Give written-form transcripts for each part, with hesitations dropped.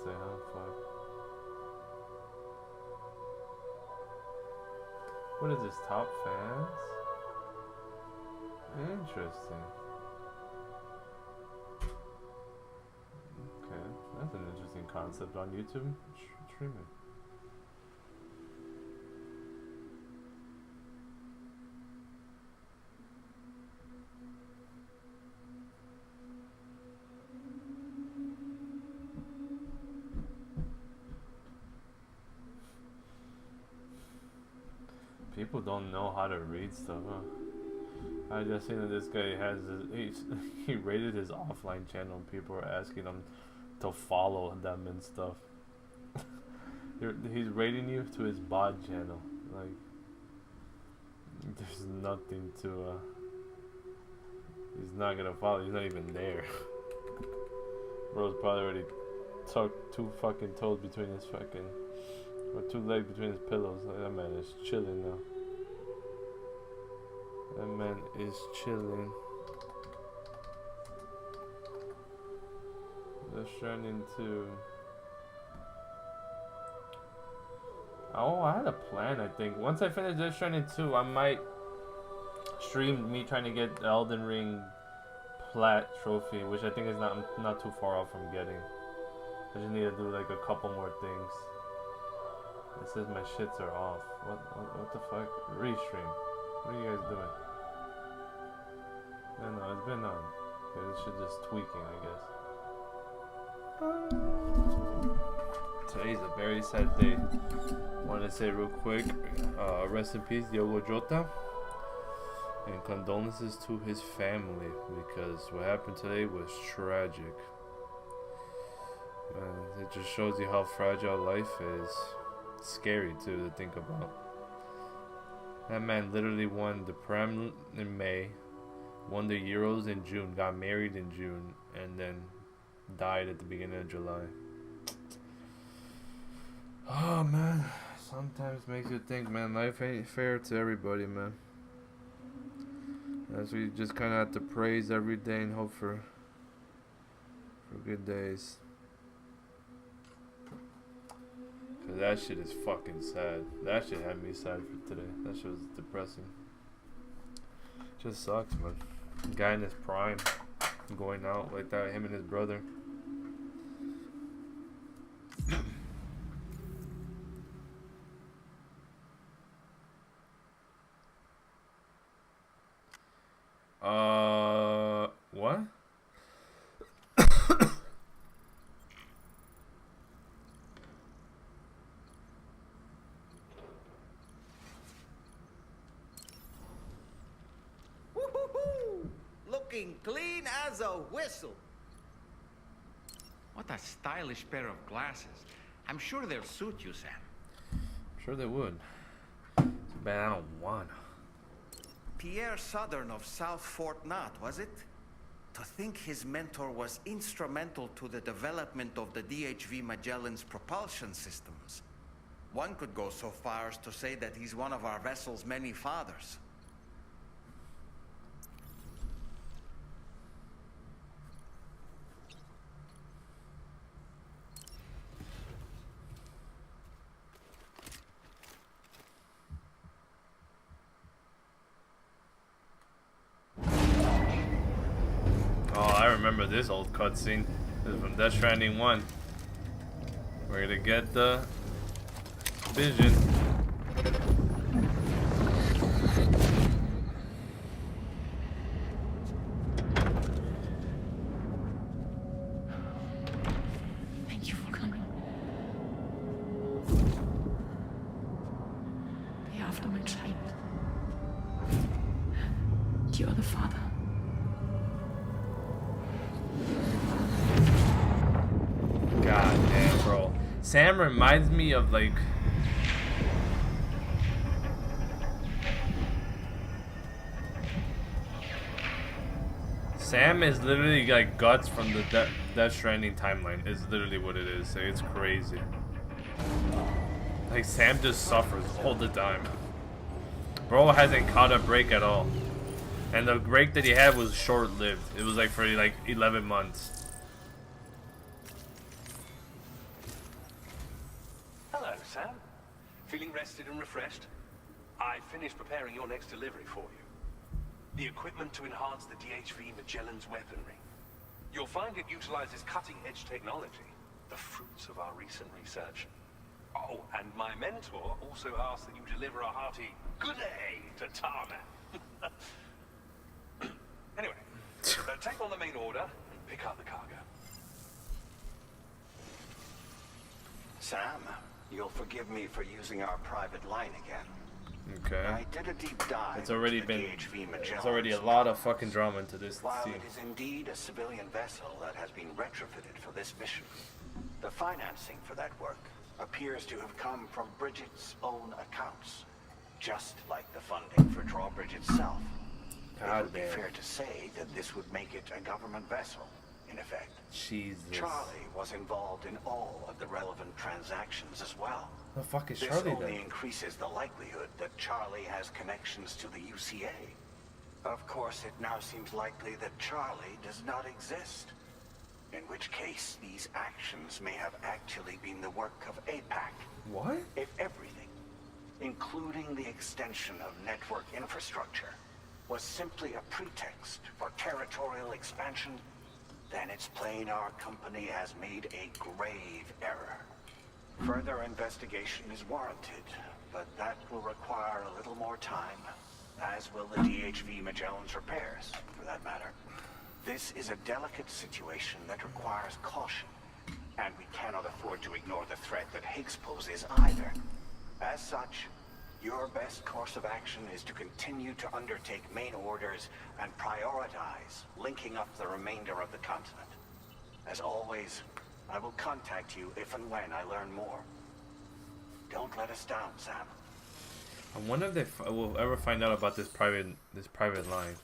fiance, huh? Fuck. What is this? Top fans? Interesting. Okay, that's an interesting concept on YouTube. Streaming. People don't know how to read stuff, huh? I just seen that this guy has he rated his offline channel and people are asking him to follow them and stuff. He's rating you to his bod channel. Like, there's nothing to, he's not gonna follow, he's not even there. Bro's probably already tucked 2 fucking toes between his fucking, or 2 legs between his pillows. Like, that man is chilling now. That man is chilling. The Stranding 2. Oh, I had a plan, I think. Once I finish Death Stranding 2, I might stream me trying to get the Elden Ring Plat trophy, which I think is not too far off from getting. I just need to do like a couple more things. It says my shits are off. What the fuck? Restream. What are you guys doing? No, it's been on. Okay, this shit just tweaking, I guess. Today's a very sad day. Want to say real quick, rest in peace, Diogo Jota, and condolences to his family because what happened today was tragic. Man, it just shows you how fragile life is. It's scary too to think about. That man literally won the Prem in May, won the Euros in June, got married in June, and then died at the beginning of July. Oh man, sometimes makes you think, man, life ain't fair to everybody, man. As we just kind of have to praise every day and hope for good days. Cause that shit is fucking sad. That shit had me sad for today. That shit was depressing. Just sucks, man. Guy in his prime, going out like that, him and his brother. What? Looking clean as a whistle. What a stylish pair of glasses. I'm sure they'll suit you, Sam. I'm sure they would. Too bad I don't wanna. Pierre Southern of South Fort Knott, was it? To think his mentor was instrumental to the development of the DHV Magellan's propulsion systems. One could go so far as to say that he's one of our vessel's many fathers. I remember this old cutscene. This is from Death Stranding 1. We're gonna get the vision. Thank you for coming. Be after my child. You are the father. God damn, bro. Sam reminds me of like Sam is literally like Guts from the Death Stranding timeline. Is literally what it is. It's crazy. Like Sam just suffers all the time. Bro hasn't caught a break at all. And the break that he had was short-lived. It was like for like 11 months. Sam? Feeling rested and refreshed? I finished preparing your next delivery for you. The equipment to enhance the DHV Magellan's weaponry. You'll find it utilizes cutting-edge technology, the fruits of our recent research. Oh, and my mentor also asked that you deliver a hearty good day to Tarman. Anyway, take on the main order and pick up the cargo. Sam, you'll forgive me for using our private line again. Okay. I did a deep dive. It's already into the been. DHV Magellan's There's already a lot of fucking drama into this While scene. it is indeed a civilian vessel that has been retrofitted for this mission, the financing for that work appears to have come from Bridget's own accounts, just like the funding for Drawbridge itself. It would be fair to say that this would make it a government vessel, in effect. Jesus. Charlie was involved in all of the relevant transactions as well. The fuck is This Charlie only then? increases the likelihood that Charlie has connections to the UCA. Of course, it now seems likely that Charlie does not exist. In which case, these actions may have actually been the work of APAC. What? If everything, including the extension of network infrastructure, was simply a pretext for territorial expansion, then it's plain our company has made a grave error. Further investigation is warranted, but that will require a little more time, as will the DHV Magellan's repairs, for that matter. This is a delicate situation that requires caution, and we cannot afford to ignore the threat that Higgs poses either. As such, your best course of action is to continue to undertake main orders and prioritize linking up the remainder of the continent. As always, I will contact you if and when I learn more. Don't let us down, Sam. I wonder if they will ever find out about this private line.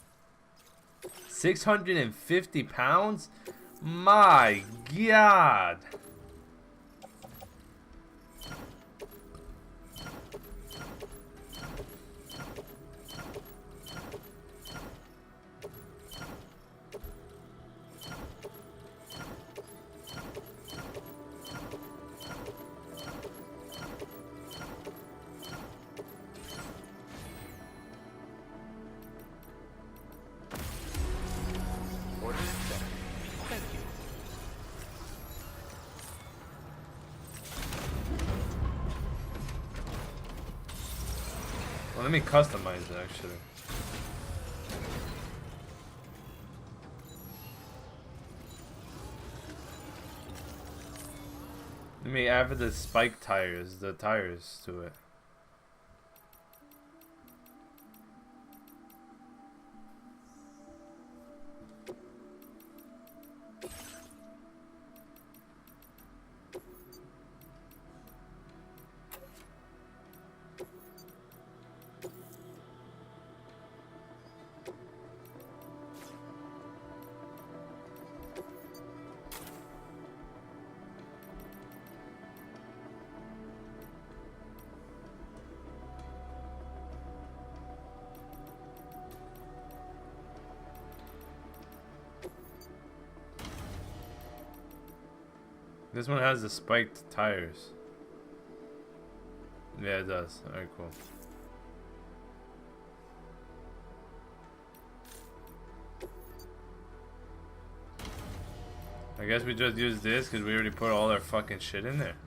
650 pounds? My God! Order accepted. Thank you. Well, let me customize it actually. Let me add the spike tires, the tires to it. This one has the spiked tires. Yeah, it does. Alright, cool. I guess we just use this because we already put all our fucking shit in there.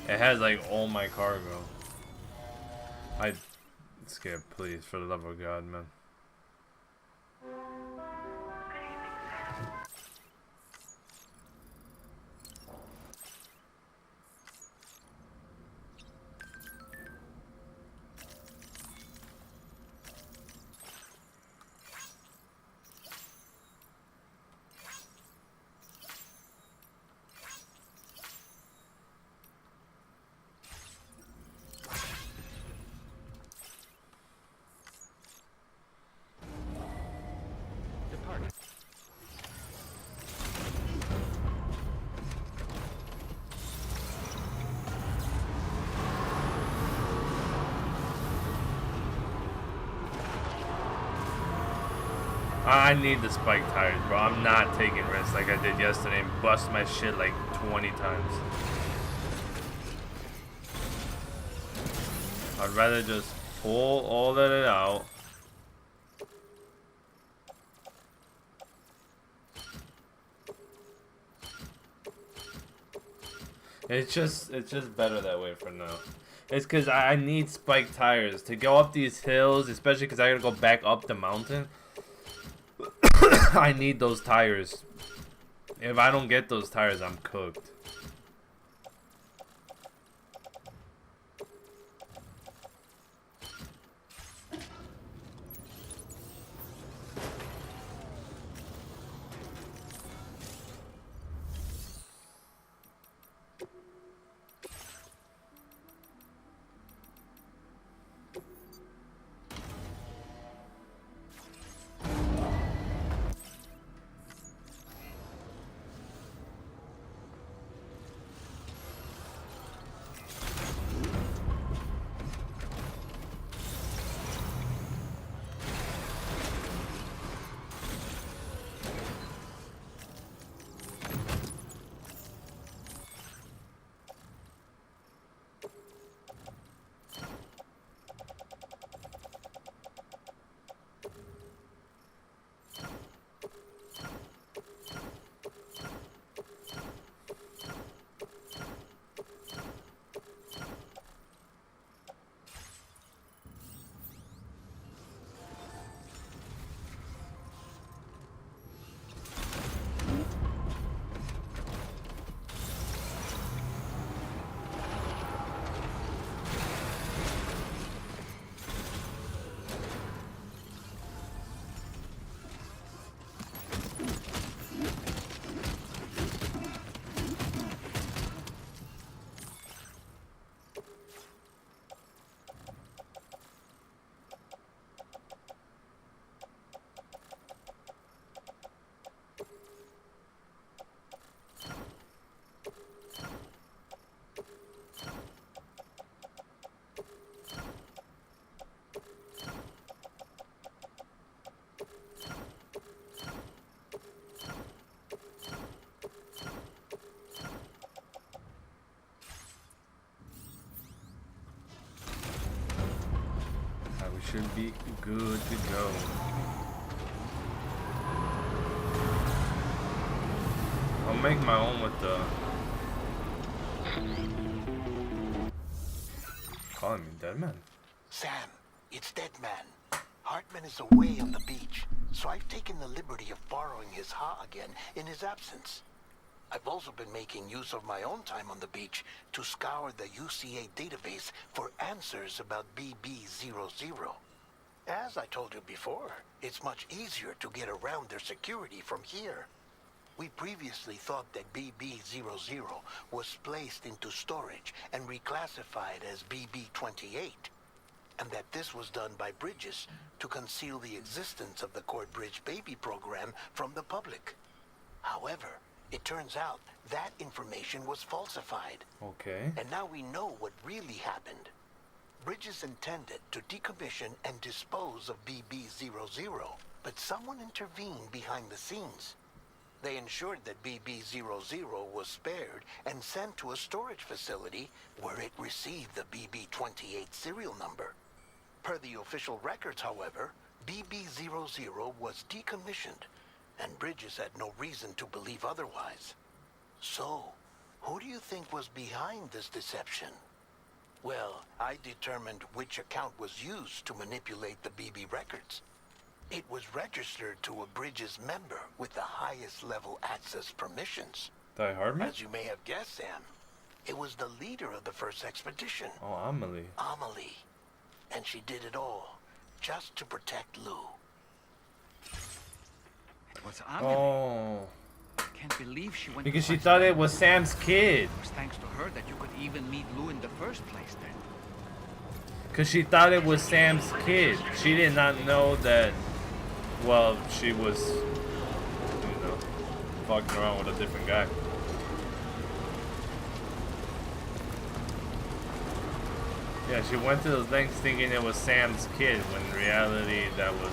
It has like all my cargo. I skip, please, for the love of God, man. I need the spike tires, bro. I'm not taking risks like I did yesterday and bust my shit like 20 times. I'd rather just pull all of it out. It's just better that way for now. It's because I need spike tires to go up these hills, especially because I gotta go back up the mountain. I need those tires. If I don't get those tires, I'm cooked. Should be good to go. I'll make my own with the... Calling me dead man. Sam, it's Dead Man. Hartman is away on the beach, so I've taken the liberty of borrowing his Ha again in his absence. I've also been making use of my own time on the beach to scour the UCA database for answers about BB00. As I told you before, it's much easier to get around their security from here. We previously thought that BB00 was placed into storage and reclassified as BB28, and that this was done by Bridges to conceal the existence of the Court Bridge Baby program from the public. However, it turns out that information was falsified. Okay. And now we know what really happened. Bridges intended to decommission and dispose of BB00, but someone intervened behind the scenes. They ensured that BB00 was spared and sent to a storage facility where it received the BB28 serial number. Per the official records, however, BB00 was decommissioned, and Bridges had no reason to believe otherwise. So, who do you think was behind this deception? Well, I determined which account was used to manipulate the BB records. It was registered to a Bridges member with the highest level access permissions. Die Hardman? As you may have guessed, Sam, it was the leader of the first expedition. Oh, Amelie. Amelie. And she did it all just to protect Lou. It was Amelie. Oh. Can't believe she went Because to she such thought it lengths. was Sam's kid. It was thanks to her that you could even meet Lou in the first place then. Because she thought it was Sam's kid. She did not know that, well, she was, you know, fucking around with a different guy. Yeah, she went to those lengths thinking it was Sam's kid, when in reality that was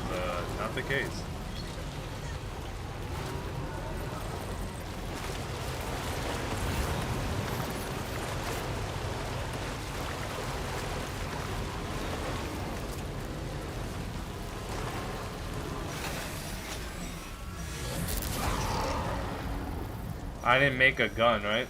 not the case. I didn't make a gun, right?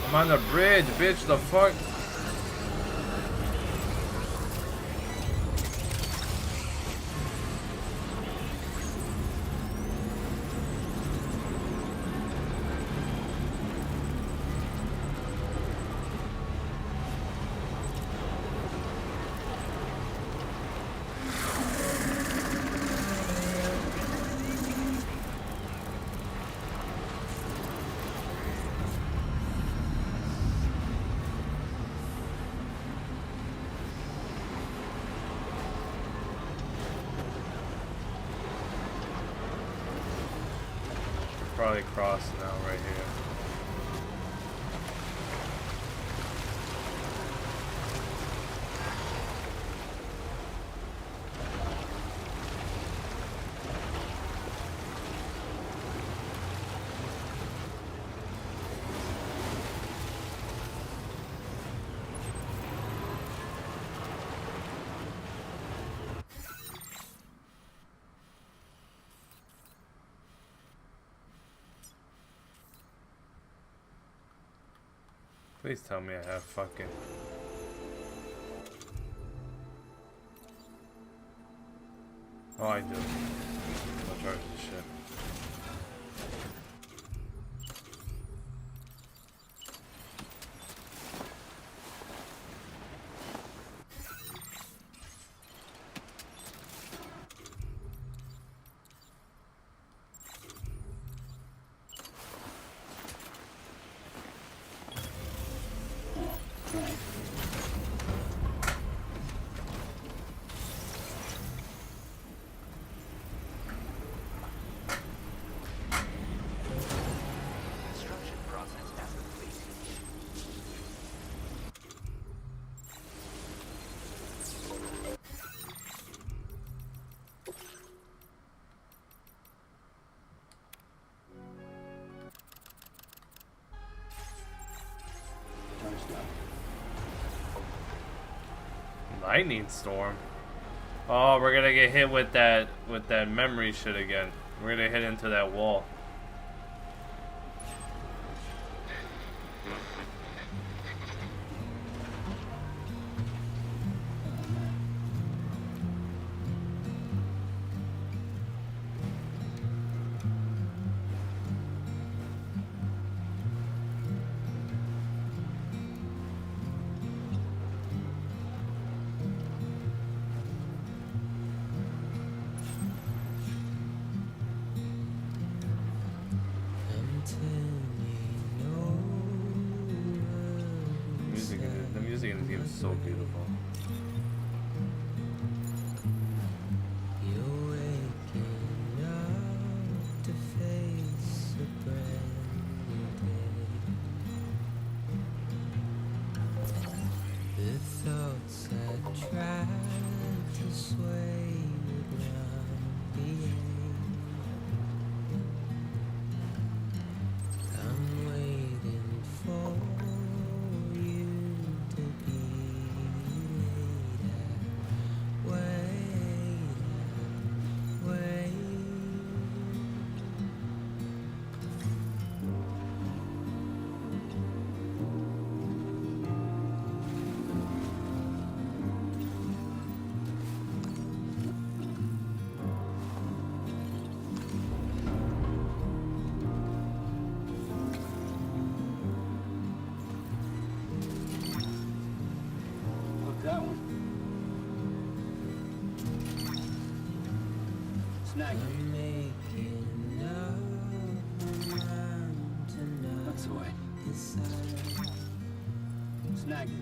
I'm on the bridge, bitch. The fuck? Probably cross now right here. Please tell me I have fucking... Oh, I do. I'll charge this shit. Lightning storm. Oh, we're gonna get hit with that memory shit again. We're gonna hit into that wall. The music in this game is so beautiful. That one. Snag it. That's the way. Snag it.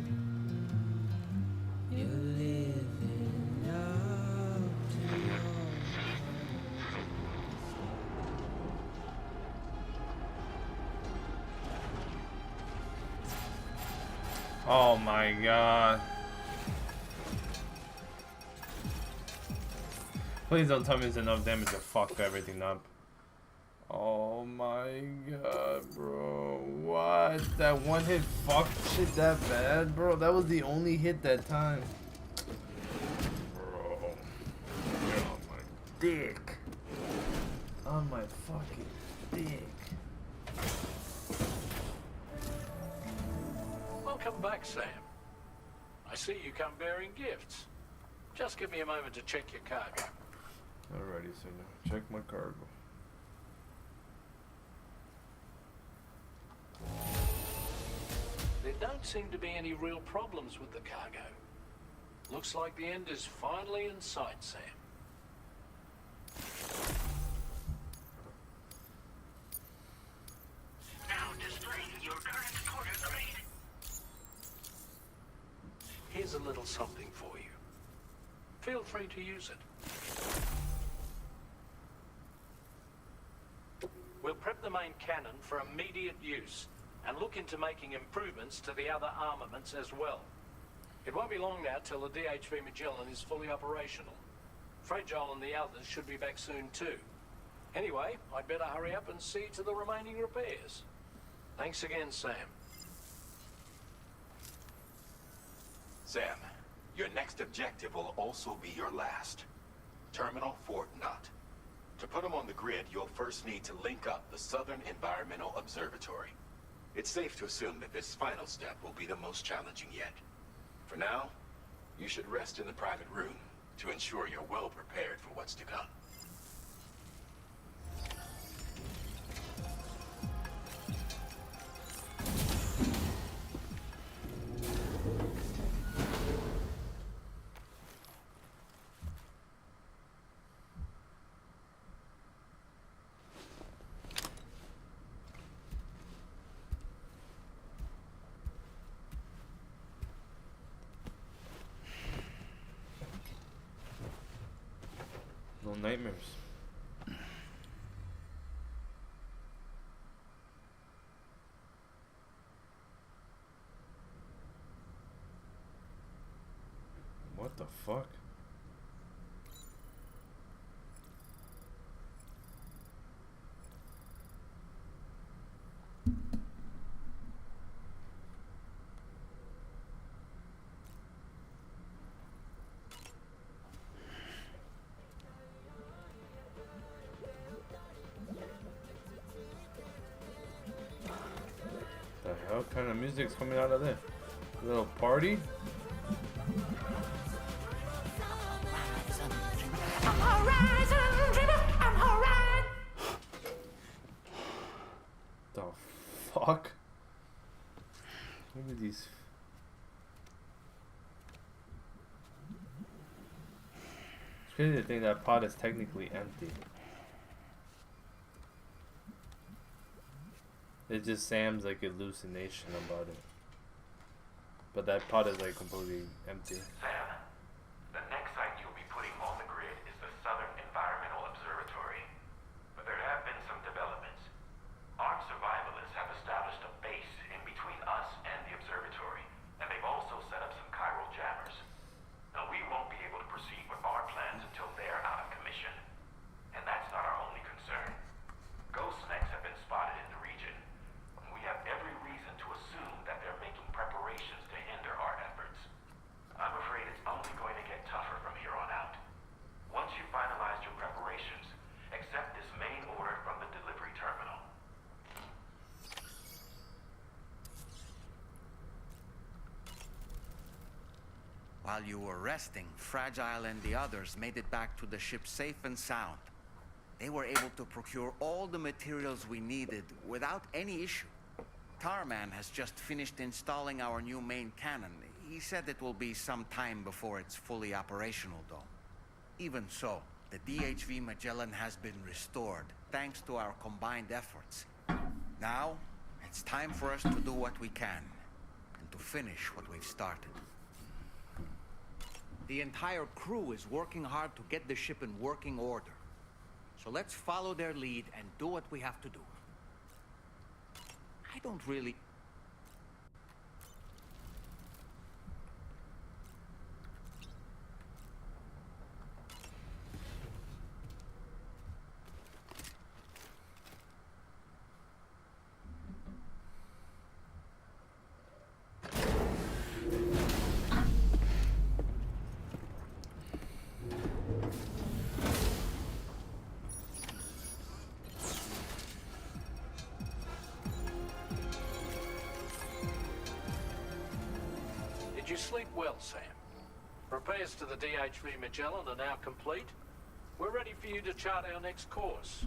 Oh my god. Please don't tell me it's enough damage to fuck everything up. Oh my god, bro. What? That one hit fucked shit that bad, bro? That was the only hit that time. Bro. You're on my dick. On my fucking dick. Welcome back, Sam. I see you come bearing gifts. Just give me a moment to check your cargo. Alrighty, so now check my cargo. There don't seem to be any real problems with the cargo. Looks like the end is finally in sight, Sam. Now displaying your current quarter grade. Here's a little something for you. Feel free to use it. We'll prep the main cannon for immediate use and look into making improvements to the other armaments as well. It won't be long now till the DHV Magellan is fully operational. Fragile and the others should be back soon too. Anyway, I'd better hurry up and see to the remaining repairs. Thanks again, Sam. Sam, your next objective will also be your last. Terminal Fort Knott. To put them on the grid, you'll first need to link up the Southern Environmental Observatory. It's safe to assume that this final step will be the most challenging yet. For now, you should rest in the private room to ensure you're well prepared for what's to come. No nightmares. What the fuck? The hell kind of music's coming out of there? A little party? The fuck? Look at these. It's crazy to think that pot is technically empty. It's just Sam's like hallucination about it. But that pot is like completely empty. Sam, the next site you'll be putting on the grid is the Southern Environmental Observatory. But there have been some developments. Armed survivalists have established a base in between us and the observatory, and they've also set up some chiral jammers. Now we won't be able to proceed with our plans until they're out of commission. And that's not our only concern. Ghost snakes have been spotted in the region. We have every reason to assume that they're making preparations to hinder our efforts. I'm afraid it's only going to get tougher from here on out. Once you've finalized your preparations, accept this main order from the delivery terminal. While you were resting, Fragile and the others made it back to the ship safe and sound. They were able to procure all the materials we needed without any issue. Tarman has just finished installing our new main cannon. He said it will be some time before it's fully operational, though. Even so, the DHV Magellan has been restored, thanks to our combined efforts. Now, it's time for us to do what we can, and to finish what we've started. The entire crew is working hard to get the ship in working order. So let's follow their lead and do what we have to do. I don't really... Did you sleep well, Sam? Repairs to the DHV Magellan are now complete. We're ready for you to chart our next course.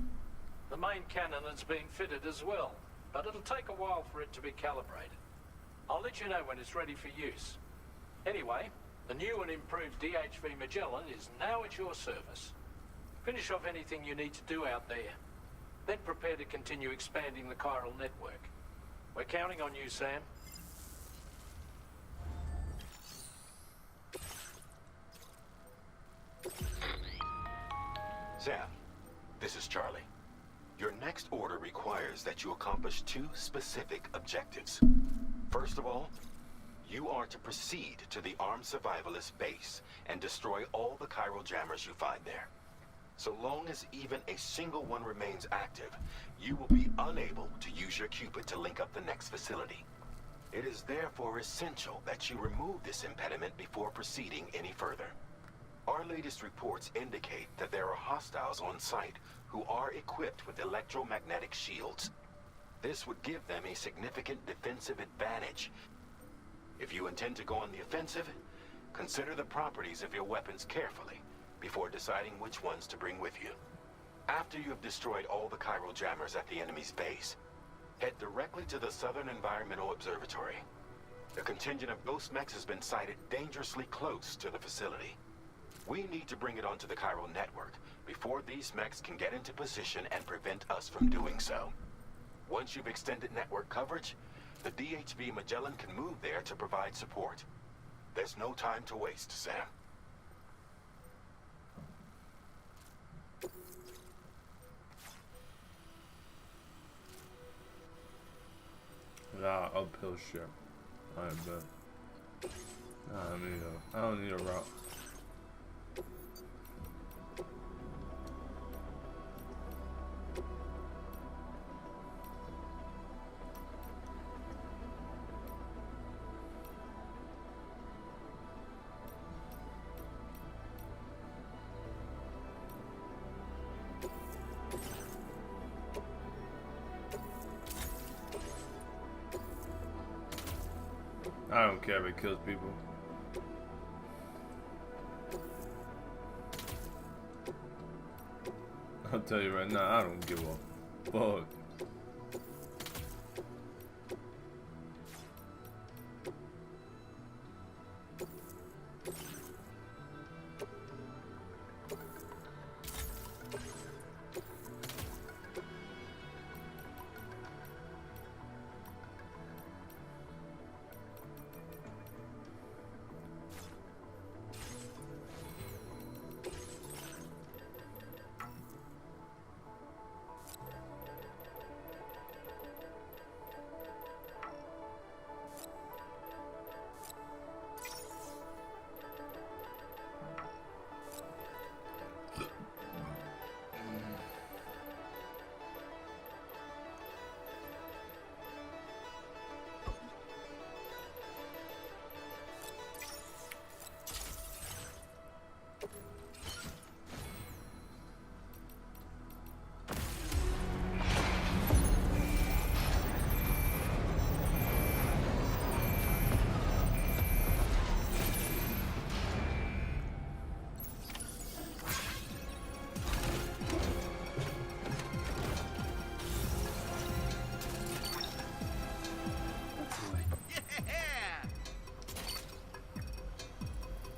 The main cannon is being fitted as well, but it'll take a while for it to be calibrated. I'll let you know when it's ready for use. Anyway, the new and improved DHV Magellan is now at your service. Finish off anything you need to do out there. Then prepare to continue expanding the chiral network. We're counting on you, Sam. Sam, this is Charlie. Your next order requires that you accomplish 2 specific objectives. First of all, you are to proceed to the armed survivalist base and destroy all the chiral jammers you find there. So long as even a single one remains active, you will be unable to use your Cupid to link up the next facility. It is therefore essential that you remove this impediment before proceeding any further. Our latest reports indicate that there are hostiles on site who are equipped with electromagnetic shields. This would give them a significant defensive advantage. If you intend to go on the offensive, consider the properties of your weapons carefully before deciding which ones to bring with you. After you have destroyed all the chiral jammers at the enemy's base, head directly to the Southern Environmental Observatory. A contingent of ghost mechs has been sighted dangerously close to the facility. We need to bring it onto the chiral network before these mechs can get into position and prevent us from doing so. Once you've extended network coverage, the DHV Magellan can move there to provide support. There's no time to waste, Sam. Nah, uphill shit. Alright, bet. I don't need a route. I don't care if it kills people. I'll tell you right now, I don't give a fuck.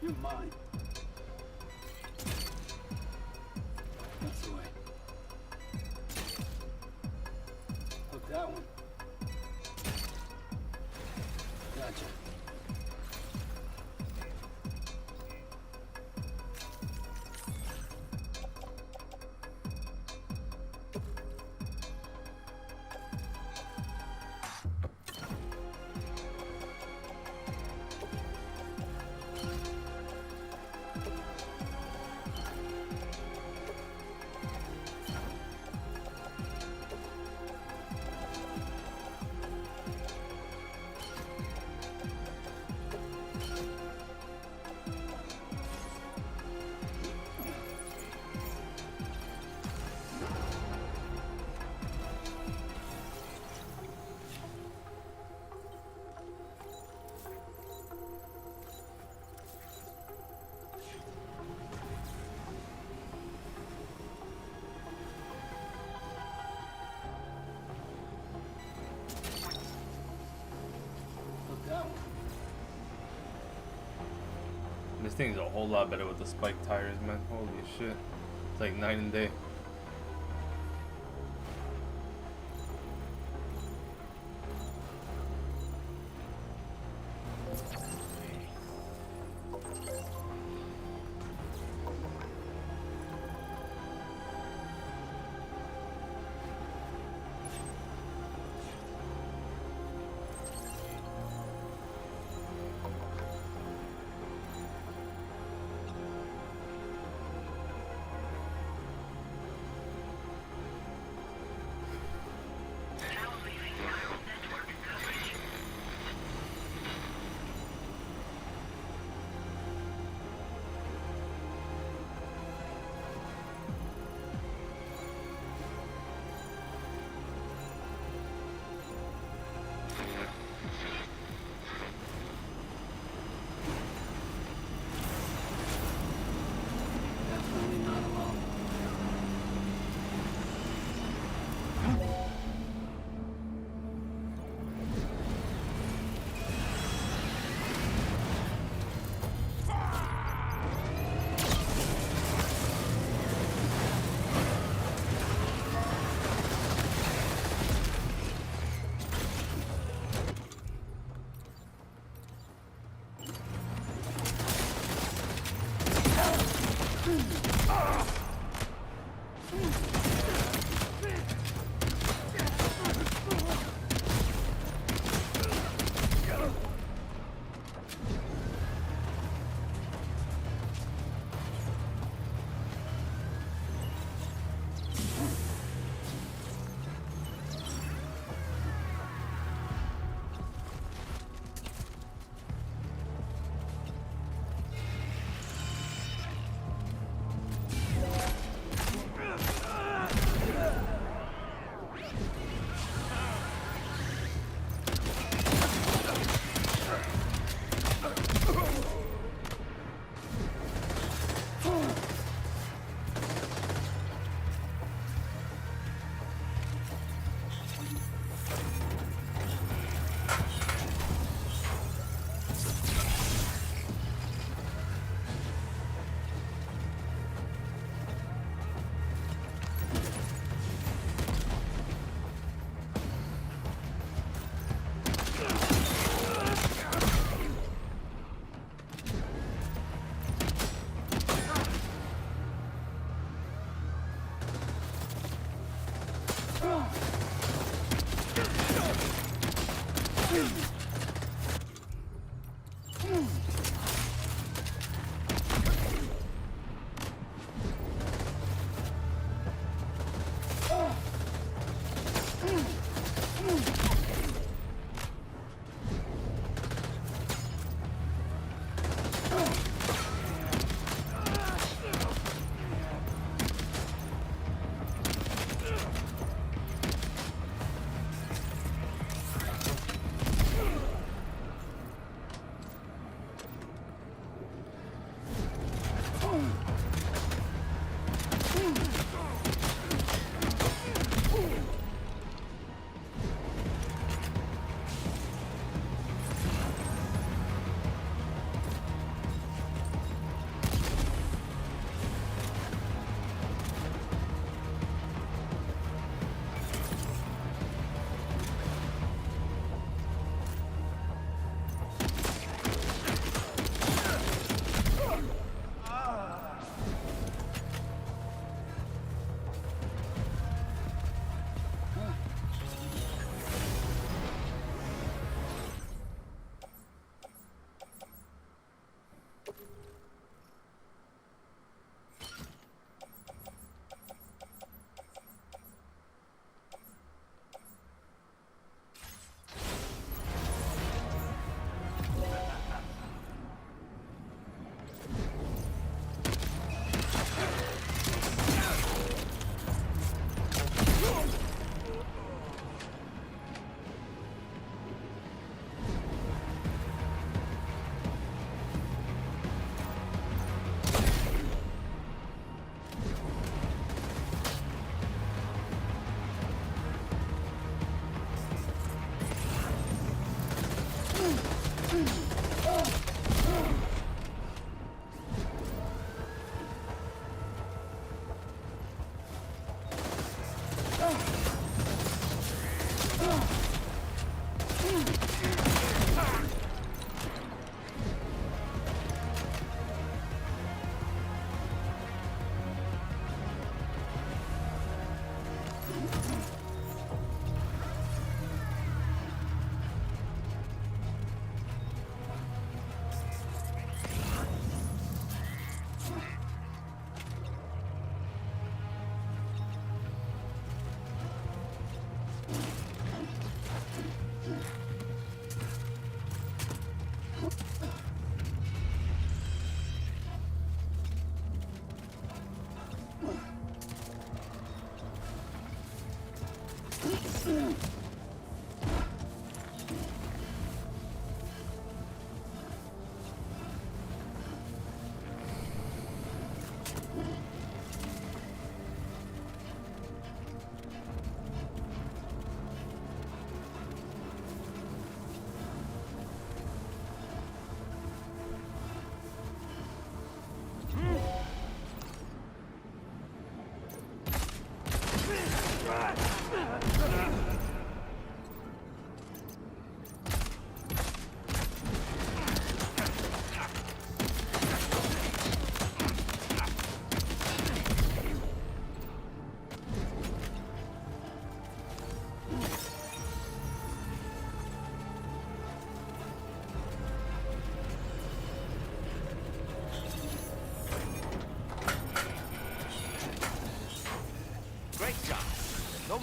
You're mine. That's the way. Hook that one. Gotcha. This thing's a whole lot better with the spike tires, man. Holy shit. It's like night and day.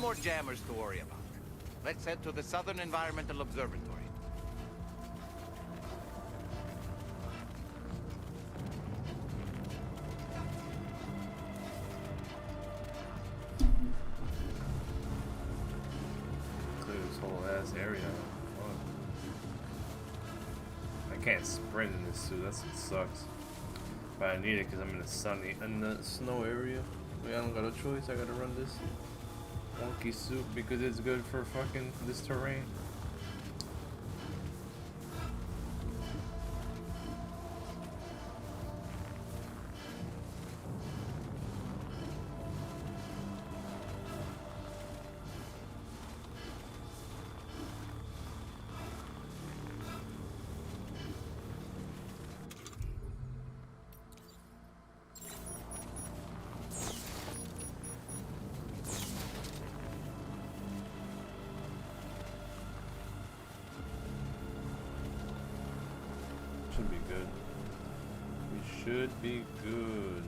more jammers to worry about. Let's head to the Southern Environmental Observatory. Clear this whole ass area. Fuck. I can't sprint in this suit. That's what sucks. But I need it because I'm in the snow area. I don't got a choice. I gotta run this wonky suit because it's good for fucking this terrain. Should be good. We should be good.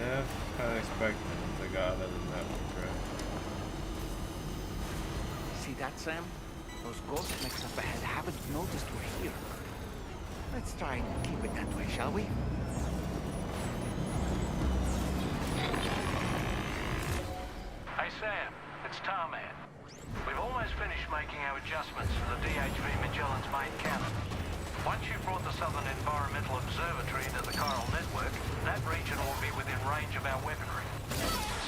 Yeah, kind of expected once I got out of the network, right? See that, Sam? Those ghost mechs up ahead haven't noticed we're here. Let's try and keep it that way, shall we? Hey Sam, it's Tarman. We've almost finished making our adjustments to the DHV Magellan's main cannon. Once you've brought the Southern Environmental Observatory into the chiral network, that region will be within range of our weaponry.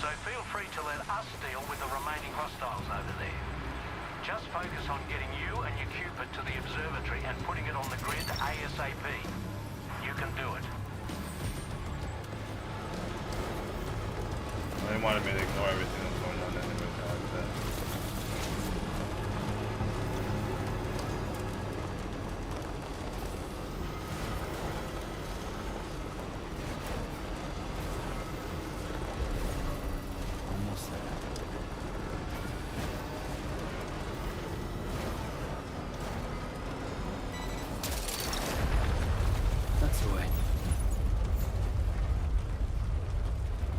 So feel free to let us deal with the remaining hostiles over there. Just focus on getting you and your Cupid to the observatory and putting it on the grid ASAP. You can do it. They wanted me to ignore everything that's going on anyway. I like that. Almost there. That's the way.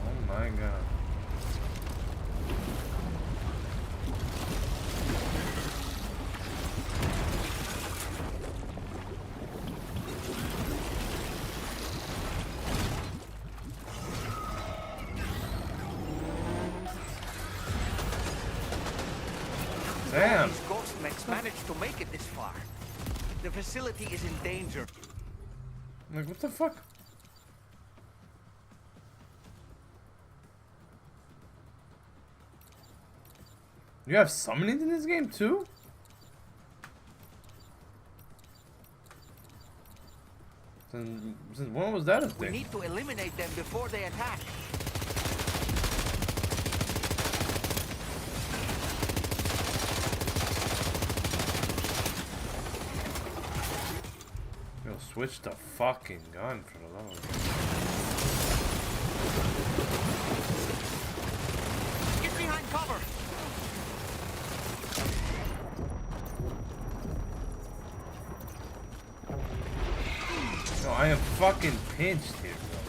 Oh my god. Damn. These ghost mechs managed to make it this far. The facility is in danger. Like, what the fuck? You have summoning in this game too? Since when was that a We thing? need to eliminate them before they attack. Yo, switch the fucking gun for the love of God. No, I am fucking pinched here, bro.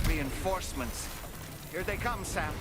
Reinforcements. Here they come, Sam.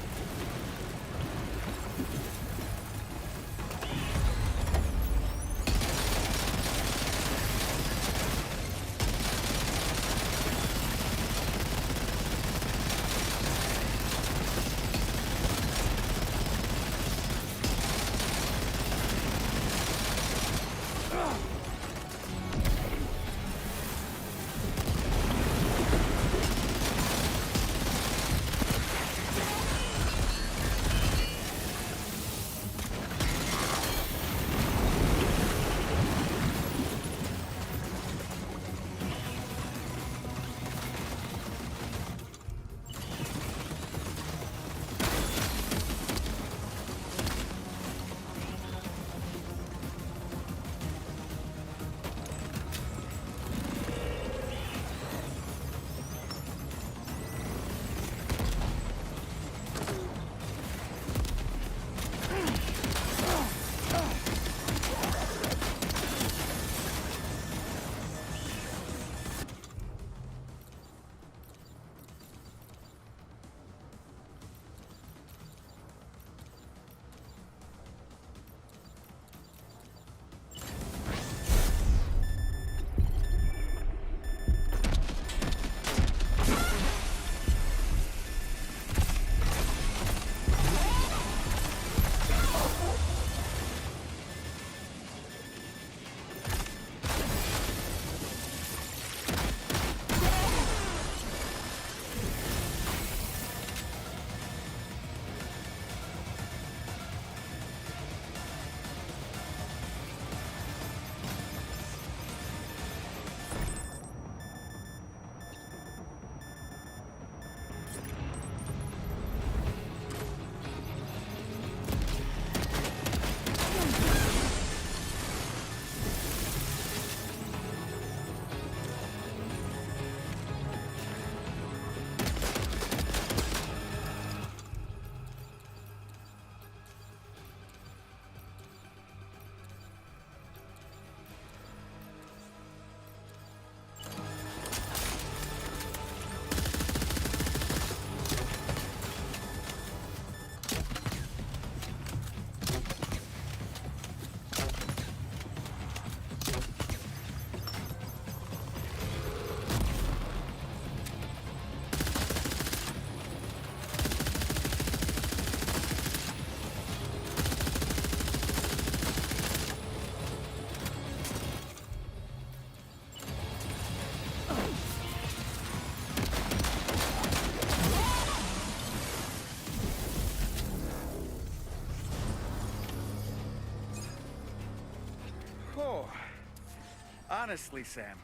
Honestly, Sam,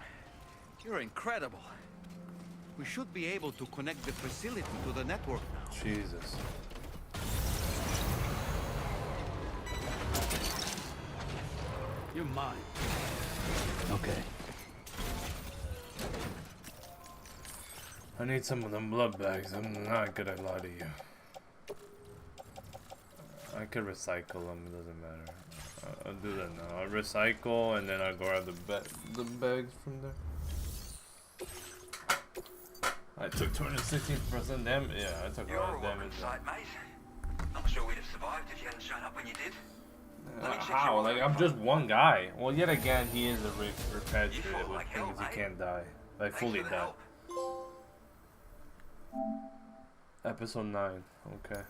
you're incredible. We should be able to connect the facility to the network now. Jesus. You're mine. Okay. I need some of them blood bags. I'm not gonna lie to you. I could recycle them. It doesn't matter. I'll do that now. I'll recycle and then I'll grab the bags from there. I took 216% damage. Yeah, I took a lot of damage. Mate. Not sure we'd have survived if you hadn't shown up when you did. How? Like, I'm just one guy. Well, yet again, he is a repatriate, which means he can't die. Like, fully die. Episode 9. Okay.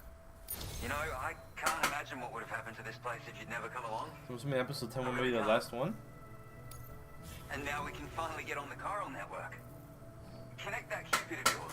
You know, I can't imagine what would have happened to this place if you'd never come along. So, maybe episode 10 will be the last one? And now we can finally get on the chiral network. Connect that Cupid of yours.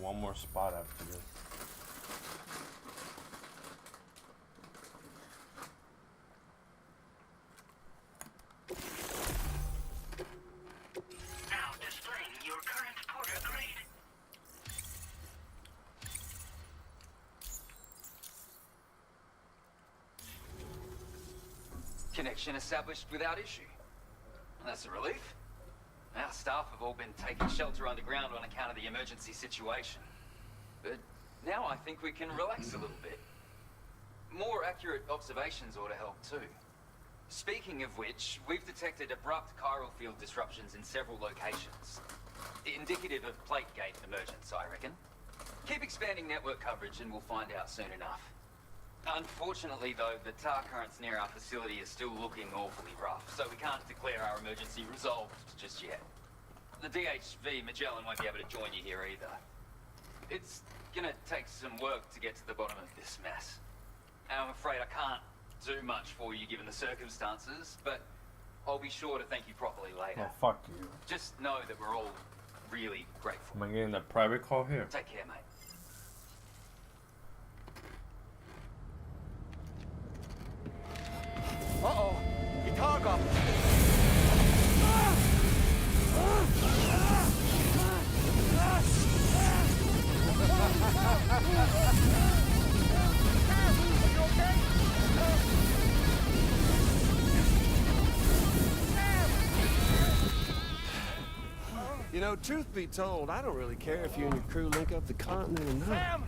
One more spot after this. Now displaying your current porter grade. Connection established without issue. That's a relief. Our staff have all been taking shelter underground on account of the emergency situation. But now I think we can relax a little bit. More accurate observations ought to help too. Speaking of which, we've detected abrupt chiral field disruptions in several locations. Indicative of plate gate emergence, I reckon. Keep expanding network coverage and we'll find out soon enough. Unfortunately though, the tar currents near our facility are still looking awfully rough, so we can't declare our emergency resolved just yet. The DHV Magellan won't be able to join you here either. It's gonna take some work to get to the bottom of this mess. And I'm afraid I can't do much for you given the circumstances, but I'll be sure to thank you properly later. Oh, fuck you. Just know that we're all really grateful. Am I getting a private call here? Take care, mate. Uh-oh! Guitar up! You know, truth be told, I don't really care if you and your crew link up the continent or not.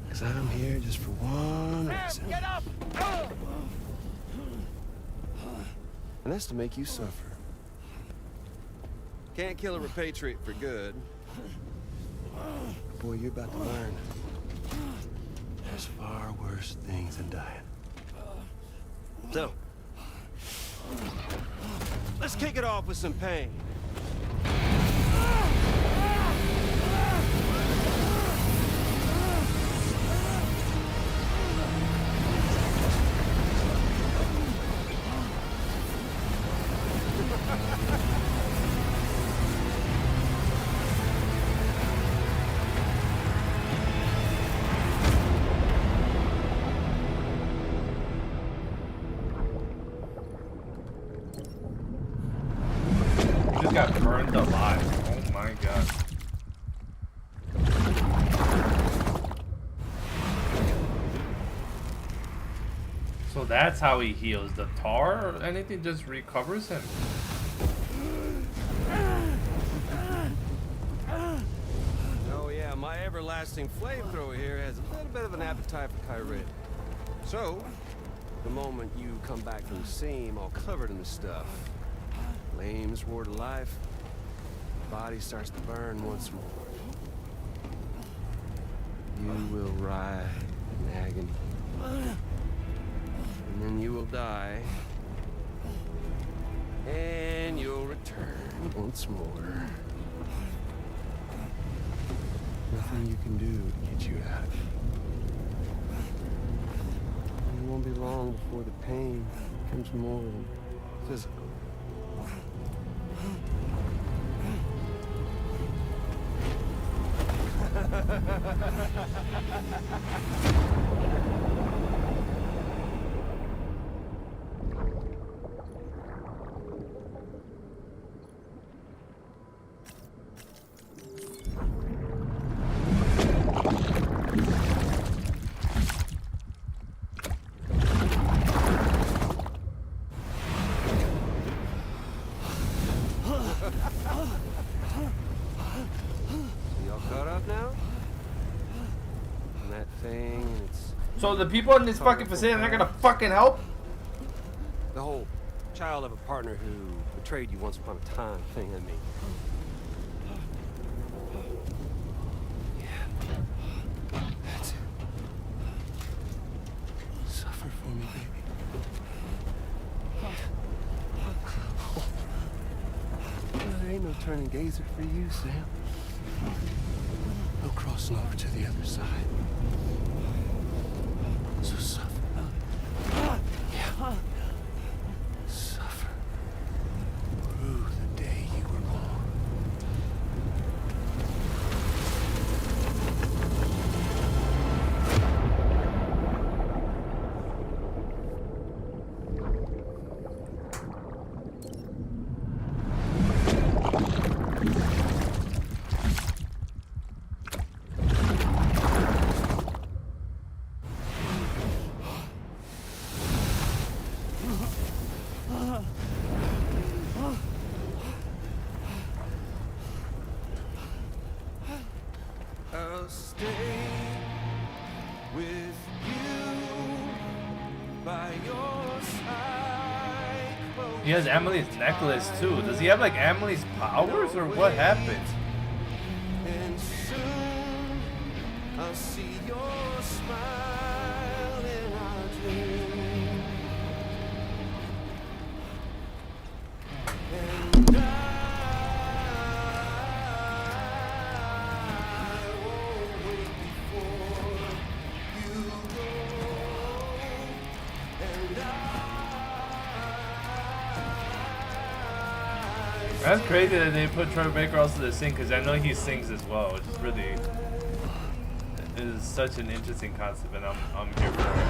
Because I'm here just for one reason. Get up! And that's to make you suffer. Can't kill a repatriate for good. Boy, you're about to learn. There's far worse things than dying. So, let's kick it off with some pain. Just got burned alive. Oh my god. So that's how he heals. The tar or anything just recovers him. Oh yeah, my everlasting flamethrower here has a little bit of an appetite for Kyrie. So, the moment you come back from the seam all covered in the stuff, flames roar to life, the body starts to burn once more. You will writhe in agony. And then you will die. And you'll return once more. Nothing you can do to get you out of it. And it won't be long before the pain becomes more physical. So the people in this fucking facility are not gonna fucking help? The whole child of a partner who betrayed you once upon a time thing, I mean. Yeah. That's it. Suffer for me, baby. There ain't no turning gazer for you, Sam. No crossing over to the other side. So suffer. Yeah. Suffer. Through the day you were born. I'll stay with you by your side. He has Emily's necklace too. Does he have like Emily's powers or what happened? And soon I'll see your smile in our dream. And That's crazy that they put Troy Baker also to sing, because I know he sings as well, which is really, it is such an interesting concept, and I'm here for it.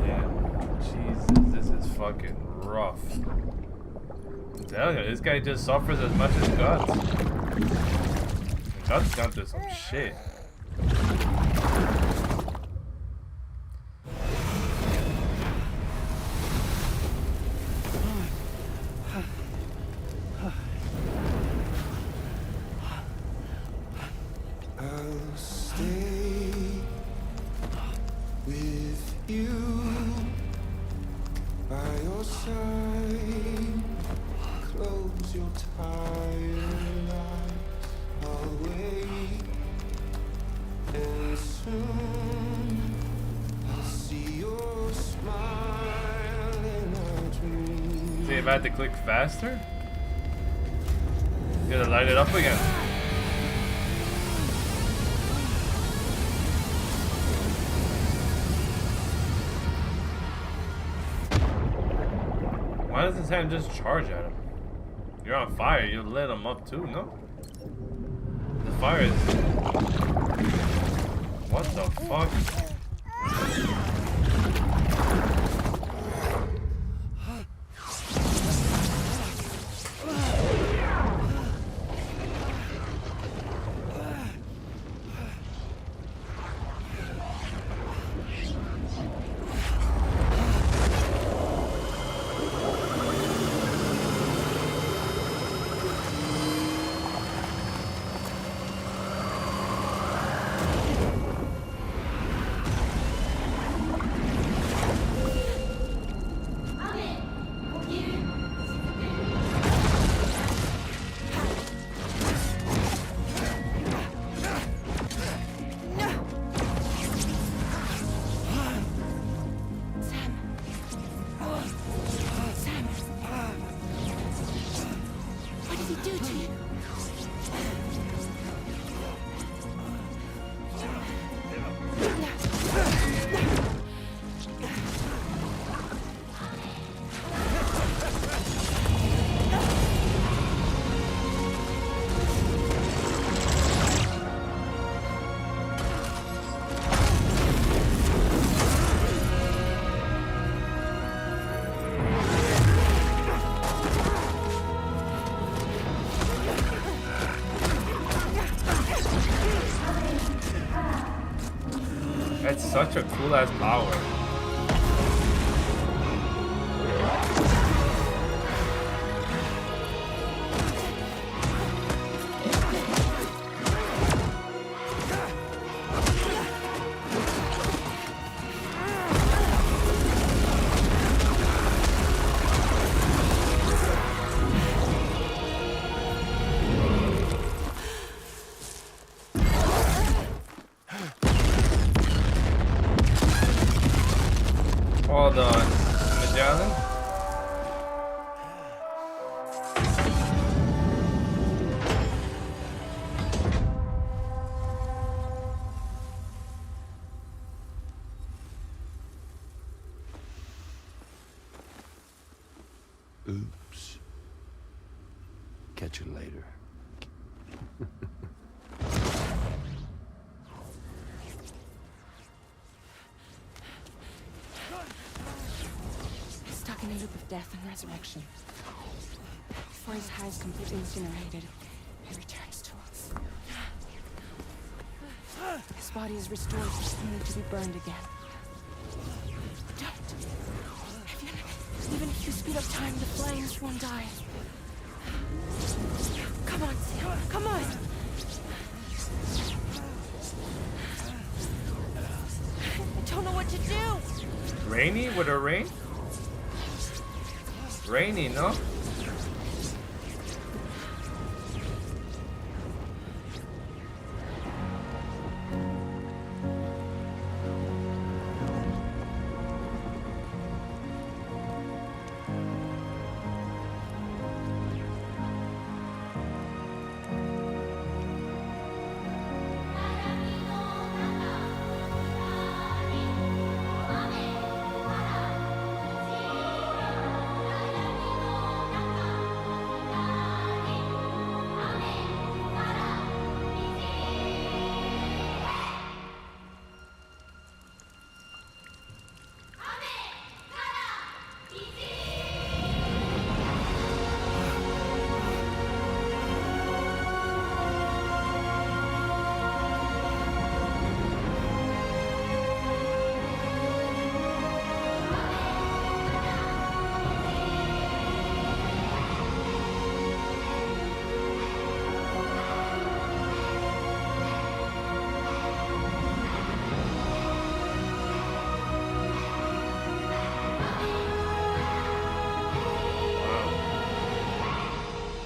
Damn, Jesus, this is fucking rough. I'm telling you, this guy just suffers as much as Guts. And Guts gone through some shit. I'll stay with you by your side. Close your tired eyes. I'll wait, and soon I'll see your smile in our dreams. See if I had to click faster? You gotta light it up again. Why doesn't Sam just charge at him? You're on fire, you lit him up too, no? The fire is... What the fuck? That's such a cool ass power. Hold on, Magellan. Oops. Catch you later. Stuck in a loop of death and resurrection. Before his high is completely incinerated, he returns to us. His body is restored, only to be burned again. Don't. Even if you speed up time, the flames won't die. Come on, Sam. Come on. I don't know what to do. Rainy? With a rain? Rainy, no?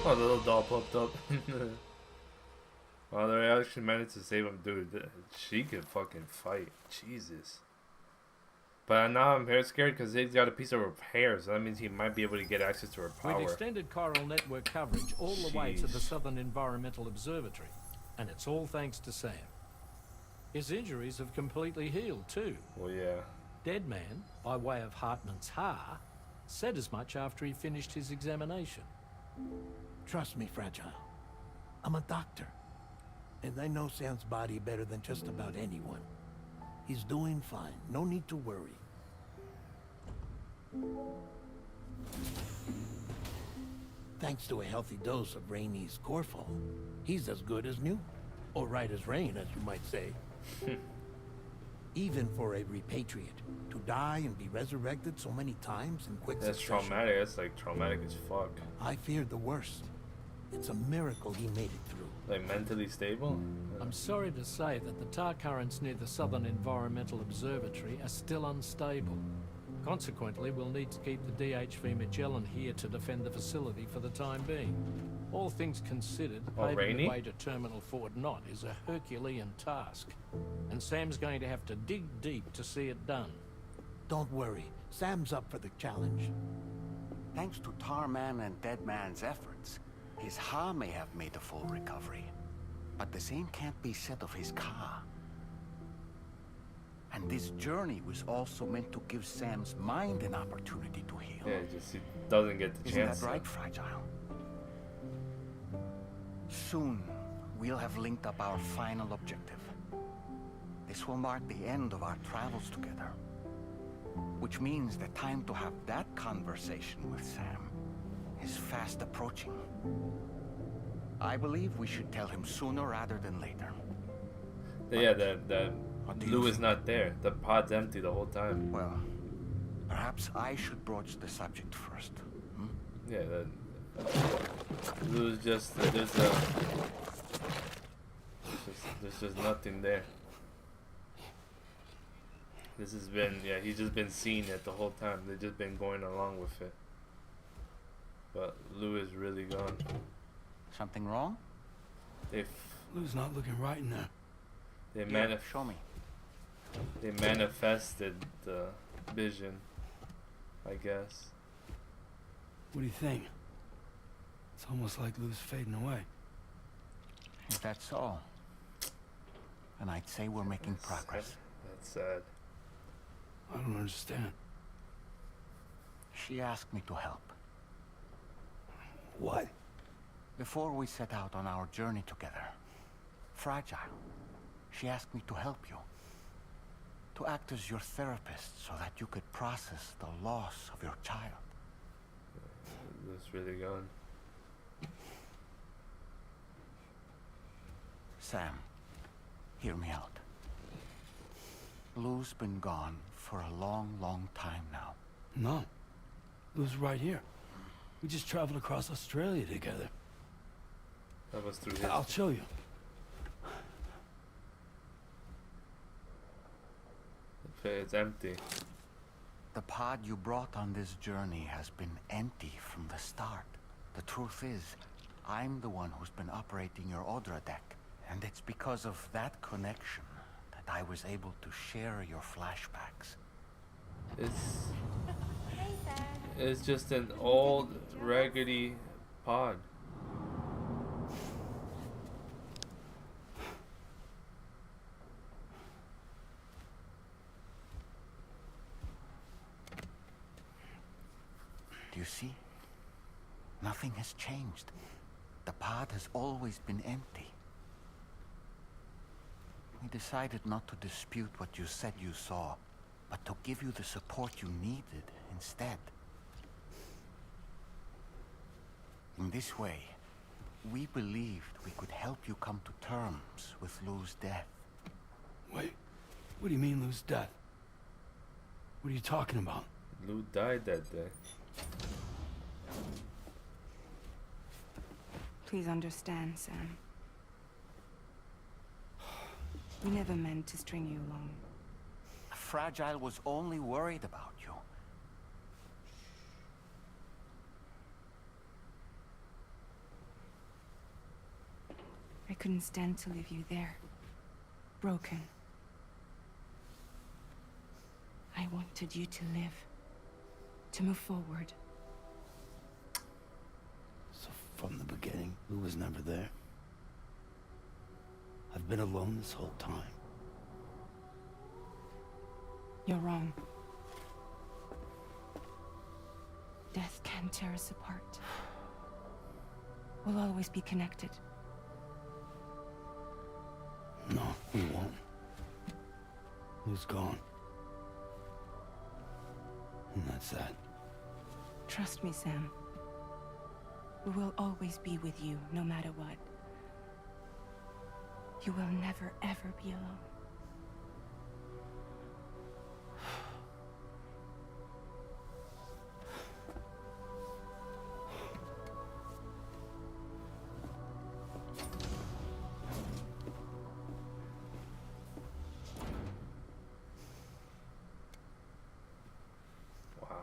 Oh, the little doll popped up. Wow, they actually managed to save him, dude. She could fucking fight. Jesus. But now I'm very scared because he's got a piece of her hair, so that means he might be able to get access to her power. We've extended chiral network coverage all the way to the Southern Environmental Observatory, and it's all thanks to Sam. His injuries have completely healed too. Well, yeah. Dead Man, by way of Hartman's Ha, said as much after he finished his examination. Trust me, Fragile. I'm a doctor. And I know Sam's body better than just about anyone. He's doing fine. No need to worry. Thanks to a healthy dose of Rainey's Corfol, he's as good as new. Or right as rain, as you might say. Even for a repatriate, to die and be resurrected so many times in quick That's succession. traumatic. That's like traumatic as fuck. I feared the worst. It's a miracle he made it through. Like mentally stable? I'm sorry to say that the tar currents near the Southern Environmental Observatory are still unstable. Consequently, we'll need to keep the DHV Magellan here to defend the facility for the time being. All things considered, paving the way to Terminal Fort Knott is a Herculean task. And Sam's going to have to dig deep to see it done. Don't worry. Sam's up for the challenge. Thanks to Tarman and Deadman's efforts, his Ha may have made a full recovery. But the same can't be said of his Ka. And this journey was also meant to give Sam's mind an opportunity to heal. Yeah, just he doesn't get the chance. Isn't that right, Fragile? Soon, we'll have linked up our final objective. This will mark the end of our travels together. Which means the time to have that conversation with Sam is fast approaching. I believe we should tell him sooner rather than later. Yeah, that Lou is not there. The pod's empty the whole time. Well, perhaps I should broach the subject first. Hmm? Yeah, Lou's just there's just nothing there. This has been, yeah, he's just been seeing it the whole time. They've just been going along with it. But Lou is really gone. Something wrong? Lou's not looking right in there. They Show me. They manifested the vision. I guess. What do you think? It's almost like Lou's fading away. If that's all, then I'd say we're making progress. That's sad. I don't understand. She asked me to help. What? Before we set out on our journey together, Fragile, she asked me to help you. To act as your therapist so that you could process the loss of your child. It's really gone. Sam, hear me out. Lou's been gone for a long, long time now. No. Lou's right here. We just traveled across Australia together. That was through his... I'll show you. Okay, it's empty. The pod you brought on this journey has been empty from the start. The truth is, I'm the one who's been operating your Odra deck. And it's because of that connection that I was able to share your flashbacks. It's just an old, raggedy pod. Do you see? Nothing has changed. The pod has always been empty. We decided not to dispute what you said you saw, but to give you the support you needed instead. In this way, we believed we could help you come to terms with Lou's death. Wait, what do you mean Lou's death? What are you talking about? Lou died that day. Please understand, Sam. We never meant to string you along. Fragile was only worried about you. I couldn't stand to leave you there, broken. I wanted you to live, to move forward. So from the beginning, Lou was never there. I've been alone this whole time. You're wrong. Death can tear us apart. We'll always be connected. No, we won't. Lou's gone. And that's that. Trust me, Sam. We will always be with you, no matter what. You will never, ever be alone. Wow.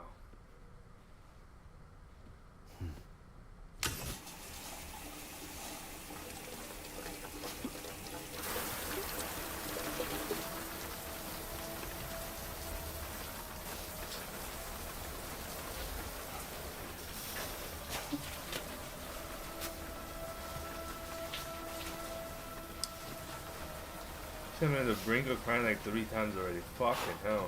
I'm on the brink of crying like 3 times already. Fucking hell.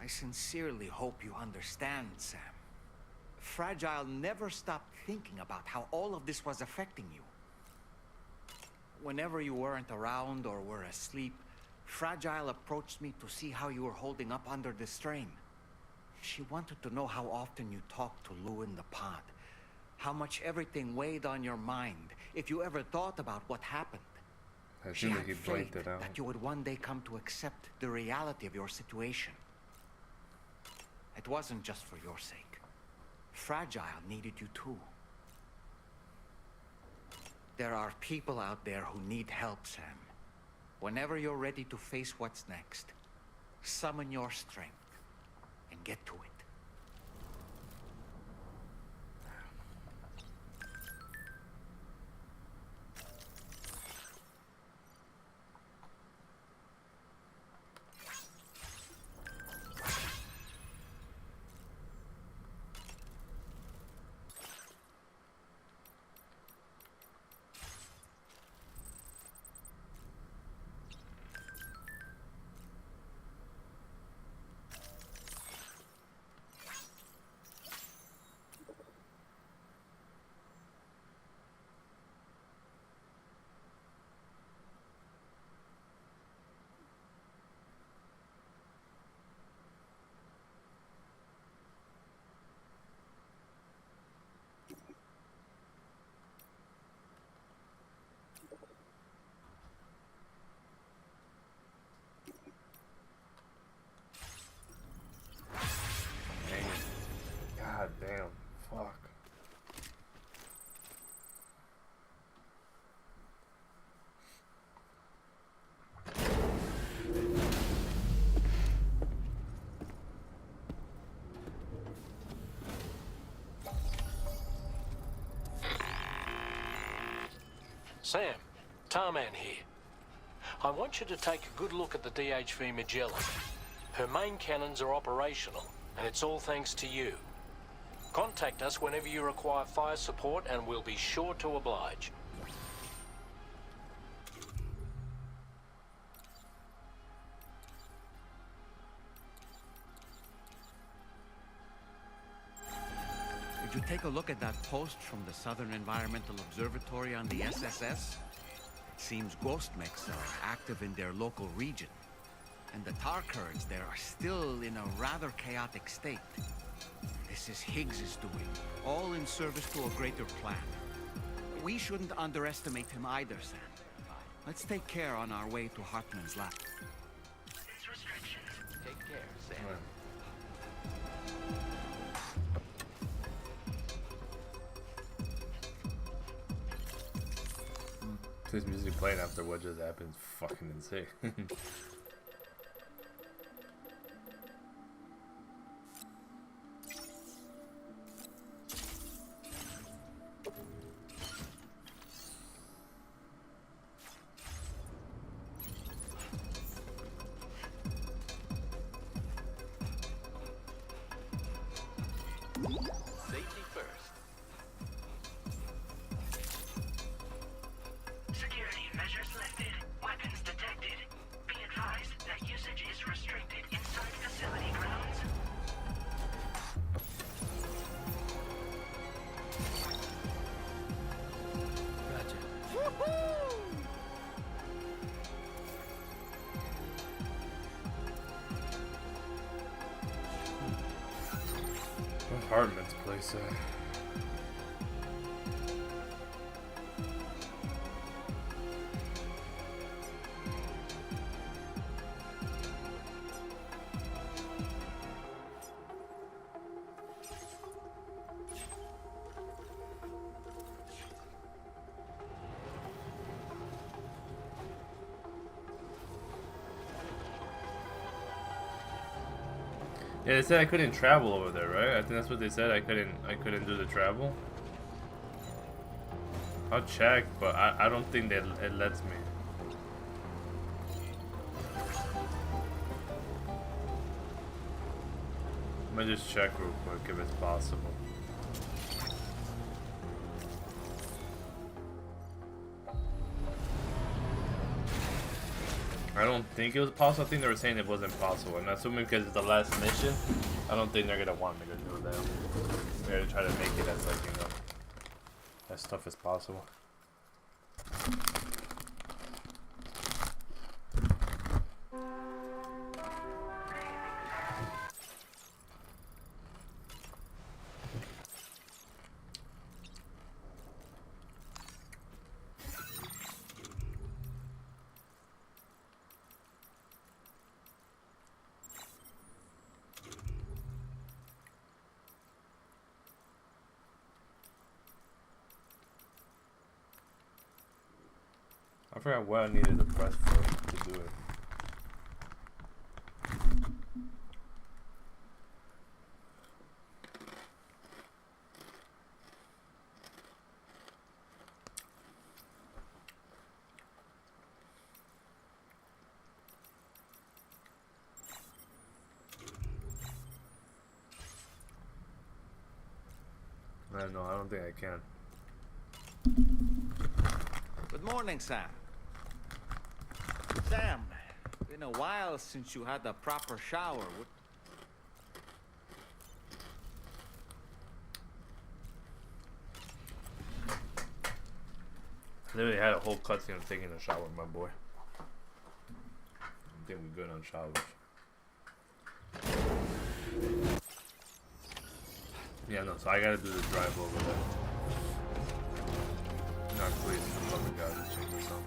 I sincerely hope you understand, Sam. Fragile never stopped thinking about how all of this was affecting you. Whenever you weren't around or were asleep, Fragile approached me to see how you were holding up under the strain. She wanted to know how often you talked to Lou in the pod, how much everything weighed on your mind, if you ever thought about what happened. I She feel had like he faith blanked it out. that you would one day come to accept the reality of your situation. It wasn't just for your sake. Fragile needed you too. There are people out there who need help, Sam. Whenever you're ready to face what's next, summon your strength and get to it. God damn. Fuck. Sam, Tarman here. I want you to take a good look at the DHV Magellan. Her main cannons are operational, and it's all thanks to you. Contact us whenever you require fire support, and we'll be sure to oblige. Did you take a look at that post from the Southern Environmental Observatory on the SSS? It seems ghost mechs are active in their local region, and the tar currents there are still in a rather chaotic state. This is Higgs's doing, all in service to a greater plan. We shouldn't underestimate him either, Sam. Let's take care on our way to Hartman's lab. Take care, Sam. This music playing after what just happened is fucking insane. Safety first. Security measures lifted. Weapons detected. Be advised that usage is restricted inside facility grounds. Gotcha. Where's Hartman's place at? Yeah, they said I couldn't travel over there, right? I think that's what they said. I couldn't do the travel. I'll check, but I don't think that it lets me. Let me just check real quick if it's possible. I don't think it was possible. I think they were saying it wasn't possible. And assuming because it's the last mission, I don't think they're gonna want me to do that. They're gonna try to make it as, like, you know, as tough as possible. I forgot what I needed to press first to do it. I don't know, I don't think I can. Good morning, Sam. Sam, been a while since you had a proper shower. I literally had a whole cutscene of taking a shower, my boy. I think we're good on showers. Yeah, no, so I gotta do the drive over there. Not please, for the love of God, just check this out.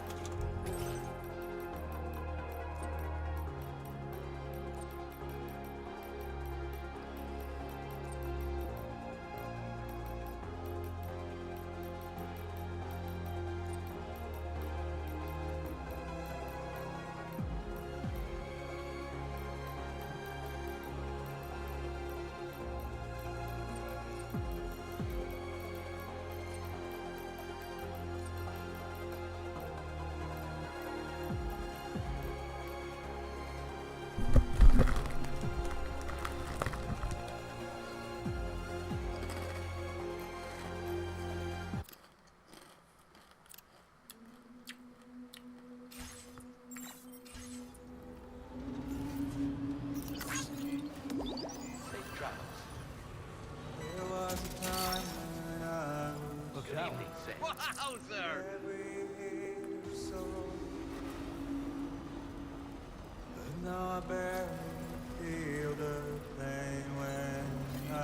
Wowzer! Now I barely feel the pain when I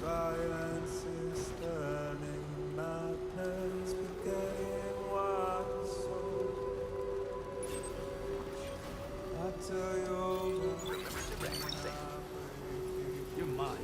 silence is turning madness, forgetting what I saw. I tell you, You're mine.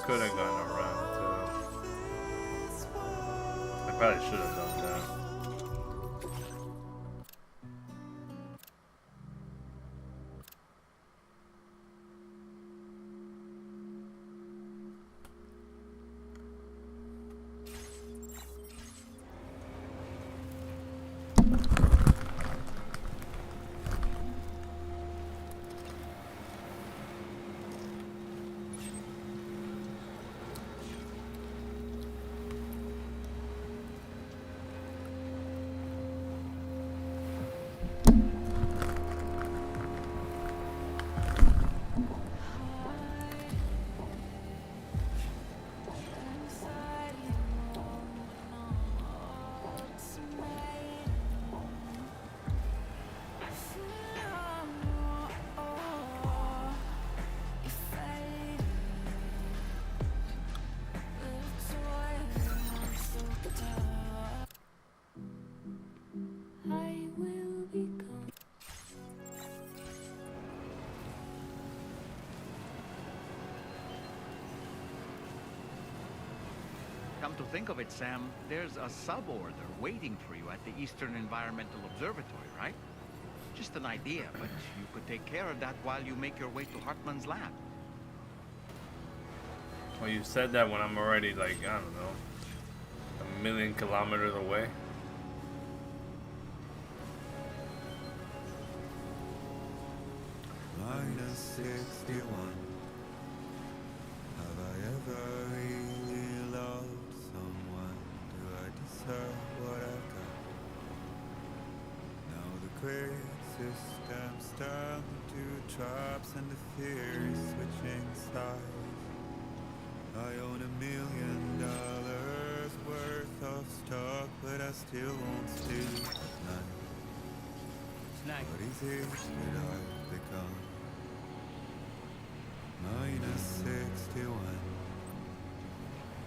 could have gone around too. I probably should have done that. Come to think of it, Sam, there's a suborder waiting for you at the Eastern Environmental Observatory, right? Just an idea, but you could take care of that while you make your way to Hartman's lab. Well, you said that when I'm already, like, I don't know, 1,000,000 kilometers away. Minus 61. Have I ever really loved someone? Do I deserve what I've got? Now the great system's turned into traps and the fear is switching sides. I own $1 million worth of stock, but I still won't sleep at night. What is it that I've become? Minus 61.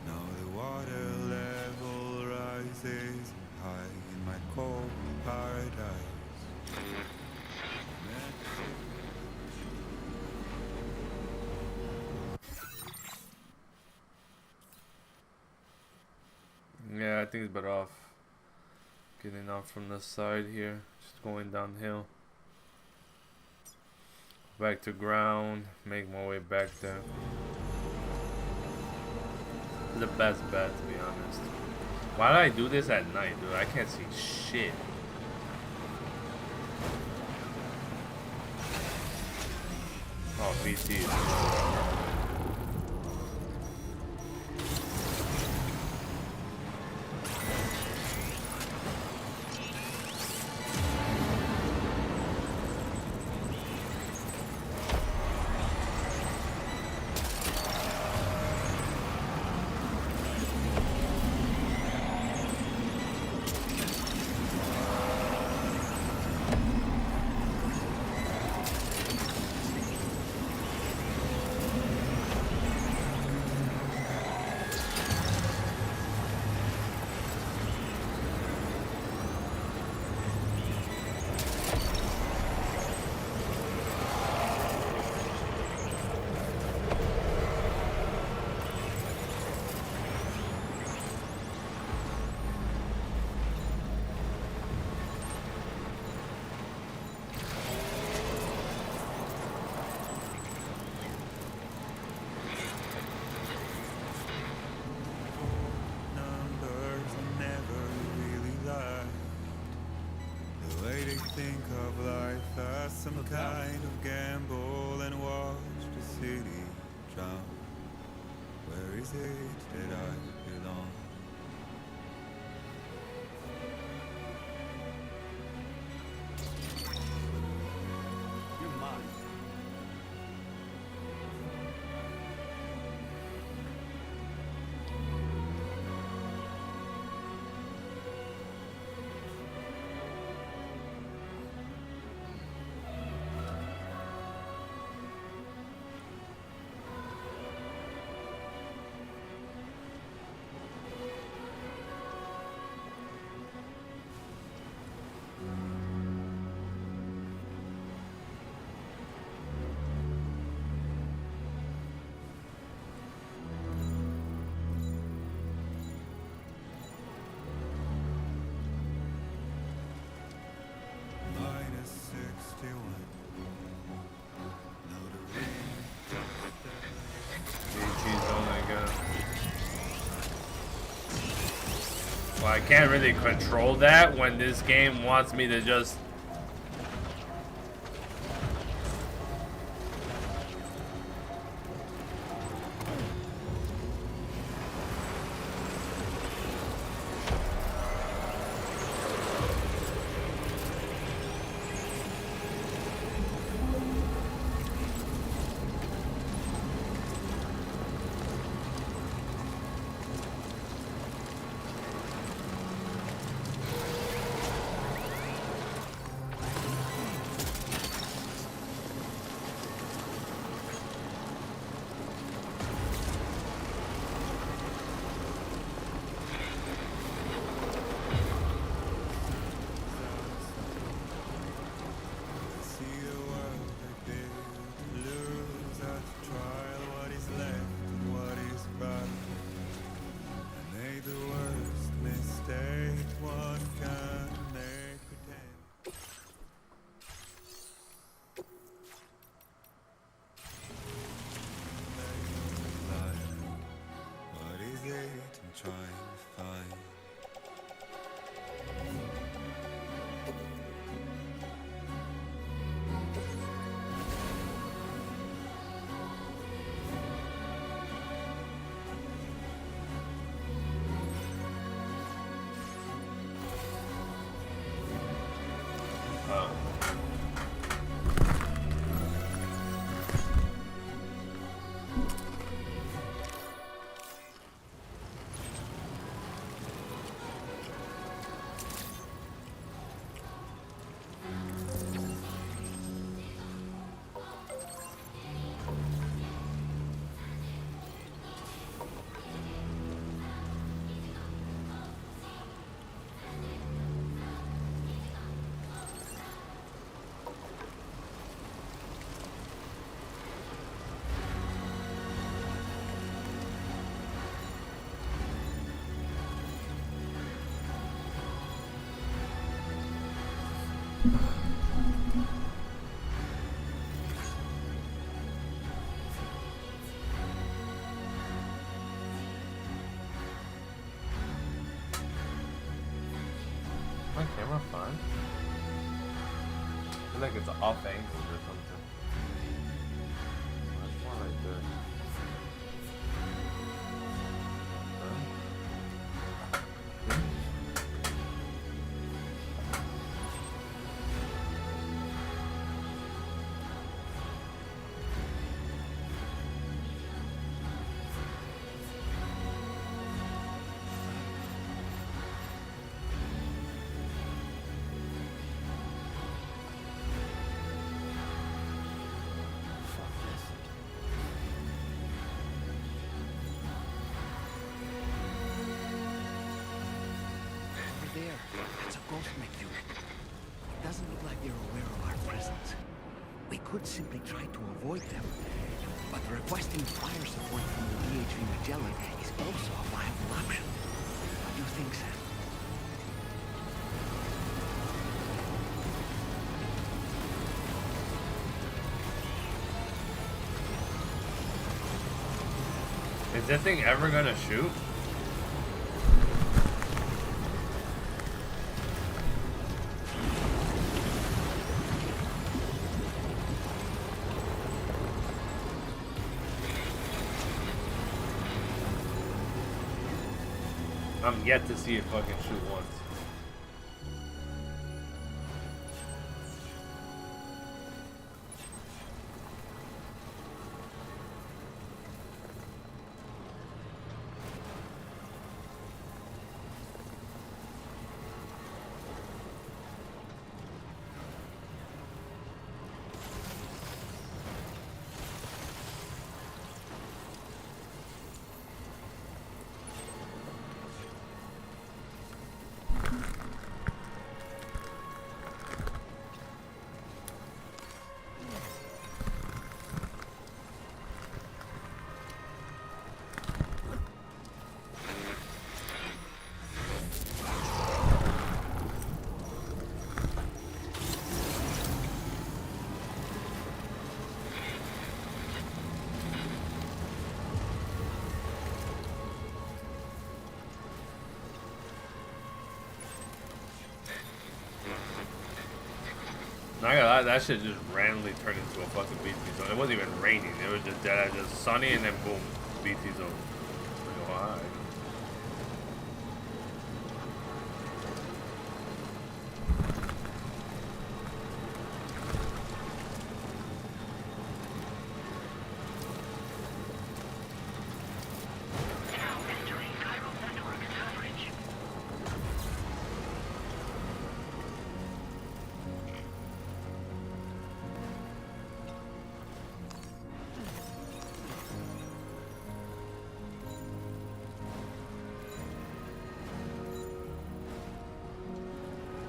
Now the water level rises high in my cold paradise. Yeah, I think it's better off getting off from the side here, just going downhill. Back to ground, make my way back there. The best bet, to be honest. Why did I do this at night, dude? I can't see shit. Oh, BT. Think of life as some kind of gamble and watch the city drown. Where is it that I belong? You're mine. Well, I can't really control that when this game wants me to just... My camera fine? I feel like it's off angle or something. That's one right there. There. It's a ghost mechanism. It doesn't look like they're aware of our presence. We could simply try to avoid them, but requesting fire support from the DHV Magellan is also a viable option. What do you think, Sam? Is that thing ever gonna shoot? I'm yet to see it fucking shoot once. Not gonna lie, that shit just randomly turned into a fucking BT zone. It wasn't even raining. It was just dead, just sunny, and then boom, BT zone. Why?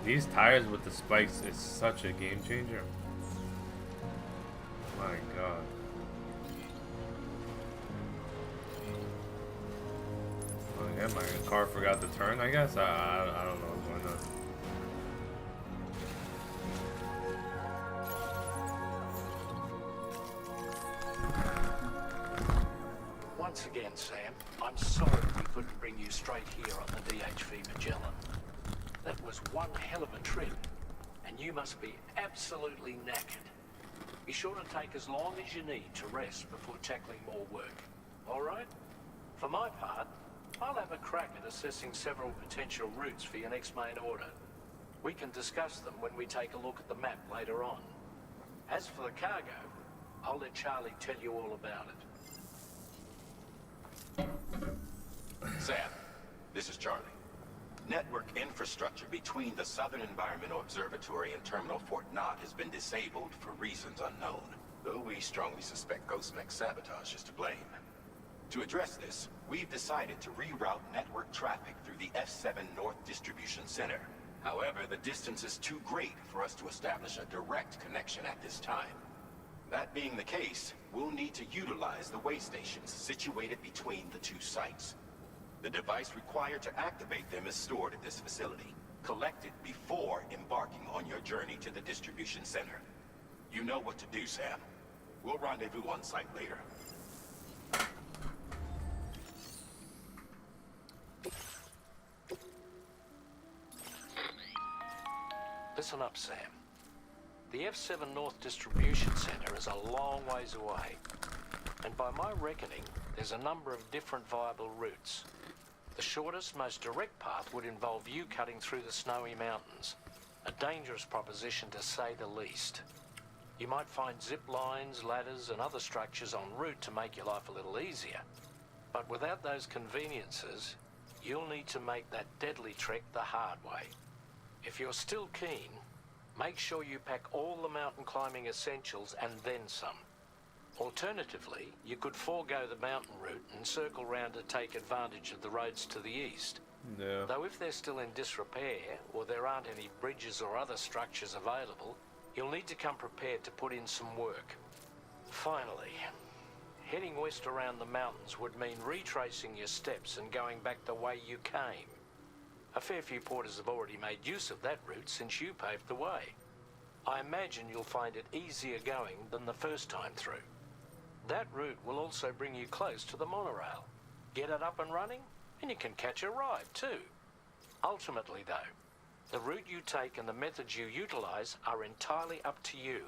These tires with the spikes is such a game changer. My god. Oh yeah, my car forgot to turn, I guess. I don't know what's going on. Once again, Sam, I'm sorry we couldn't bring you straight here on the DHV Magellan. That was one hell of a trip, and you must be absolutely knackered. Be sure to take as long as you need to rest before tackling more work. All right? For my part, I'll have a crack at assessing several potential routes for your next main order. We can discuss them when we take a look at the map later on. As for the cargo, I'll let Charlie tell you all about it. Sam, this is Charlie. Network infrastructure between the Southern Environmental Observatory and Terminal Fort Knott has been disabled for reasons unknown, though we strongly suspect Ghostmech's sabotage is to blame. To address this, we've decided to reroute network traffic through the F7 North Distribution Center. However, the distance is too great for us to establish a direct connection at this time. That being the case, we'll need to utilize the way stations situated between the two sites. The device required to activate them is stored at this facility. Collect it before embarking on your journey to the distribution center. You know what to do, Sam. We'll rendezvous on site later. Listen up, Sam. The F7 North Distribution Center is a long ways away. And by my reckoning, there's a number of different viable routes. The shortest, most direct path would involve you cutting through the snowy mountains. A dangerous proposition to say the least. You might find zip lines, ladders and other structures en route to make your life a little easier. But without those conveniences, you'll need to make that deadly trek the hard way. If you're still keen, make sure you pack all the mountain climbing essentials and then some. Alternatively, you could forego the mountain route and circle round to take advantage of the roads to the east. Yeah. Though if they're still in disrepair, or there aren't any bridges or other structures available, you'll need to come prepared to put in some work. Finally, heading west around the mountains would mean retracing your steps and going back the way you came. A fair few porters have already made use of that route since you paved the way. I imagine you'll find it easier going than the first time through. That route will also bring you close to the monorail. Get it up and running, and you can catch a ride too. Ultimately though, the route you take and the methods you utilize are entirely up to you.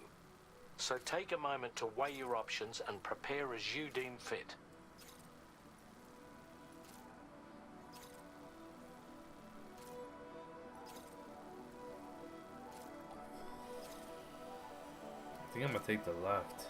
So take a moment to weigh your options and prepare as you deem fit. I think I'm gonna take the left.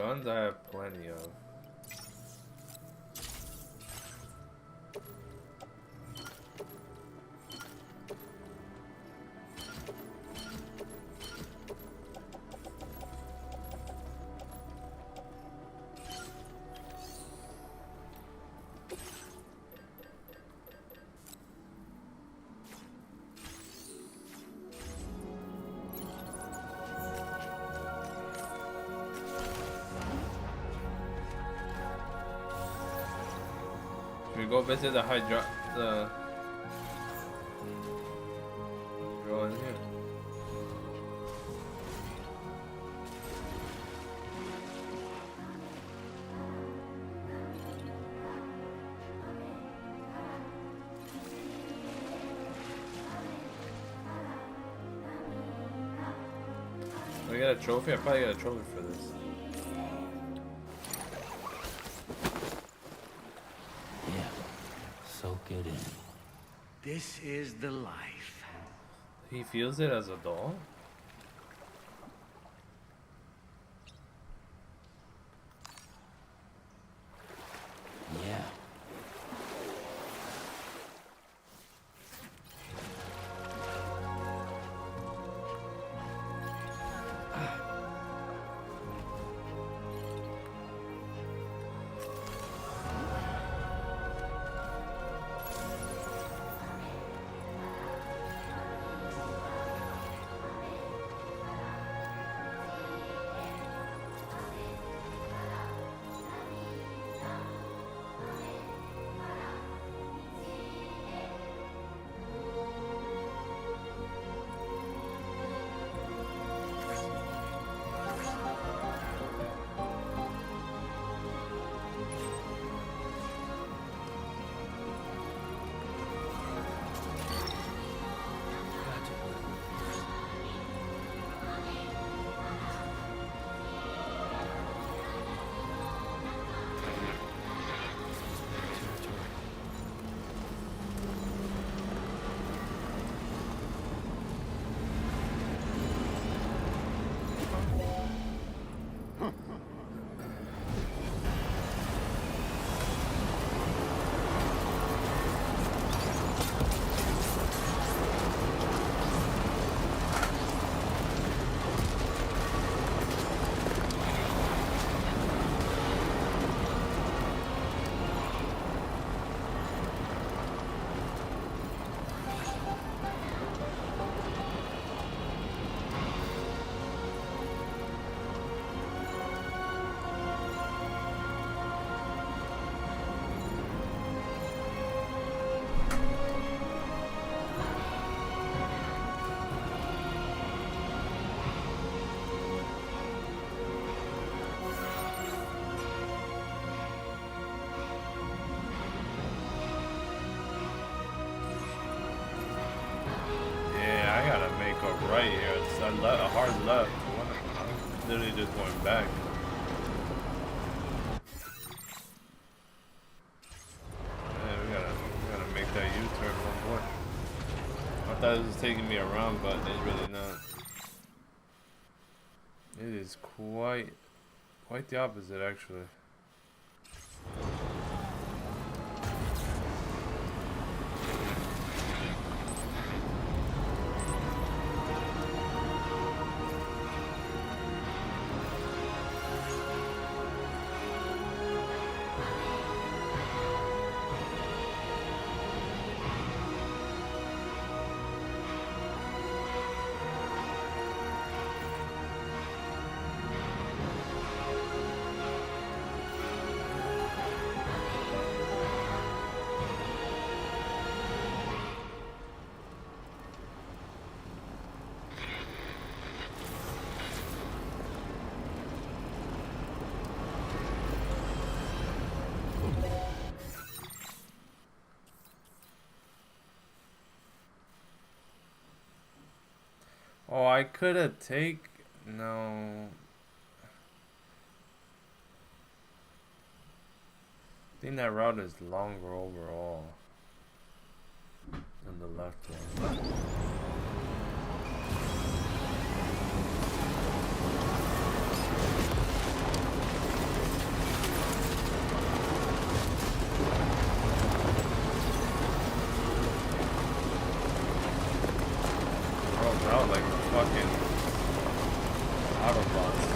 Guns I have plenty of. We go visit the the girl in here. Do I get a trophy? I probably get a trophy for this. Soak it in. This is the life. He feels it as a doll? Yeah. Right here, it's a hard left. I'm literally just going back. Man, we gotta make that U-turn, one more. I thought it was taking me around, but it's really not. It is quite the opposite, actually. Oh, I could have no. I think that route is longer overall than the left one. fucking Autobots.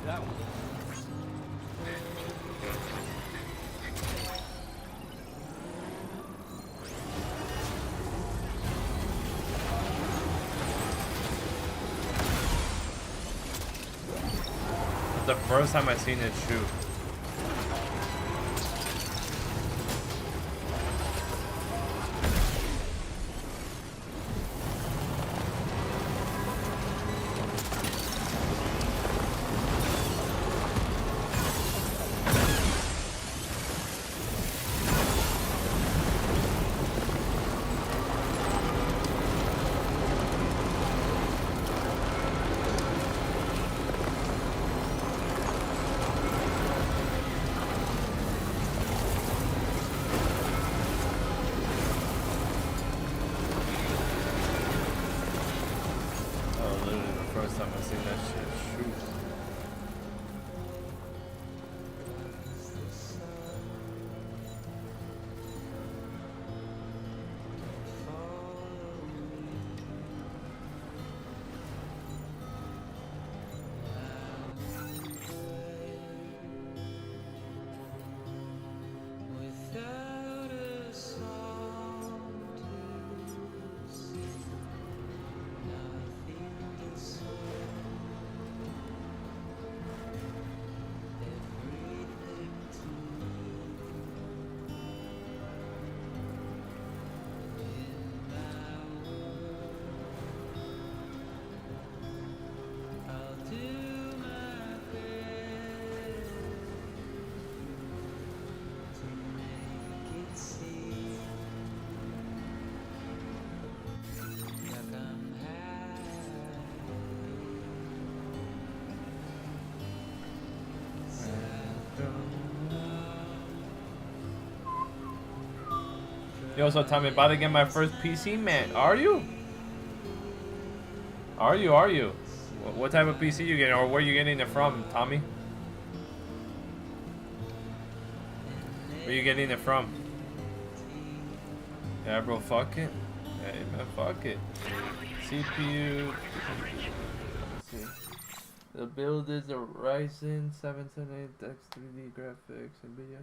That one. The first time I seen it shoot. Yo, so Tommy, about to get my first PC, man. Are you? Are you? What type of PC you getting, or where you getting it from, Tommy? Where you getting it from? Yeah, bro, fuck it. Hey, man, fuck it. CPU. Let's see. The build is a Ryzen 778X 3D graphics, NVIDIA.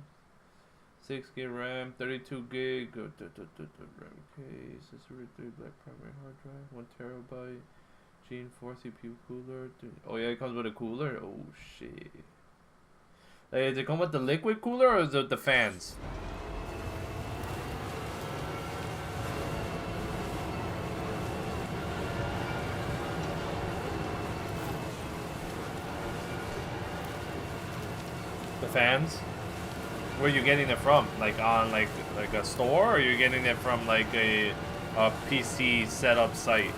6 gig RAM, 32 gig RAM case, accessory 3 black primary hard drive, 1 terabyte, Gen 4 CPU cooler. Oh yeah, it comes with a cooler. Oh shit. Hey, does it come with the liquid cooler or is it the fans? The fans? Where are you getting it from? Like on like a store, or are you getting it from like a PC setup site?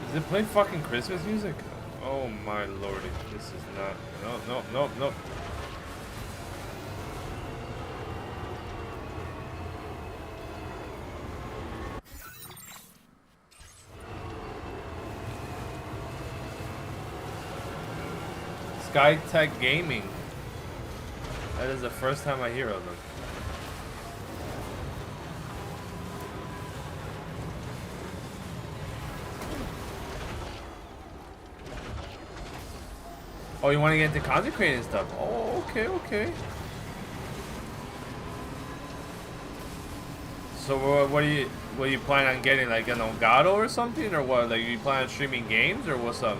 Does it play fucking Christmas music? Oh my lordy, this is not. No. Skytech Gaming. That is the first time I hear of them. Oh, you want to get into content creating stuff? Oh, okay. So what are you planning on getting, like an Elgato or something, or what? Like you plan on streaming games, or what's up?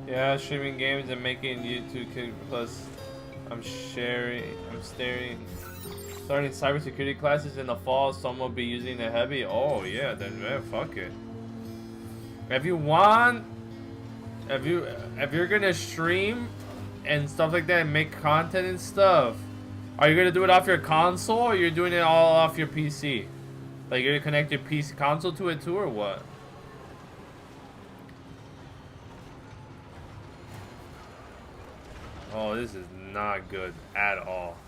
Yeah, streaming games and making YouTube plus I'm starting cybersecurity classes in the fall. Some will be using the heavy. Oh yeah, then man, fuck it. If you want, if you're gonna stream and stuff like that and make content and stuff, are you gonna do it off your console or you're doing it all off your PC? Like you're gonna connect your PC console to it too or what? Oh, this is not good at all.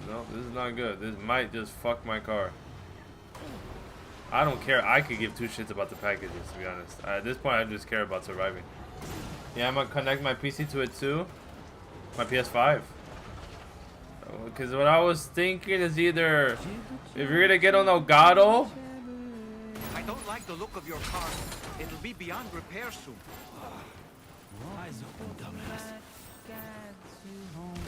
No, this is not good. This might just fuck my car. I don't care. I could give two shits about the packages, to be honest. At this point, I just care about surviving. Yeah, I'm gonna connect my PC to it too. My PS5. Because what I was thinking is either if you're gonna get on Elgato. I don't like the look of your car. It'll be beyond repair soon. Eyes open, dumbass.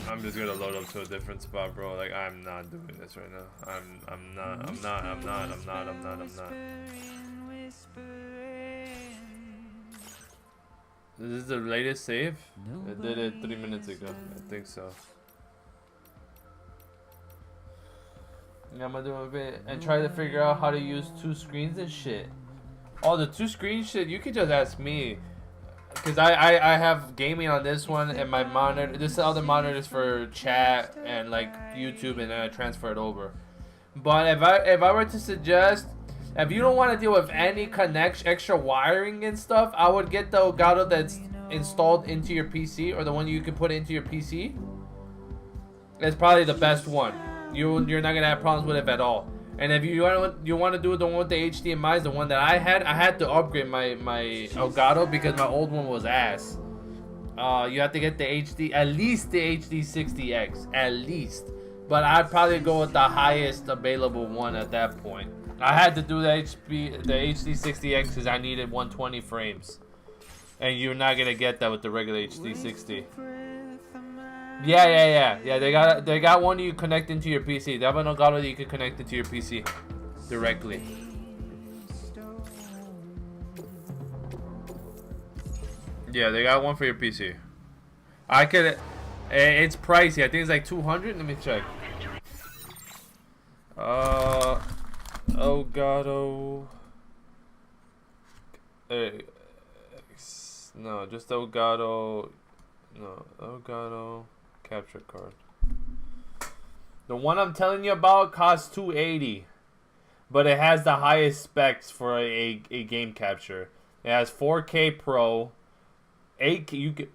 I'm just gonna load up to a different spot, bro. Like I'm not doing this right now. I'm not. This is the latest save? I did it 3 minutes ago. I think so. Yeah, I'm gonna do a bit and try to figure out how to use 2 screens and shit. Oh, the 2 screen shit, you could just ask me. Because I have gaming on this one and my monitor. This other monitor is for chat and like YouTube, and then I transfer it over. But if I were to suggest, if you don't want to deal with any extra wiring and stuff, I would get the Elgato that's installed into your PC, or the one you can put into your PC. It's probably the best one. You're not gonna have problems with it at all. And if you want to do the one with the HDMI, the one that I had to upgrade my Elgato because my old one was ass. You have to get the at least the HD60X, at least. But I'd probably go with the highest available one at that point. I had to do the HD60X because I needed 120 frames, and you're not gonna get that with the regular HD60. Yeah. They got one you connect into your PC. They have an Elgato that you can connect into your PC directly. Yeah, they got one for your PC. I could. It's pricey. I think it's like 200. Let me check. Elgato. No, just Elgato. No, Elgato capture card. The one I'm telling you about costs $280, but it has the highest specs for a game capture. It has 4K Pro, 8K. You could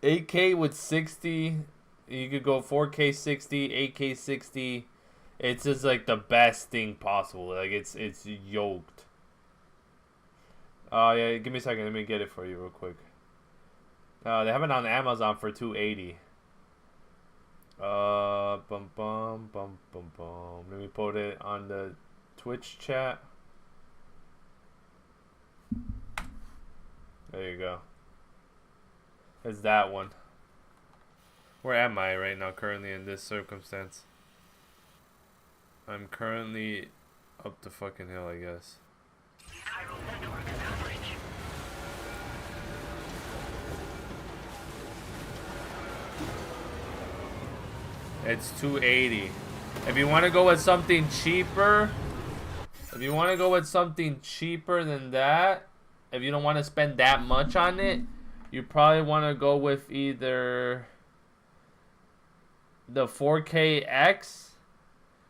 8K with 60. You could go 4K 60, 8K 60. It's just like the best thing possible. Like it's yoked. Yeah, give me a second. Let me get it for you real quick. They have it on Amazon for $280. Bum. Let me put it on the Twitch chat. There you go. It's that one. Where am I right now currently in this circumstance? I'm currently up the fucking hill, I guess. It's $280. If you want to go with something cheaper, than that, if you don't want to spend that much on it, you probably want to go with either the 4KX,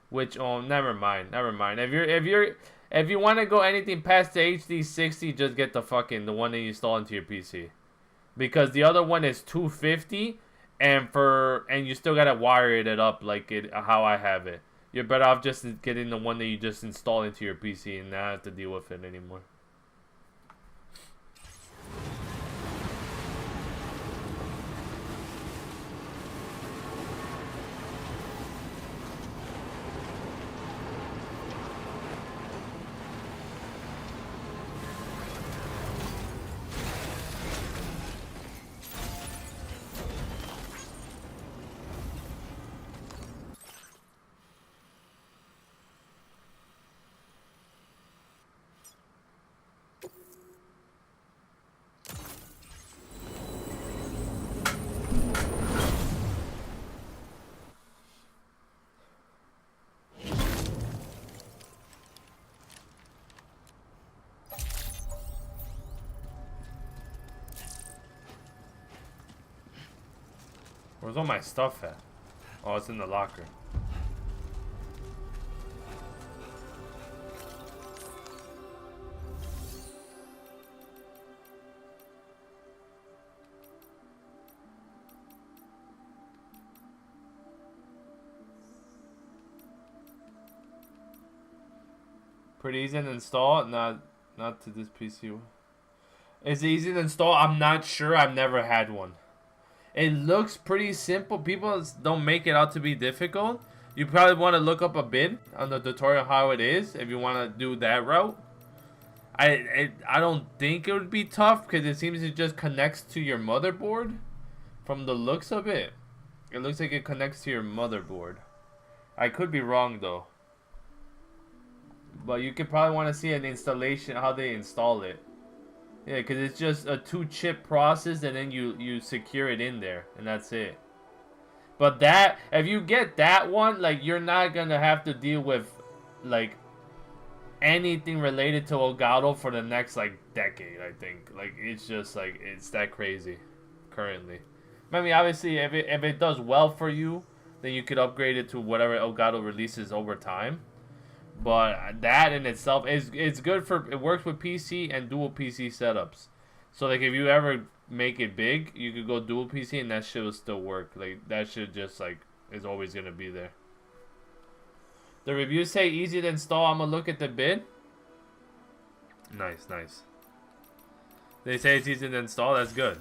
which never mind. If you want to go anything past the HD60, just get the one that you install into your PC, because the other one is $250. And you still gotta wire it up like how I have it. You're better off just getting the one that you just install into your PC and not have to deal with it anymore. Where's all my stuff at? Oh, it's in the locker. Pretty easy to install. Not to this PC. Is it easy to install? I'm not sure. I've never had one. It looks pretty simple. People don't make it out to be difficult. You probably want to look up a bit on the tutorial how it is if you want to do that route. I don't think it would be tough because it seems it just connects to your motherboard. From the looks of it, it looks like it connects to your motherboard. I could be wrong though. But you could probably want to see an installation, how they install it. Yeah, because it's just a 2-chip process and then you secure it in there and that's it. But that, if you get that one, like, you're not going to have to deal with, like, anything related to Elgato for the next, like, decade, I think. Like, it's just, like, it's that crazy currently. I mean, obviously, if it does well for you, then you could upgrade it to whatever Elgato releases over time. But that in itself it's good for, it works with PC and dual PC setups. So like if you ever make it big, you could go dual PC and that shit will still work. Like that shit just like is always gonna be there. The reviews say easy to install. I'm gonna look at the bid. Nice. They say it's easy to install. That's good.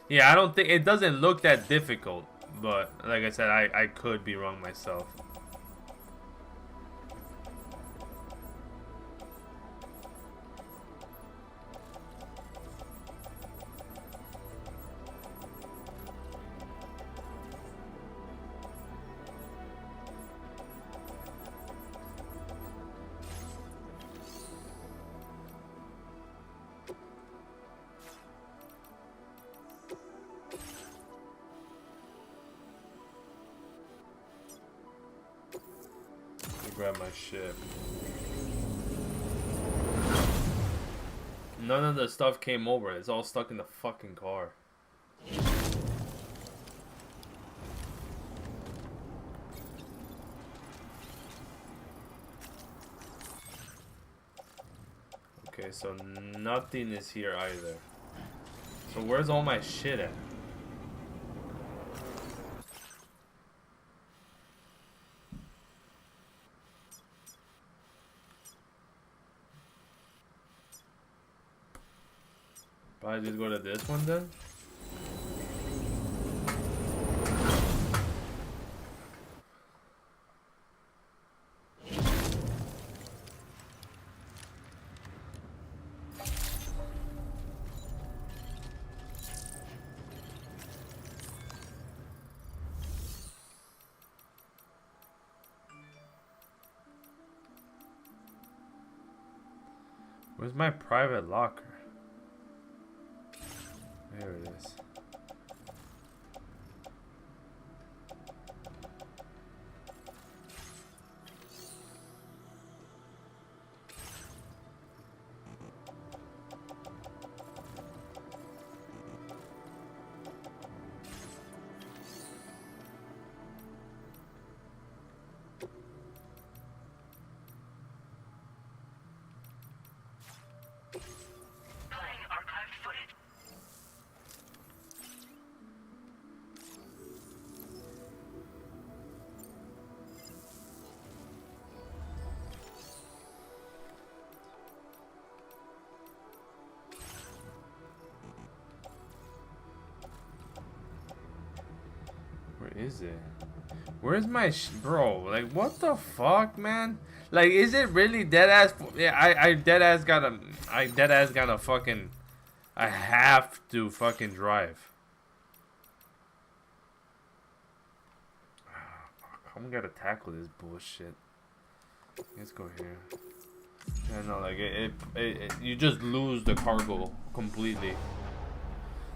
Yeah, I don't think it doesn't look that difficult, but like I said, I could be wrong myself. Grab my shit. None of the stuff came over. It's all stuck in the fucking car. Okay, so nothing is here either. So where's all my shit at? Probably just go to this one then. Where's my private locker? There it is. Where is it? Where's my bro? Like, what the fuck, man? Like, is it really dead ass? Yeah, I dead ass gotta fucking. I have to fucking drive. I'm gonna tackle this bullshit. Let's go here. Yeah, no, like you just lose the cargo completely.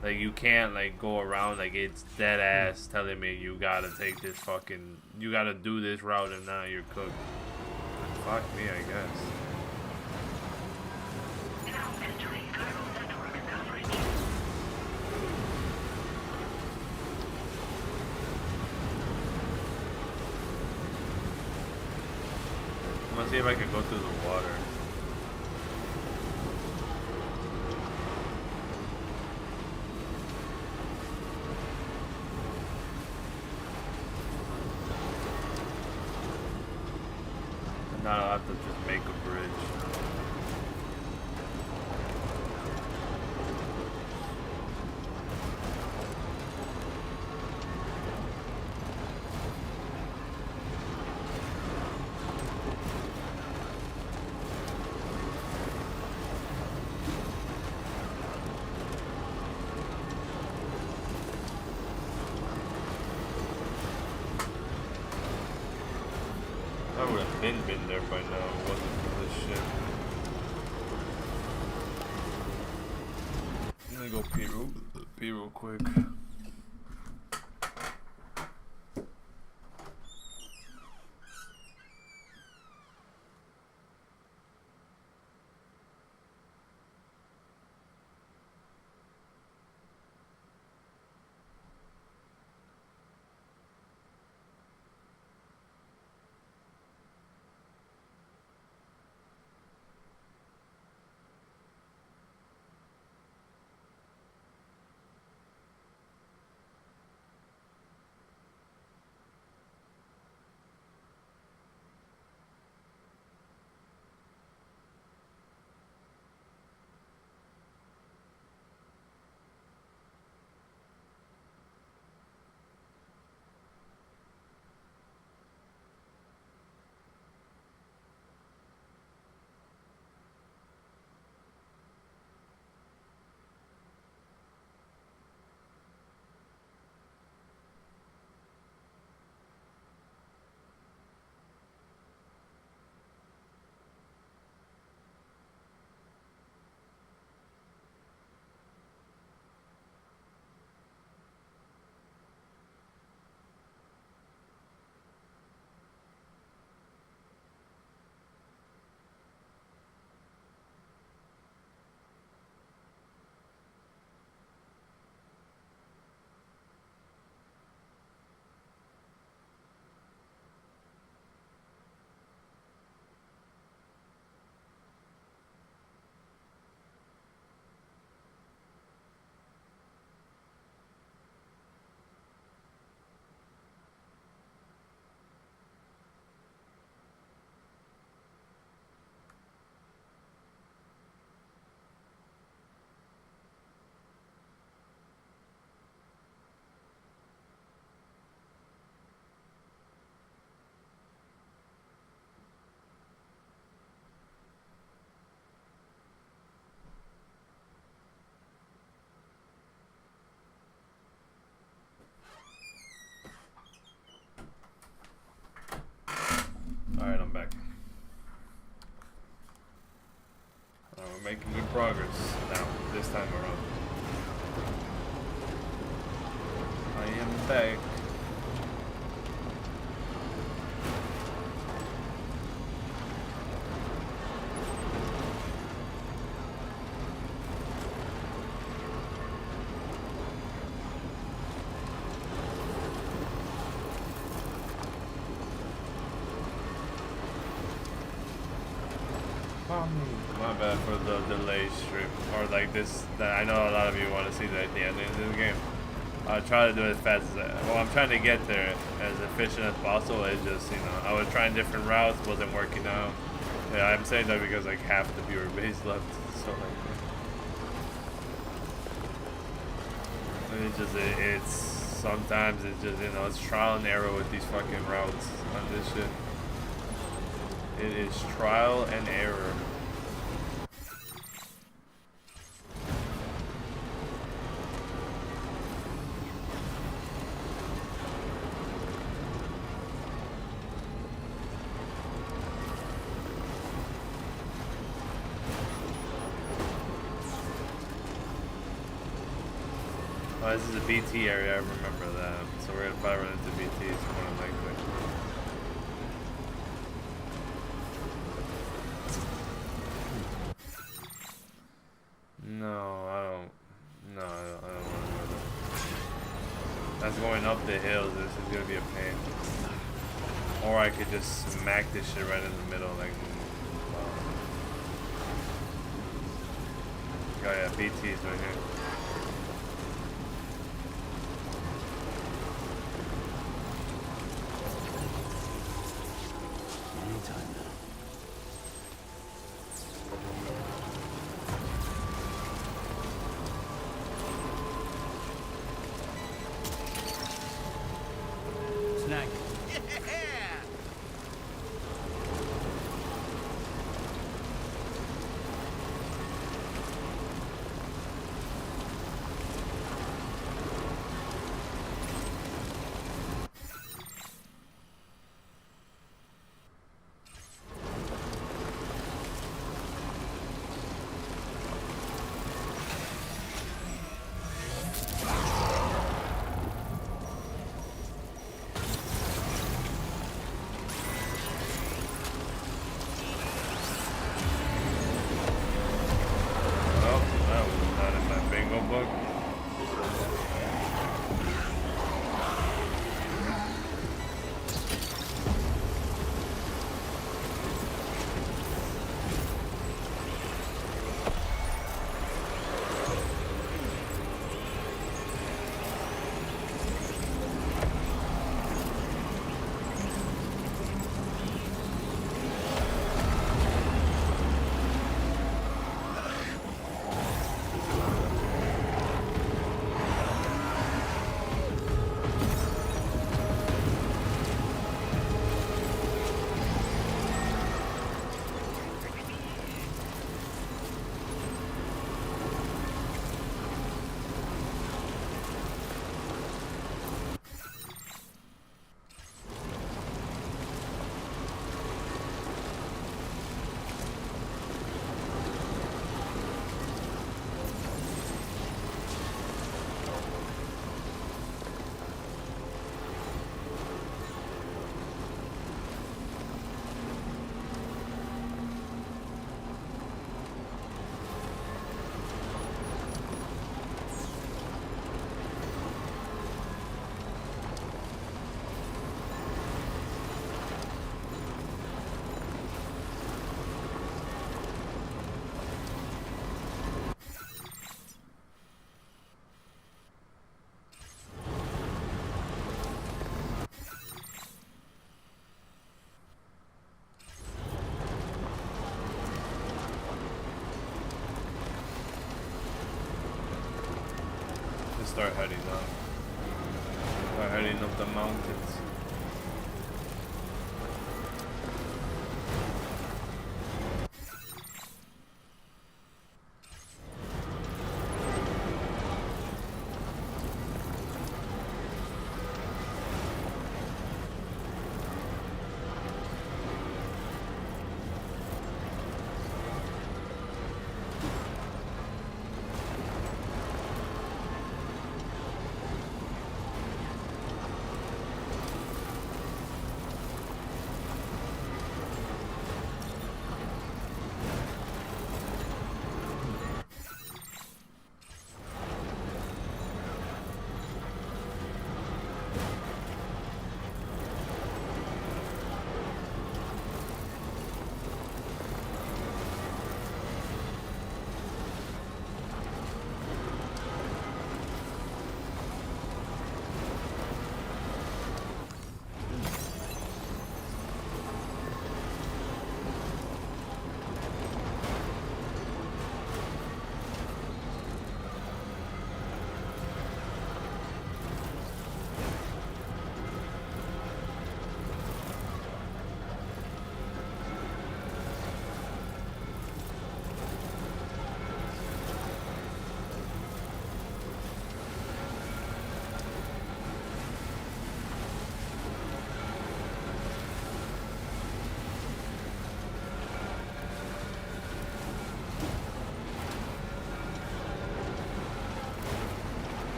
Like you can't like go around, like it's dead ass telling me you gotta take this fucking, you gotta do this route and now you're cooked. Fuck me, I guess. Now entering viral network coverage. if I can go through the water. And now I'll have to just make a bridge. I would have been there by now if it wasn't for this shit. I'm gonna go pee real quick. Alright, I'm back. We're making good progress now, this time around. I am back. My bad for the delay stream, or like this. I know a lot of you want to see that at the end of the game. I try to do it as fast as well. I'm trying to get there as efficient as possible. It's just, you know, I was trying different routes, wasn't working out. Yeah, I'm saying that because like half the viewer base left, so like it's just it's sometimes it's just, you know, it's trial and error with these fucking routes on this shit. It is trial and error. Oh, this is a BT area, I remember that. So we're gonna probably run into BTs more than likely. No, I don't. No, I don't want to go there. That's going up the hills. This is gonna be a pain. Or I could just smack this shit right in the middle, like. Oh yeah, BT is right here. Anytime now. Snag. Start heading up. Start heading up the mountains.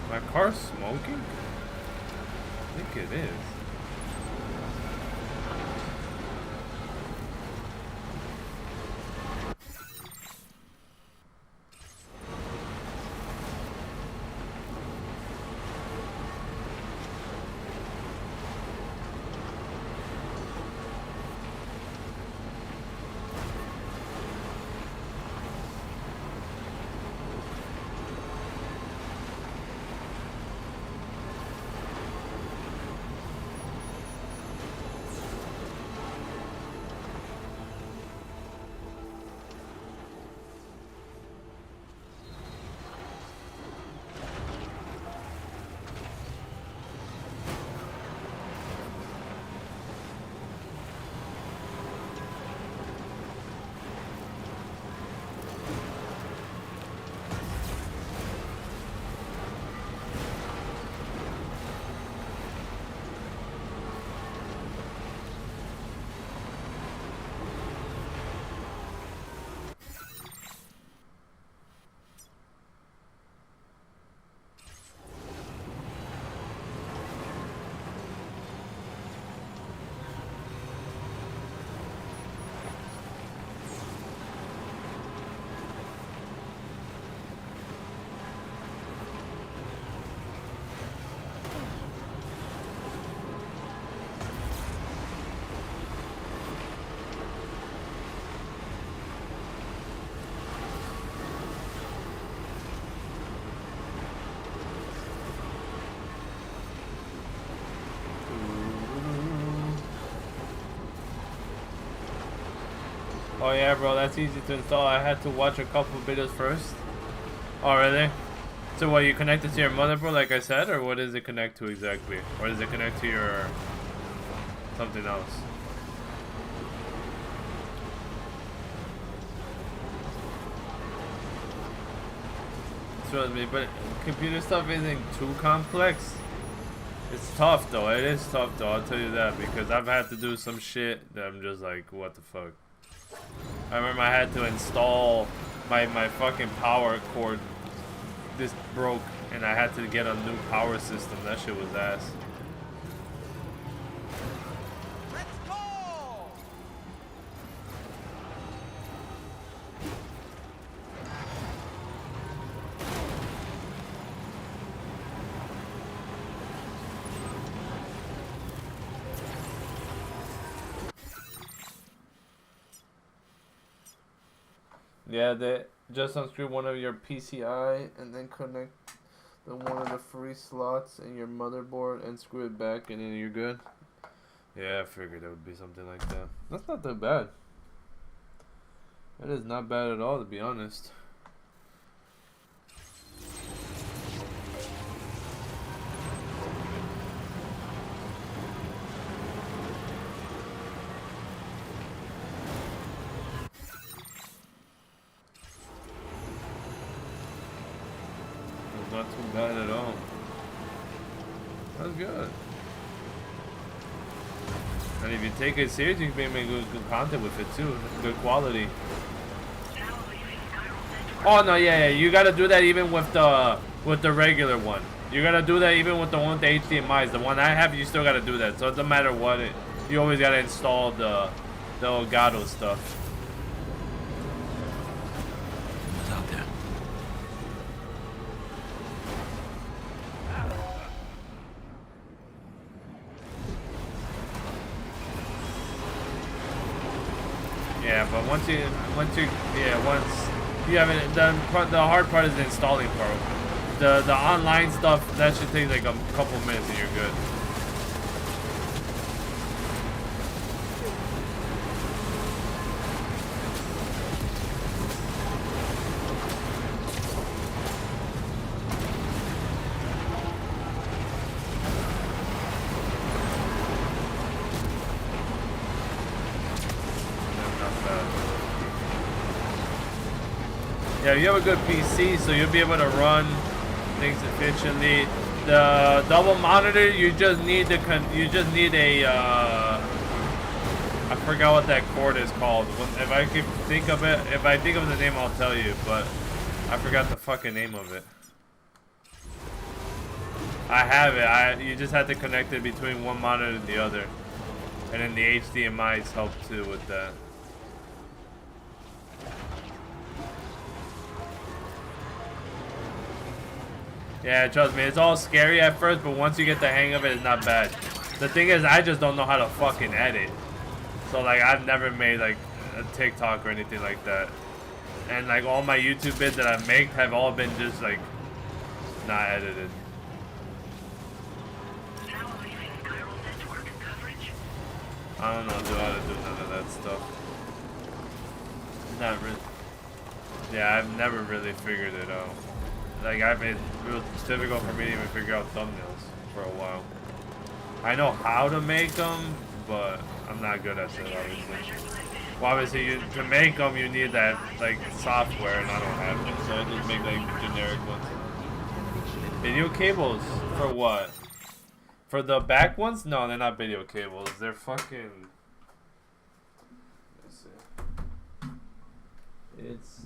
My car's smoking? I think it is. Oh yeah, bro, that's easy to install. I had to watch a couple videos first. Oh really? So what, you connect it to your motherboard like I said, or what does it connect to exactly? Or does it connect to your something else? Trust me, but computer stuff isn't too complex. It's tough though, it is tough though, I'll tell you that, because I've had to do some shit that I'm just like, what the fuck. I remember I had to install my fucking power cord. This broke and I had to get a new power system. That shit was ass. Let's go! Yeah, they just unscrew one of your PCI and then connect the one of the free slots in your motherboard and screw it back and then you're good. Yeah, I figured it would be something like that. That's not that bad. That is not bad at all, to be honest. It's not too bad at all. That's good. And if you take it serious, you can make good content with it too. Good quality. Oh no, yeah, you gotta do that even with the regular one. You gotta do that even with the one with the HDMI's. The one I have, you still gotta do that. So it doesn't matter what you always gotta install the Elgato stuff. What's out there? Yeah, but once you haven't done, the hard part is the installing part. The online stuff, that should take like a couple minutes and you're good. Yeah, you have a good PC, so you'll be able to run things efficiently. The double monitor, you just need a I forgot what that cord is called. If I can think of it, if I think of the name, I'll tell you. But I forgot the fucking name of it. I have it. You just have to connect it between one monitor and the other, and then the HDMI's help too with that. Yeah, trust me, it's all scary at first, but once you get the hang of it, it's not bad. The thing is, I just don't know how to fucking edit. So, like, I've never made, like, a TikTok or anything like that. And, like, all my YouTube vids that I've made have all been just, like, not edited. I don't know how to do none of that stuff. Not really. Yeah, I've never really figured it out. Like, it was difficult for me to even figure out thumbnails for a while. I know how to make them, but I'm not good at it, obviously. Well, obviously, to make them, you need that, like, software, and I don't have it, so I just make, like, generic ones. Video cables? For what? For the back ones? No, they're not video cables. They're fucking... Let's see. It's,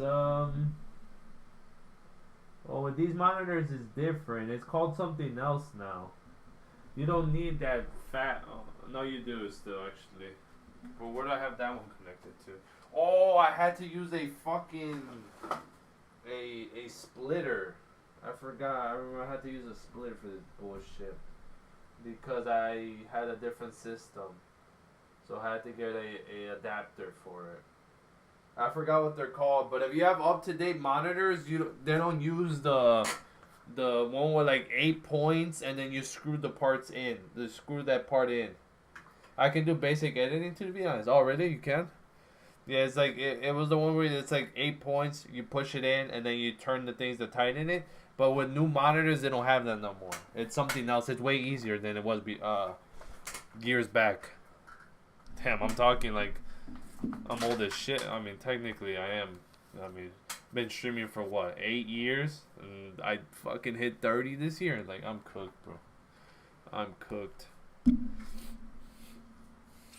well, with these monitors, it's different. It's called something else now. You don't need that fat... Oh, no, you do still, actually. But where do I have that one connected to? Oh, I had to use a fucking... A splitter. I forgot. I remember I had to use a splitter for this bullshit. Because I had a different system. So I had to get a adapter for it. I forgot what they're called, but if you have up-to-date monitors, they don't use the one with like 8 points and then you screw the parts in. Screw that part in. I can do basic editing, to be honest. Oh, really? You can? Yeah, it's like it was the one where it's like 8 points. You push it in, and then you turn the things to tighten it. But with new monitors, they don't have that no more. It's something else. It's way easier than it was years back. Damn, I'm talking like I'm old as shit. I mean, technically, I am. I mean, been streaming for what, 8 years, and I fucking hit 30 this year. Like, I'm cooked, bro. I'm cooked.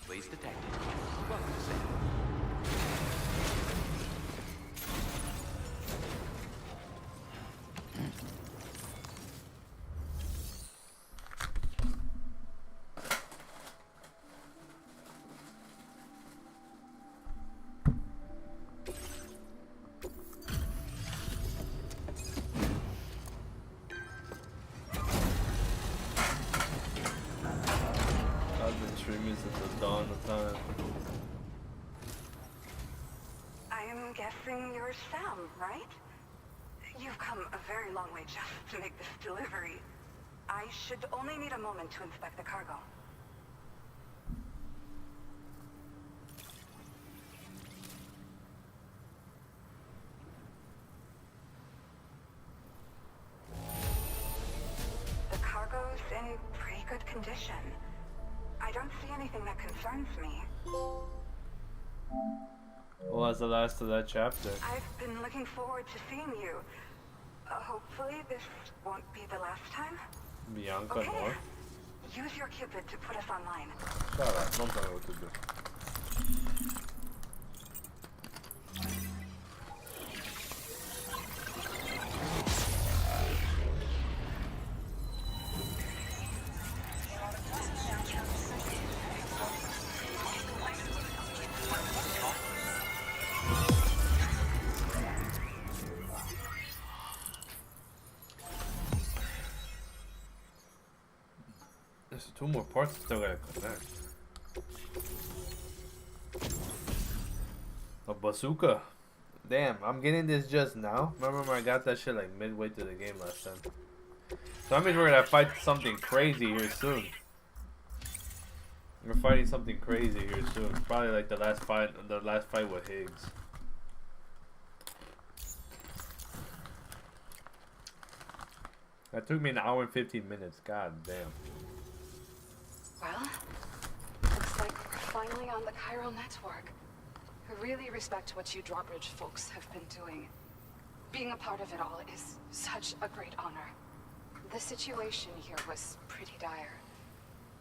Please detected. Welcome to Sam. I've been streaming since the dawn of time. I'm guessing you're Sam, right? You've come a very long way just to make this delivery. I should only need a moment to inspect the cargo. The cargo's in pretty good condition. I don't see anything that concerns me. Well, that's the last of that chapter. I've been looking forward to seeing you. Hopefully this won't be the last time. Bianca, Okay. no. Use your Cupid to put us online. Shut up. Don't tell me what to do. There's 2 more parts I still gotta connect. A bazooka. Damn, I'm getting this just now. Remember when I got that shit like midway through the game last time. So that means we're gonna fight something crazy here soon. We're fighting something crazy here soon. Probably like the last fight with Higgs. That took me an hour and 15 minutes. God damn. Well, looks like we're finally on the chiral network. I really respect what you drawbridge folks have been doing. Being a part of it all is such a great honor. The situation here was pretty dire.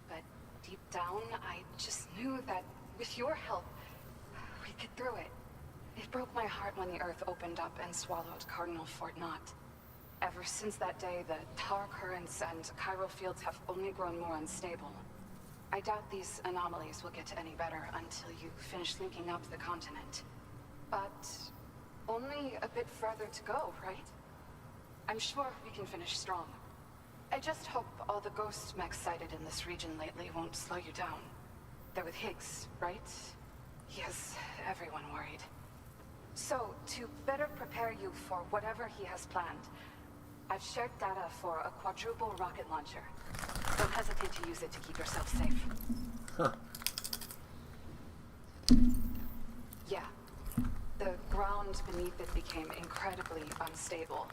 But deep down, I just knew that with your help, we'd get through it. It broke my heart when the Earth opened up and swallowed Cardinal Fort Knott. Ever since that day, the tar currents and chiral fields have only grown more unstable. I doubt these anomalies will get any better until you finish linking up the continent. But only a bit further to go, right? I'm sure we can finish strong. I just hope all the ghost mechs sighted in this region lately won't slow you down. They're with Higgs, right? He has everyone worried. So, to better prepare you for whatever he has planned, I've shared data for a quadruple rocket launcher. Don't hesitate to use it to keep yourself safe. Huh. Yeah. The ground beneath it became incredibly unstable.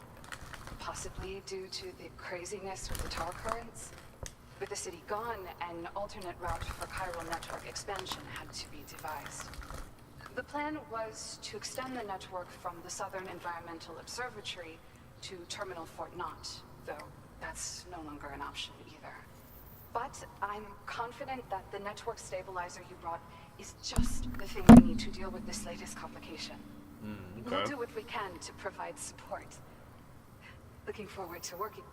Possibly due to the craziness with the tar currents. With the city gone, an alternate route for chiral network expansion had to be devised. The plan was to extend the network from the Southern Environmental Observatory to Terminal Fort Knott, though that's no longer an option either. But I'm confident that the network stabilizer you brought is just the thing we need to deal with this latest complication. Okay. We'll do what we can to provide support. Looking forward to working.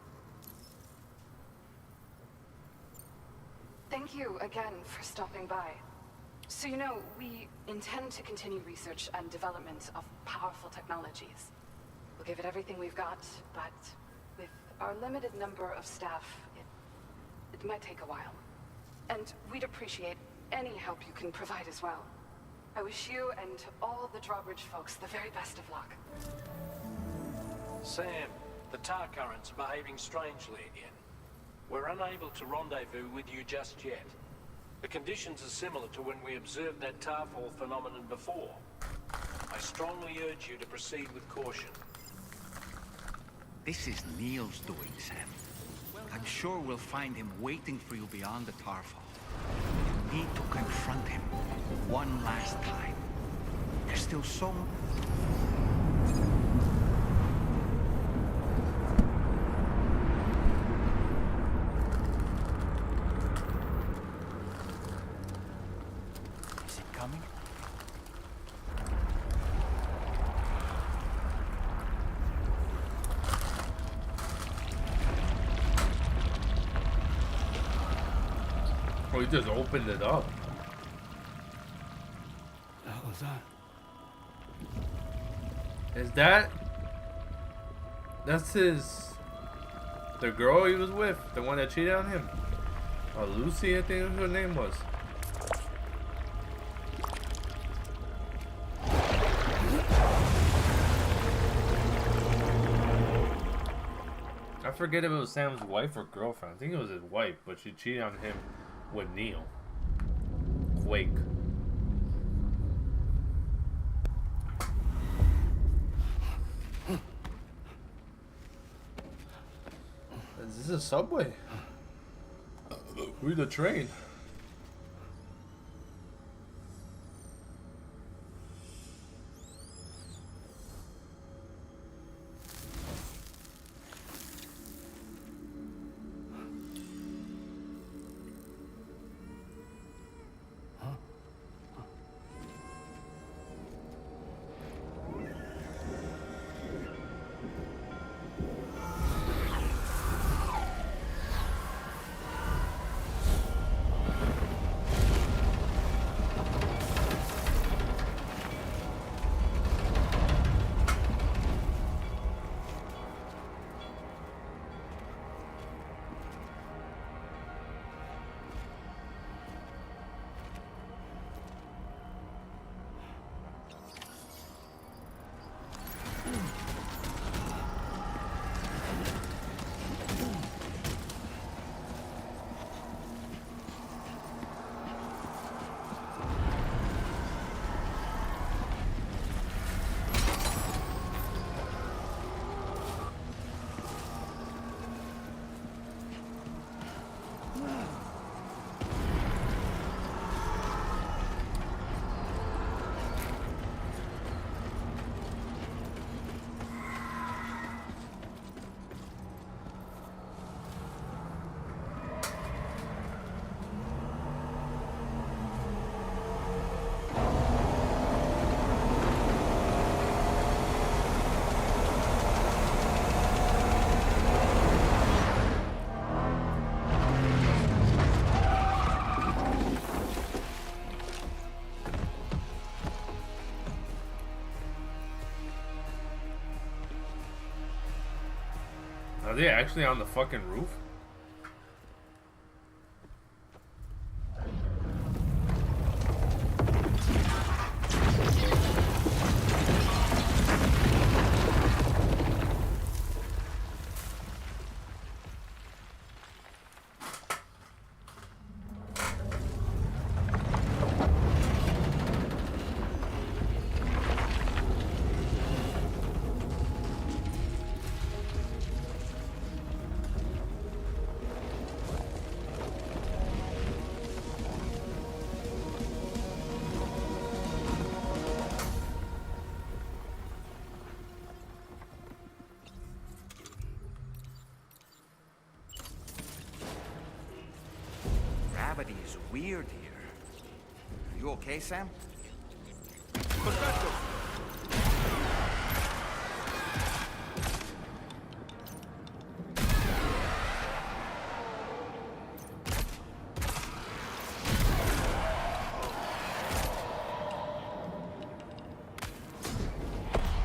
Thank you again for stopping by. So you know, we intend to continue research and development of powerful technologies. We'll give it everything we've got, but with our limited number of staff, it might take a while. And we'd appreciate any help you can provide as well. I wish you and all the drawbridge folks the very best of luck. Sam, the tar currents are behaving strangely again. We're unable to rendezvous with you just yet. The conditions are similar to when we observed that tarfall phenomenon before. strongly urge you to proceed with caution. This is Neil's doing, Sam. I'm sure we'll find him waiting for you beyond the Tarfall. You need to confront him one last time. There's still so... Is it coming? Oh, he just opened it up. What the hell is that? Is that? That's the girl he was with, the one that cheated on him. Lucy, I think her name was. I forget if it was Sam's wife or girlfriend. I think it was his wife, but she cheated on him with Neil. Quake. Is this a subway? We're the train. Are they actually on the fucking roof? Gravity is weird here. Are you okay, Sam?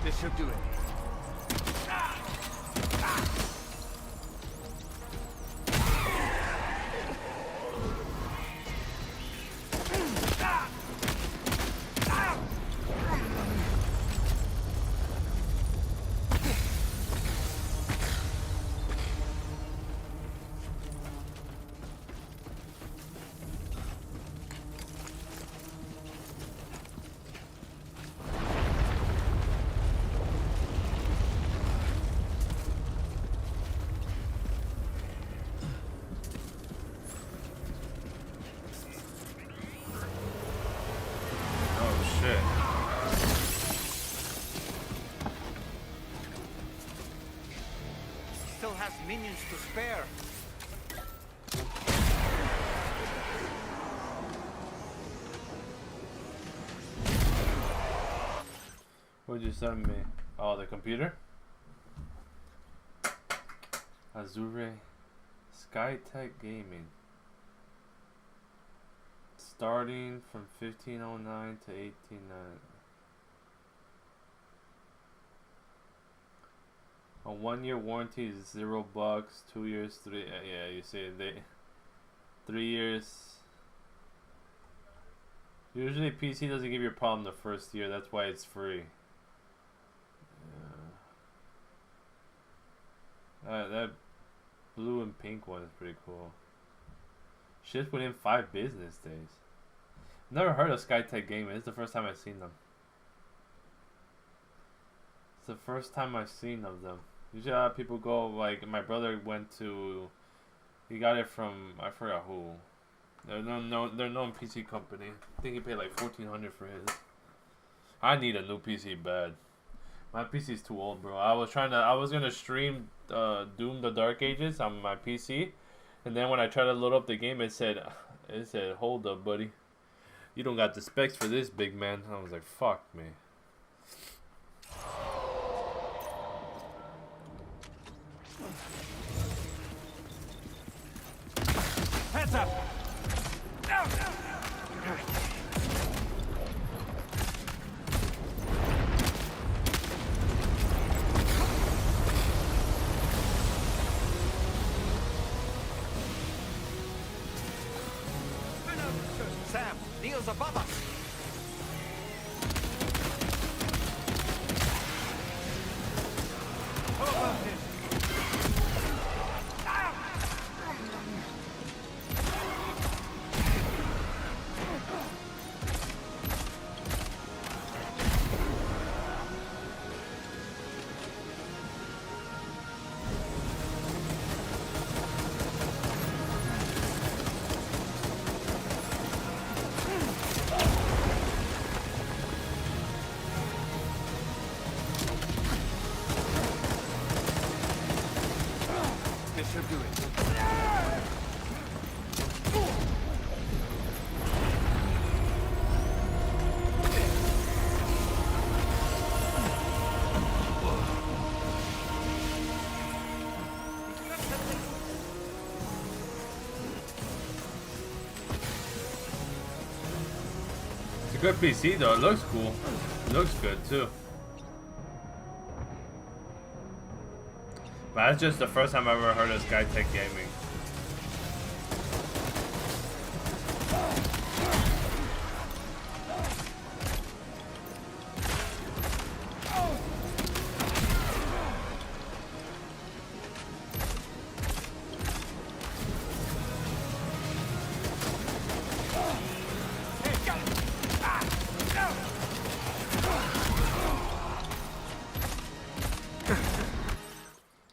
This should do it. has minions to spare. What'd you send me? Oh, the computer? Azure Skytech Gaming. Starting from 1509 to 1890. A 1-year warranty is $0. 2 years, yeah, you see they 3 years. Usually PC doesn't give you a problem the first year, that's why it's free. That blue and pink one is pretty cool. Shipped within 5 business days. Never heard of Skytech Gaming. It's the first time I've seen them. It's the first time I've seen of them. Usually a lot of people go, like my brother went to, he got it from, I forgot who. They're known PC company. I think he paid like $1,400 for his. I need a new PC bad. My PC's too old, bro. I was gonna stream Doom the Dark Ages on my PC, and then when I tried to load up the game, it said, hold up, buddy. You don't got the specs for this, big man. I was like, fuck me. Heads up! Sam, Neil's above us. This should do it. It's a good PC though. It looks cool. It looks good too. But that's just the first time I've ever heard of Skytech Gaming.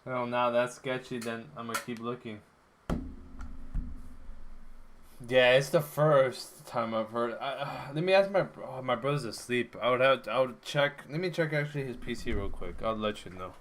Well, now that's sketchy, then I'm gonna keep looking. Yeah, it's the first time I've heard. Let me ask my brother's asleep. I would check. Let me check actually his PC real quick. I'll let you know.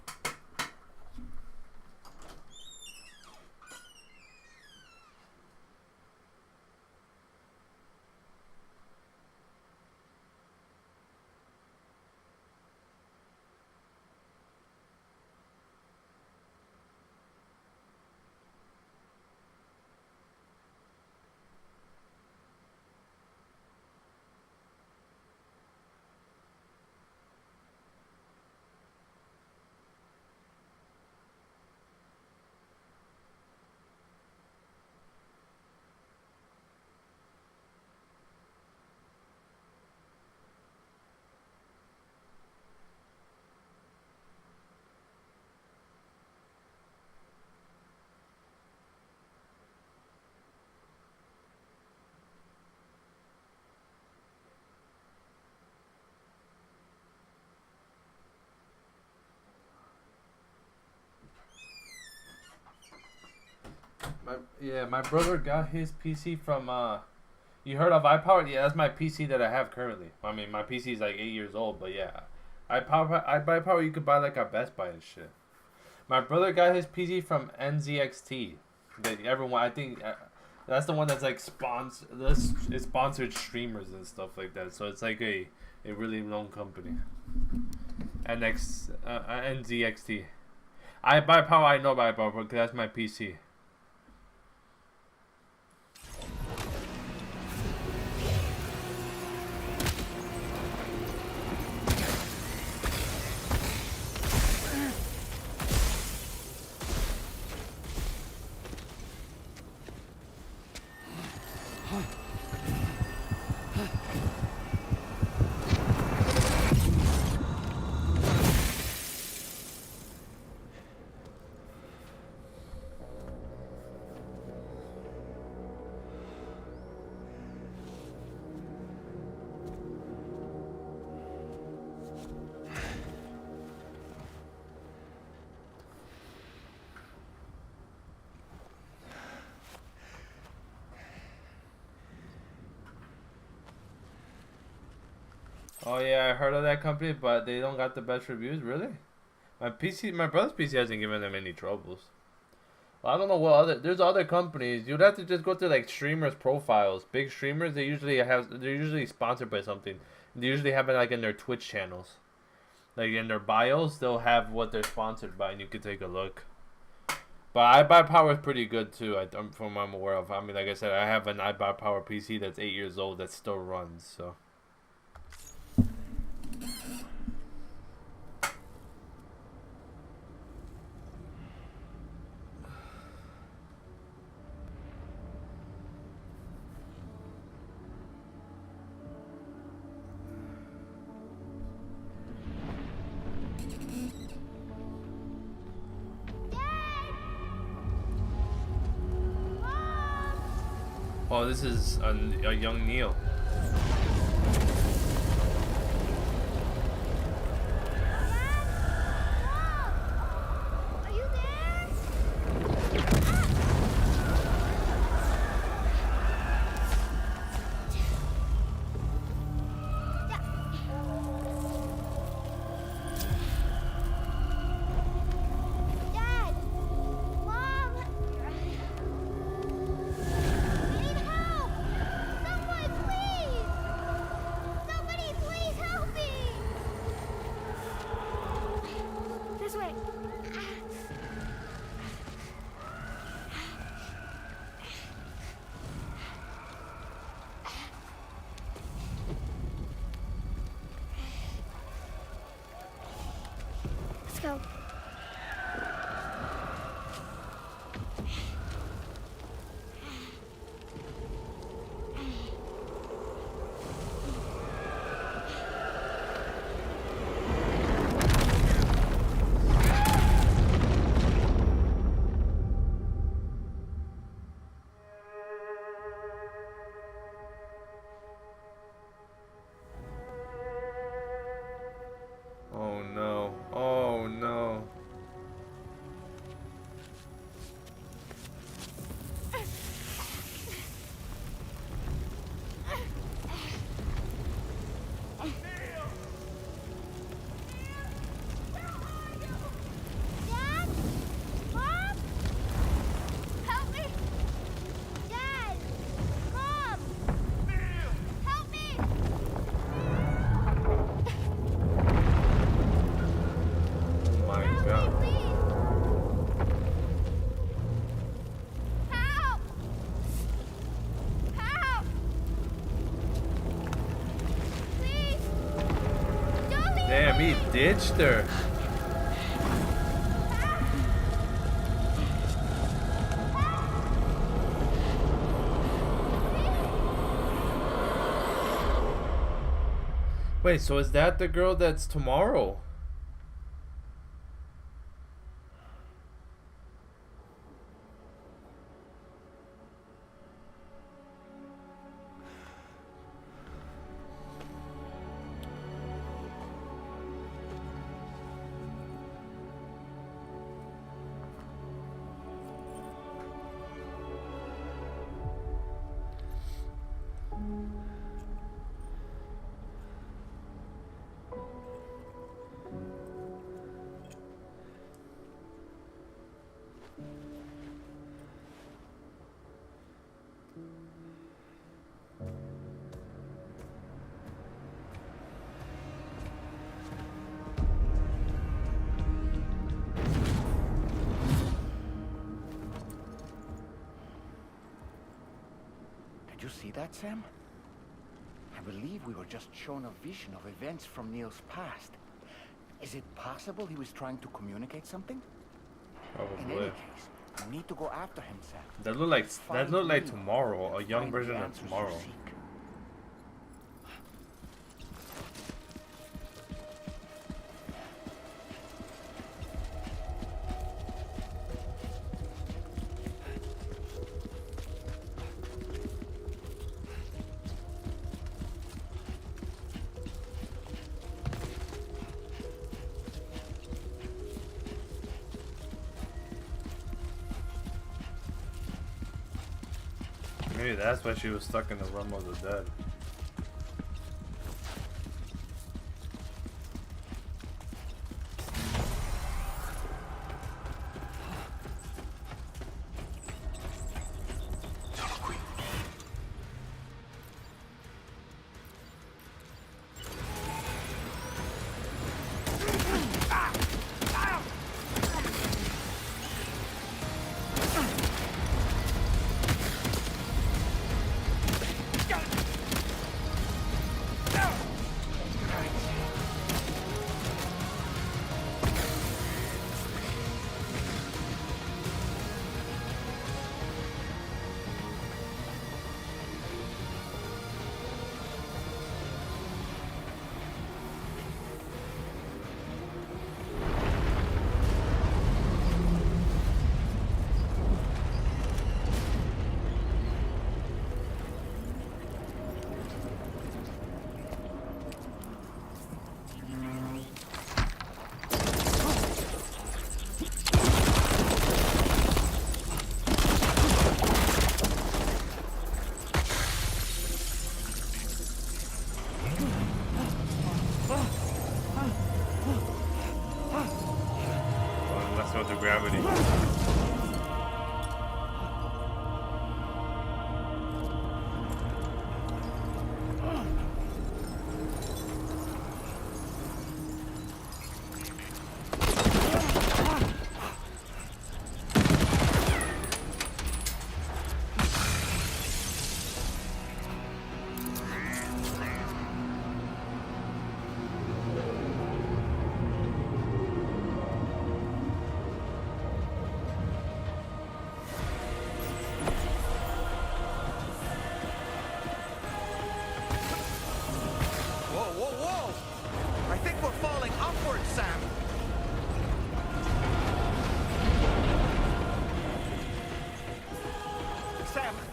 My brother got his PC from you heard of iPower? Yeah, that's my PC that I have currently. I mean, my PC is like 8 years old, but yeah, iPower you could buy like at Best Buy and shit. My brother got his PC from NZXT. That everyone, I think, that's the one that's like it sponsored streamers and stuff like that. So it's like a really known company. NZXT. I buy power. I know buy power because that's my PC. Oh yeah, I heard of that company, but they don't got the best reviews. Really? My brother's PC hasn't given them any troubles. Well, I don't know what there's other companies. You'd have to just go to like streamers profiles. Big streamers, they're usually sponsored by something. They usually have it like in their Twitch channels. Like in their bios, they'll have what they're sponsored by, and you can take a look. But iBuy Power is pretty good too. From what I'm aware of. I mean, like I said, I have an iBuy Power PC that's 8 years old that still runs. So. Oh, this is a young Neil. Go. Oh no. Oh no. Damn, he ditched her. Wait, so is that the girl that's tomorrow? see that, Sam? I believe we were just shown a vision of events from Neil's past. Is it possible he was trying to communicate something? In any Probably. case, we need to go after him, Sam. That look like Find tomorrow, a young find the version of answers you tomorrow. seek. Maybe that's why she was stuck in the realm of the dead. Gravity.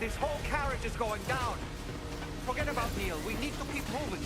This whole carriage is going down. Forget about Neil. We need to keep moving.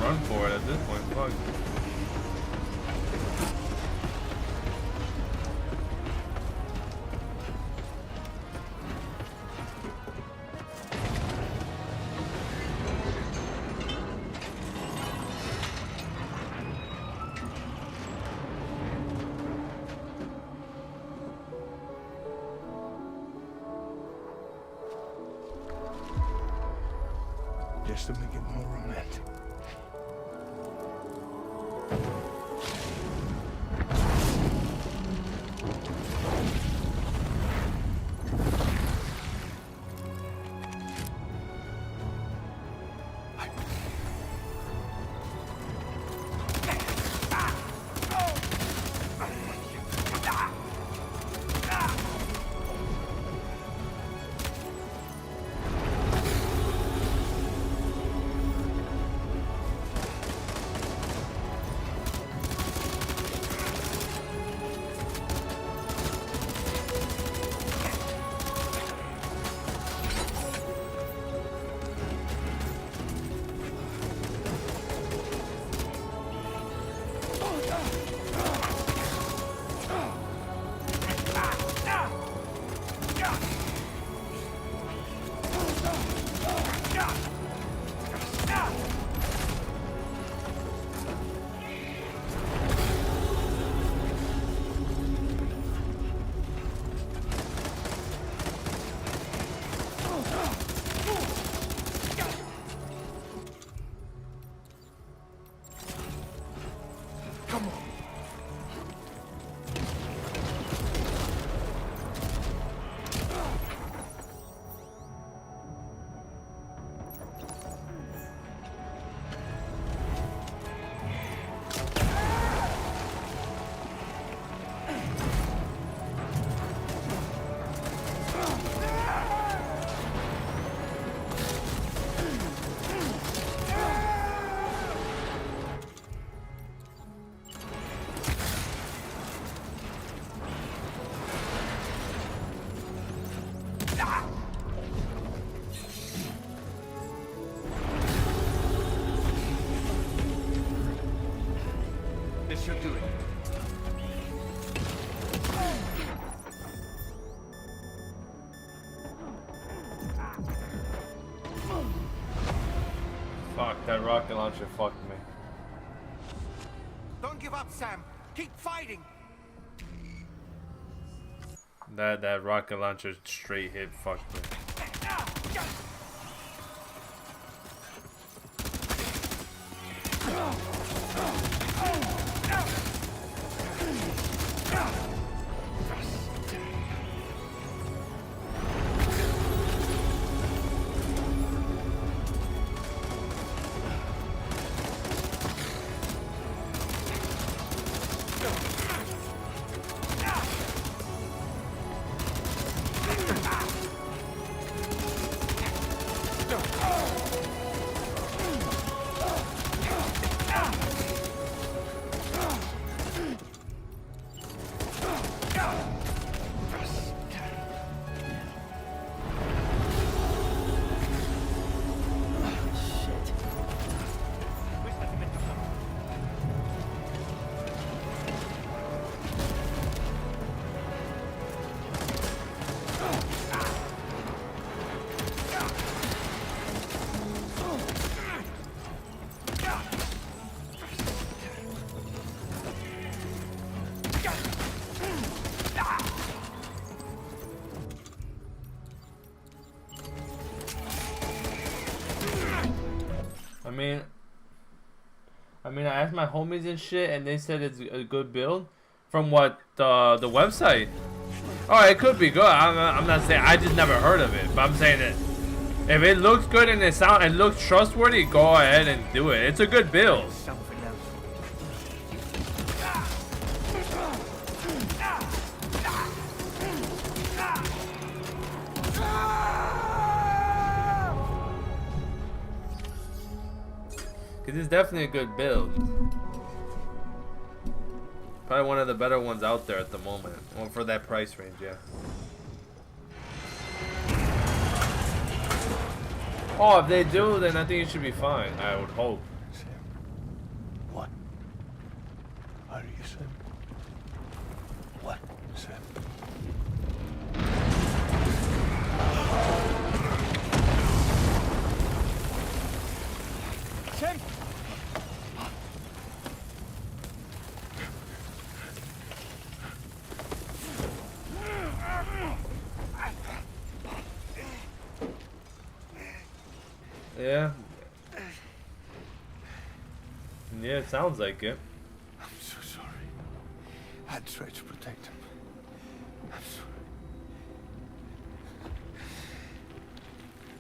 Run for it at this point, fuck. Just to make it more romantic. Come on. This should do it. Fuck, that rocket launcher fucked me. Don't give up, Sam. Keep fighting. That rocket launcher straight hit fucked me. I mean, I asked my homies and shit, and they said it's a good build. From what the website. Oh, it could be good. I'm not saying, I just never heard of it, but I'm saying that if it looks good and it looks trustworthy, go ahead and do it. It's a good build. Cause it's definitely a good build. Probably one of the better ones out there at the moment. Well, for that price range, yeah. Oh, if they do, then I think it should be fine. I would hope. What? Are you Sam? What, Sam? Sam! Yeah. Yeah, it sounds like it. I'm so sorry. I tried to protect him. I'm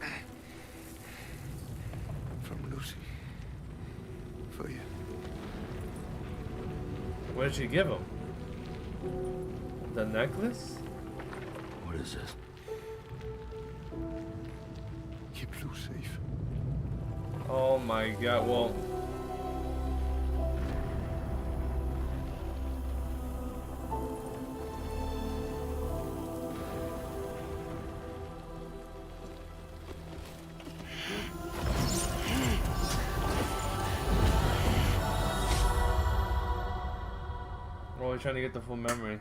sorry. From Lucy. For you. What did she give him? The necklace? What is this? Keep Lou safe. Oh my god, well. Oh, we're trying to get the full memory.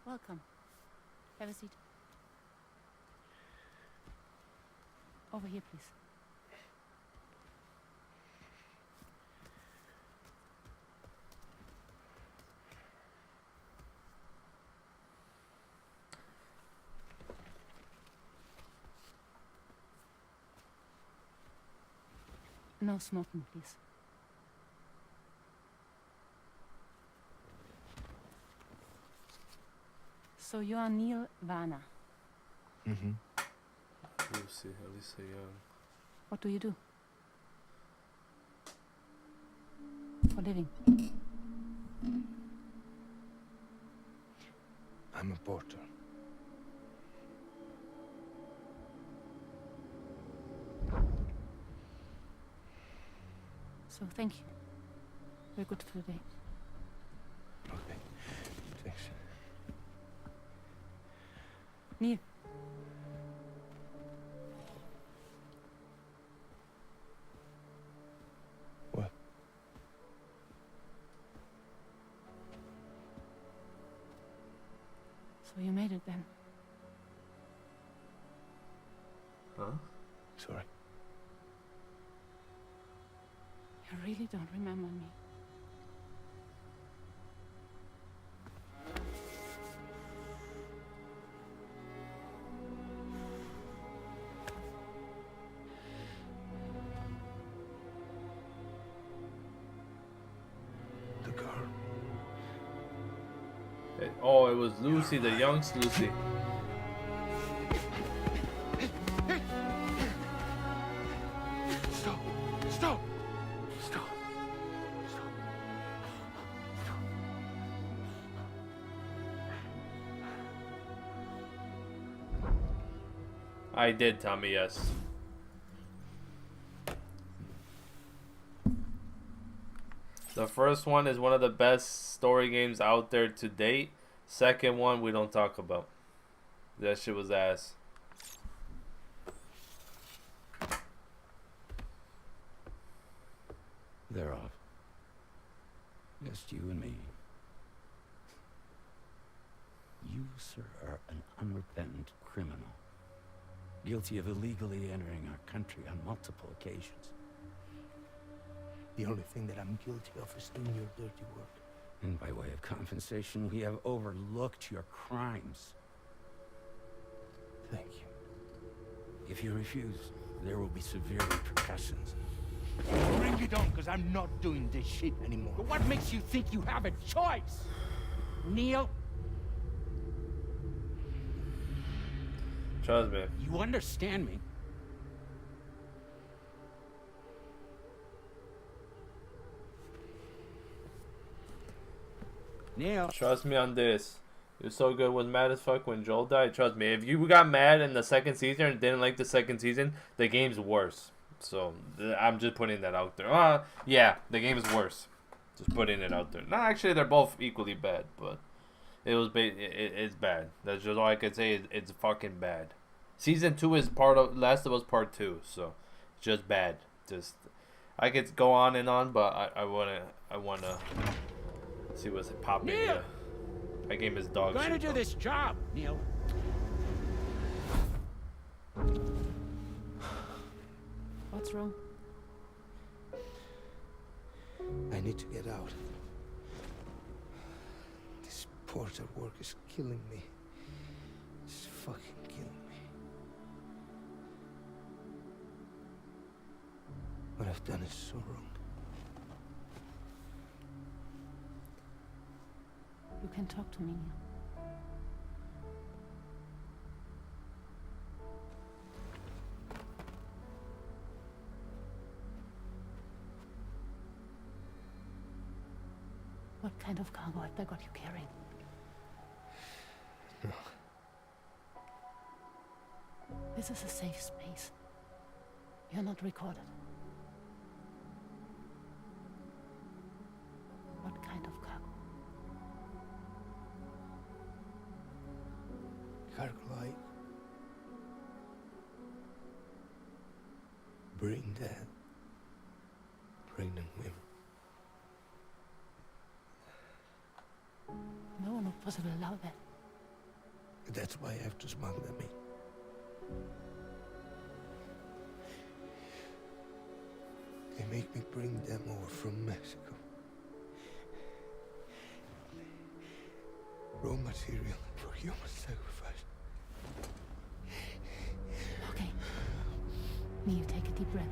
Welcome. Have a seat. Over here, please. No smoking, please. So you are Neil Varner. Mm-hmm. Lucy, Elisa Young. What do you do? For a living? I'm a porter. So thank you. Very good for the day. Okay. Thanks. Neil. What? So you made it then? Huh? Sorry. You really don't remember me. The girl. Oh, it was Lucy, the young Lucy. Stop! Stop! Stop! I did, Tommy, yes. The first one is one of the best story games out there to date. Second one, we don't talk about. That shit was ass. They're off. Just you and me. You, sir, are an unrepentant criminal. Guilty of illegally entering our country on multiple occasions. The only thing that I'm guilty of is doing your dirty work. And by way of compensation, we have overlooked your crimes. Thank you. If you refuse, there will be severe repercussions. Bring it on, because I'm not doing this shit anymore. But what makes you think you have a choice? Neil? Trust me. You understand me? Neil. Trust me on this. You're so good, was mad as fuck when Joel died. Trust me, if you got mad in the second season and didn't like the second season, the game's worse. So I'm just putting that out there. Yeah, the game is worse. Just putting it out there. No, actually, they're both equally bad, but it's bad. That's just all I can say. It's fucking bad. Season 2 is part of Last of Us Part 2, so it's just bad. Just I could go on and on, but I wanna see what's popping here. That game is dog shit. I'm going to do this job, Neil. What's wrong? I need to get out. This porter work is killing me. It's fucking killing me. What I've done is so wrong. You can talk to me, Neil. What kind of cargo have they got you carrying? No. This is a safe space. You're not recorded. What kind of cargo? Cargo like brain dead, pregnant women. No one would possibly allow that. That's why I have to smuggle them in. They make me bring them over from Mexico. Raw material for human sacrifice. Okay. Neil, take a deep breath.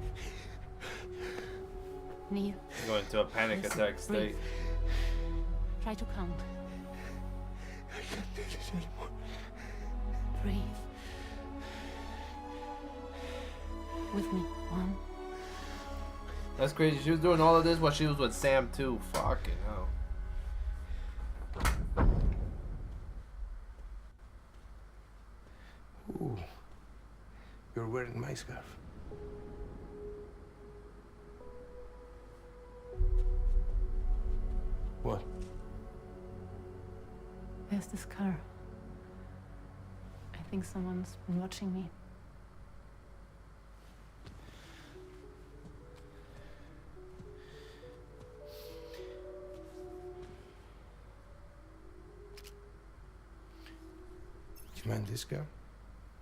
Neil. Go into a panic attack state. Breathe. Try to count. I can't do this anymore. Breathe. With me. 1. That's crazy. She was doing all of this while she was with Sam too. Fucking hell. Ooh. You're wearing my scarf. What? There's this car. I think someone's been watching me. You mind this car?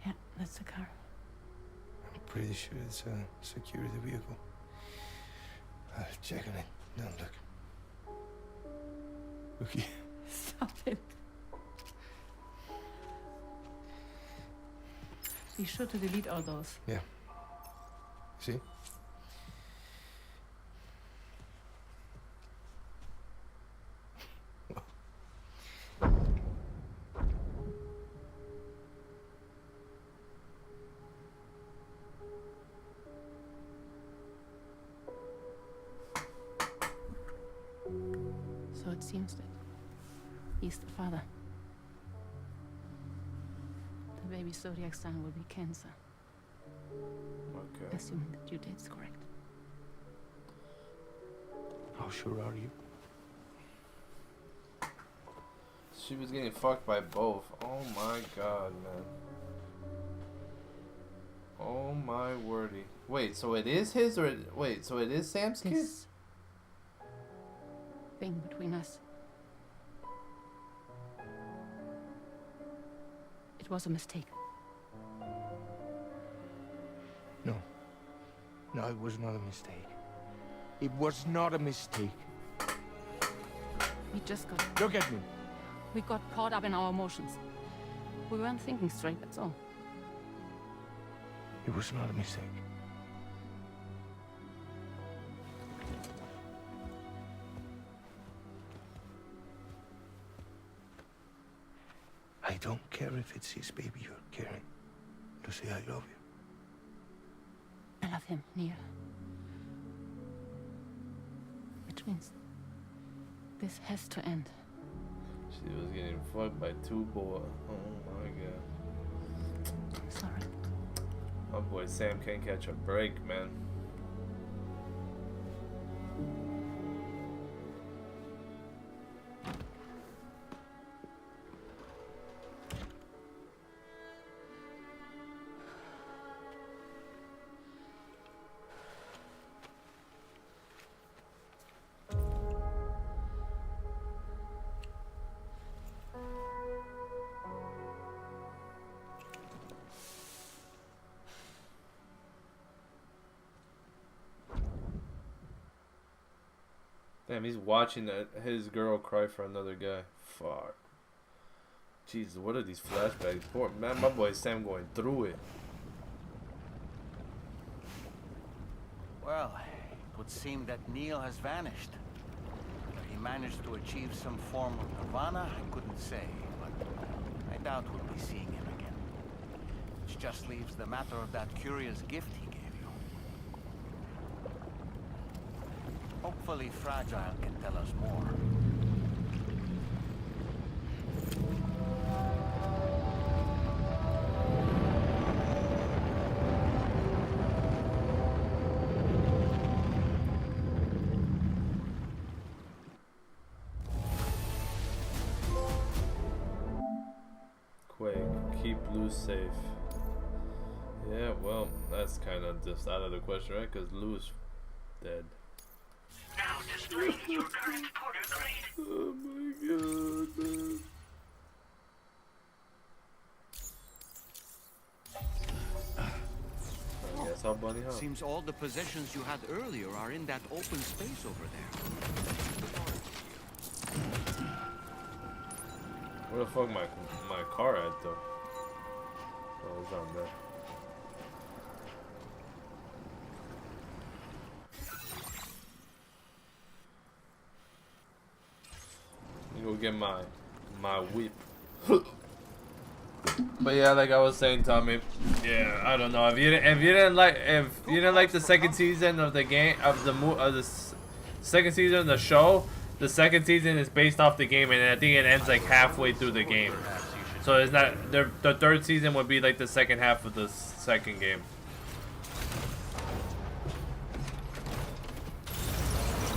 Yeah, that's the car. I'm pretty sure it's a security vehicle. I'll check on it. Now look. Look here. Stop it. Be sure to delete all those. Yeah. See? So it seems that he's the father. The baby zodiac sign will be Cancer. Okay. Assuming that due date's correct. How sure are you? She was getting fucked by both. Oh my god, man. Oh my wordy. Wait, so it is his or wait, so it is Sam's kid? This thing between us. It was a mistake. No. No, it was not a mistake. It was not a mistake. We just got... Look at me. We got caught up in our emotions. We weren't thinking straight, that's all. It was not a mistake. I don't care if it's his baby you're carrying. To say I love you. I love him, Neil. Which means this has to end. She was getting fucked by two boys. Oh my god. Sorry. My boy Sam can't catch a break, man. Damn, he's watching his girl cry for another guy. Fuck. Jesus, what are these flashbacks? Poor man, my boy Sam going through it. Well, it would seem that Neil has vanished. Whether he managed to achieve some form of nirvana, I couldn't say, but I doubt we'll be seeing him again. Which just leaves the matter of that curious gift he gave you. Hopefully Fragile can tell us more. Quake, keep Lou safe. Yeah, well, that's kind of just out of the question, right? Because Lou's dead. Now displaying your current porter grade. Oh my god, man. bunny hop. Seems all the possessions you had earlier are in that open space over there. Where the fuck my car at though? Oh, it's on there. You go get my whip. But yeah, like I was saying, Tommy. Yeah, I don't know if you didn't like the second season of the game of the second season of the show. The second season is based off the game, and I think it ends like halfway through the game. So it's not the third season would be like the second half of the second game.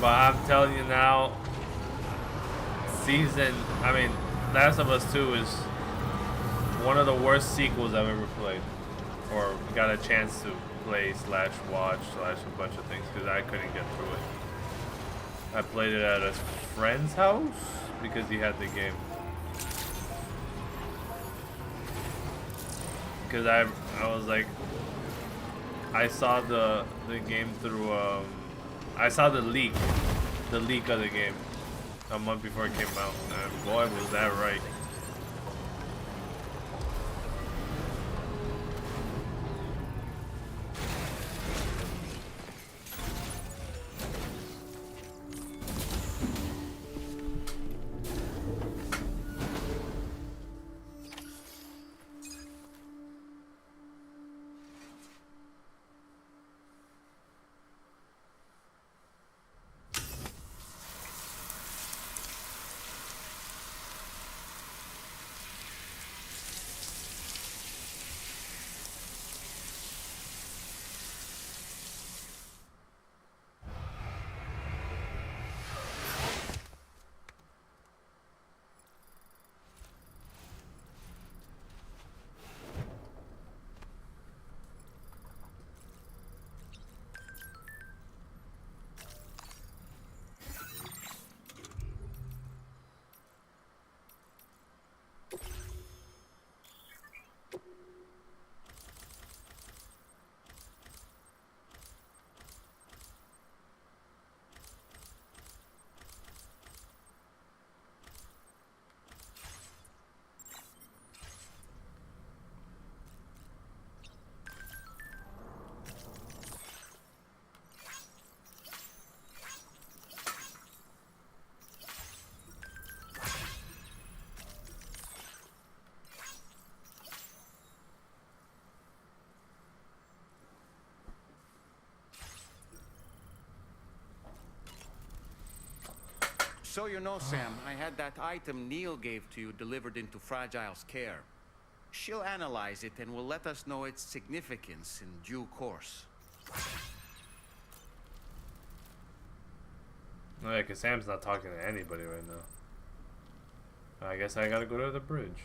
But I'm telling you now, Last of Us 2 is one of the worst sequels I've ever played, or got a chance to play / watch / a bunch of things, because I couldn't get through it. I played it at a friend's house because he had the game. Because I was like, I saw the game through I saw the leak of the game a month before it came out, and boy was that right. So you know, Sam, I had that item Neil gave to you delivered into Fragile's care. She'll analyze it and will let us know its significance in due course. Oh yeah, because Sam's not talking to anybody right now. I guess I gotta go to the bridge.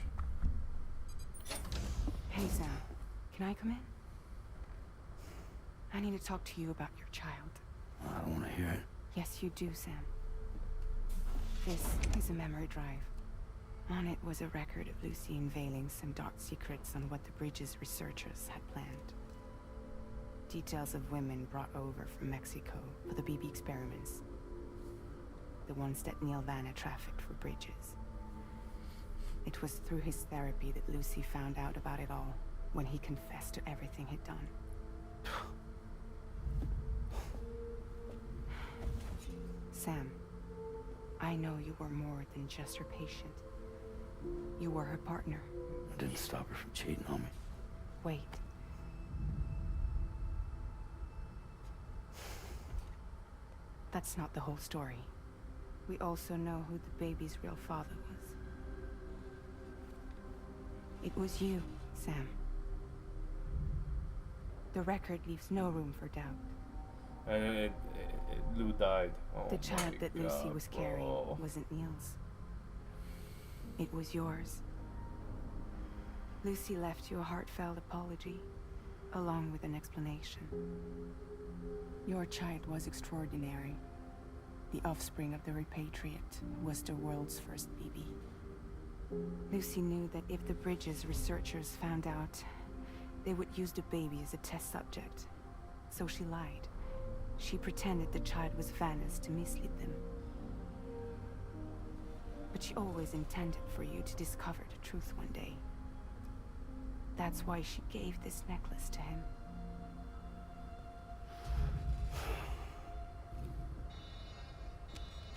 Hey, Sam. Can I come in? I need to talk to you about your child. I don't want to hear it. Yes, you do, Sam. This is a memory drive. On it was a record of Lucy unveiling some dark secrets on what the Bridges researchers had planned. Details of women brought over from Mexico for the BB experiments. The ones that Neil Vanna trafficked for Bridges. It was through his therapy that Lucy found out about it all, when he confessed to everything he'd done. Sam, I know you were more than just her patient. You were her partner. I didn't stop her from cheating on me. Wait. That's not the whole story. We also know who the baby's real father was. It was you, Sam. The record leaves no room for doubt. And Lou died. Oh The child my that Lucy God, was carrying bro. wasn't Neil's. It was yours. Lucy left you a heartfelt apology, along with an explanation. Your child was extraordinary. The offspring of the repatriate was the world's first BB. Lucy knew that if the Bridges researchers found out, they would use the baby as a test subject. so she lied. She pretended the child was Vanna's to mislead them. But she always intended for you to discover the truth one day. That's why she gave this necklace to him.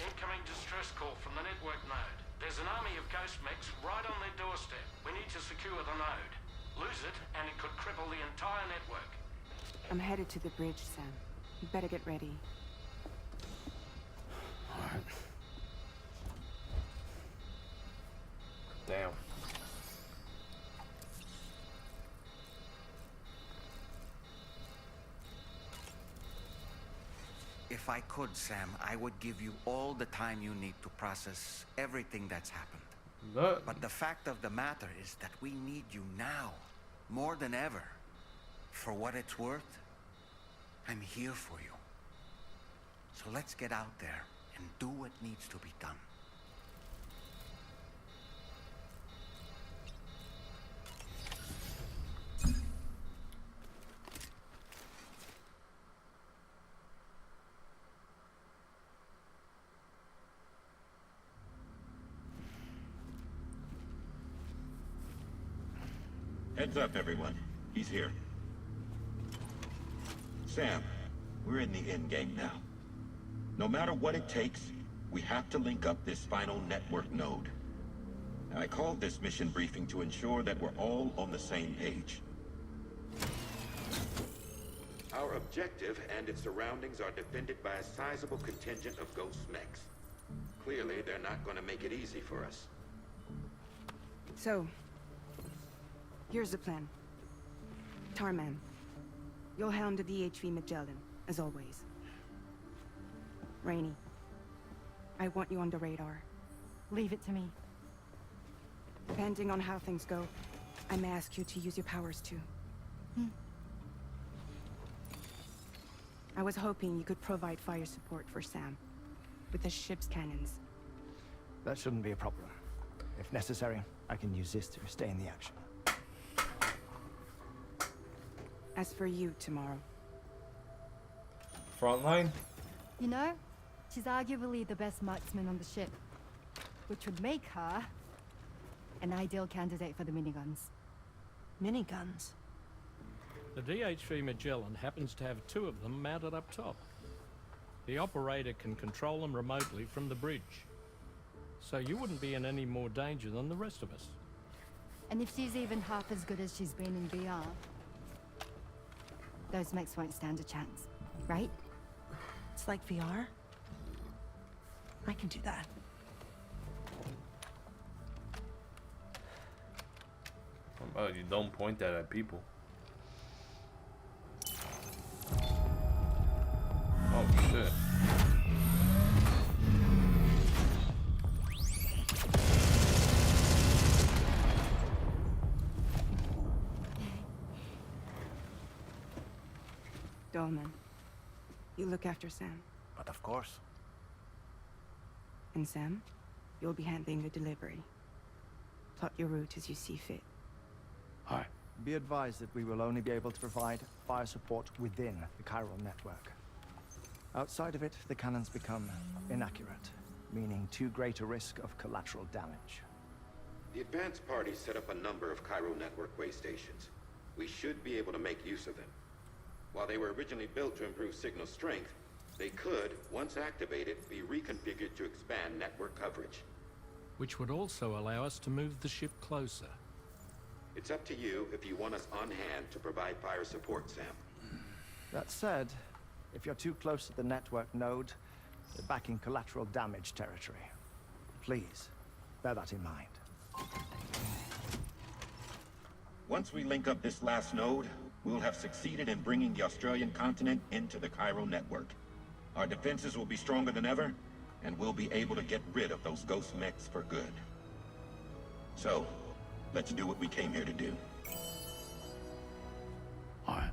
Incoming distress call from the network node. There's an army of ghost mechs right on their doorstep. We need to secure the node. Lose it, and it could cripple the entire network. I'm headed to the bridge, Sam. You better get ready. Alright. Damn. If I could, Sam, I would give you all the time you need to process everything that's happened. But the fact of the matter is that we need you now, more than ever. For what it's worth, I'm here for you. So let's get out there and do what needs to be done. Heads up, everyone. He's here. Sam, we're in the endgame now. No matter what it takes, we have to link up this final network node. I called this mission briefing to ensure that we're all on the same page. Our objective and its surroundings are defended by a sizable contingent of ghost mechs. Clearly, they're not going to make it easy for us. So, here's the plan. Tarman, you'll helm the DHV Magellan, as always. Rainey, I want you on the radar. Leave it to me. Depending on how things go, I may ask you to use your powers too. I was hoping you could provide fire support for Sam, with the ship's cannons. That shouldn't be a problem. If necessary, I can use this to stay in the action. As for you, tomorrow. Frontline? You know, she's arguably the best marksman on the ship, which would make her an ideal candidate for the miniguns. Miniguns? The DHV Magellan happens to have 2 of them mounted up top. The operator can control them remotely from the bridge. So you wouldn't be in any more danger than the rest of us. And if she's even half as good as she's been in VR, those mechs won't stand a chance, right? It's like VR? I can do that. How about you don't point that at people? Oh shit. Dolman, you look after Sam. But of course. And Sam, you'll be handling the delivery. Plot your route as you see fit. Hi. Be advised that we will only be able to provide fire support within the chiral network. Outside of it, the cannons become inaccurate, meaning too great a risk of collateral damage. The advanced party set up a number of chiral network way stations. We should be able to make use of them. While they were originally built to improve signal strength, they could, once activated, be reconfigured to expand network coverage. Which would also allow us to move the ship closer. It's up to you if you want us on hand to provide fire support, Sam. That said, if you're too close to the network node, you're back in collateral damage territory. Please, bear that in mind. Once we link up this last node, we'll have succeeded in bringing the Australian continent into the chiral network. Our defenses will be stronger than ever, and we'll be able to get rid of those ghost mechs for good. So, let's do what we came here to do. All right.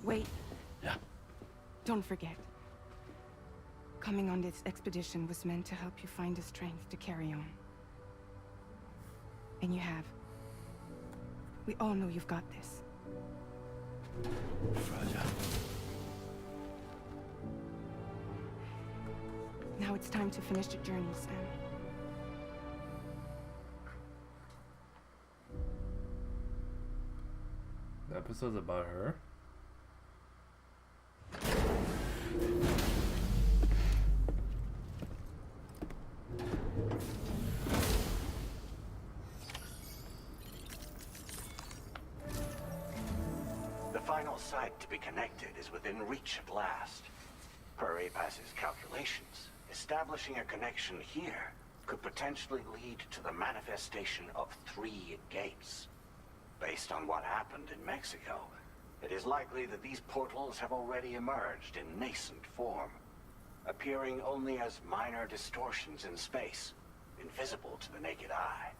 Wait. Yeah. Don't forget. Coming on this expedition was meant to help you find the strength to carry on. And you have. We all know you've got this. Fragile. Now it's time to finish the journey, Sam. The episode's about her? The final site to be connected is within reach at last. Per APAS's calculations, establishing a connection here could potentially lead to the manifestation of 3 gates. Based on what happened in Mexico, it is likely that these portals have already emerged in nascent form, appearing only as minor distortions in space, invisible to the naked eye.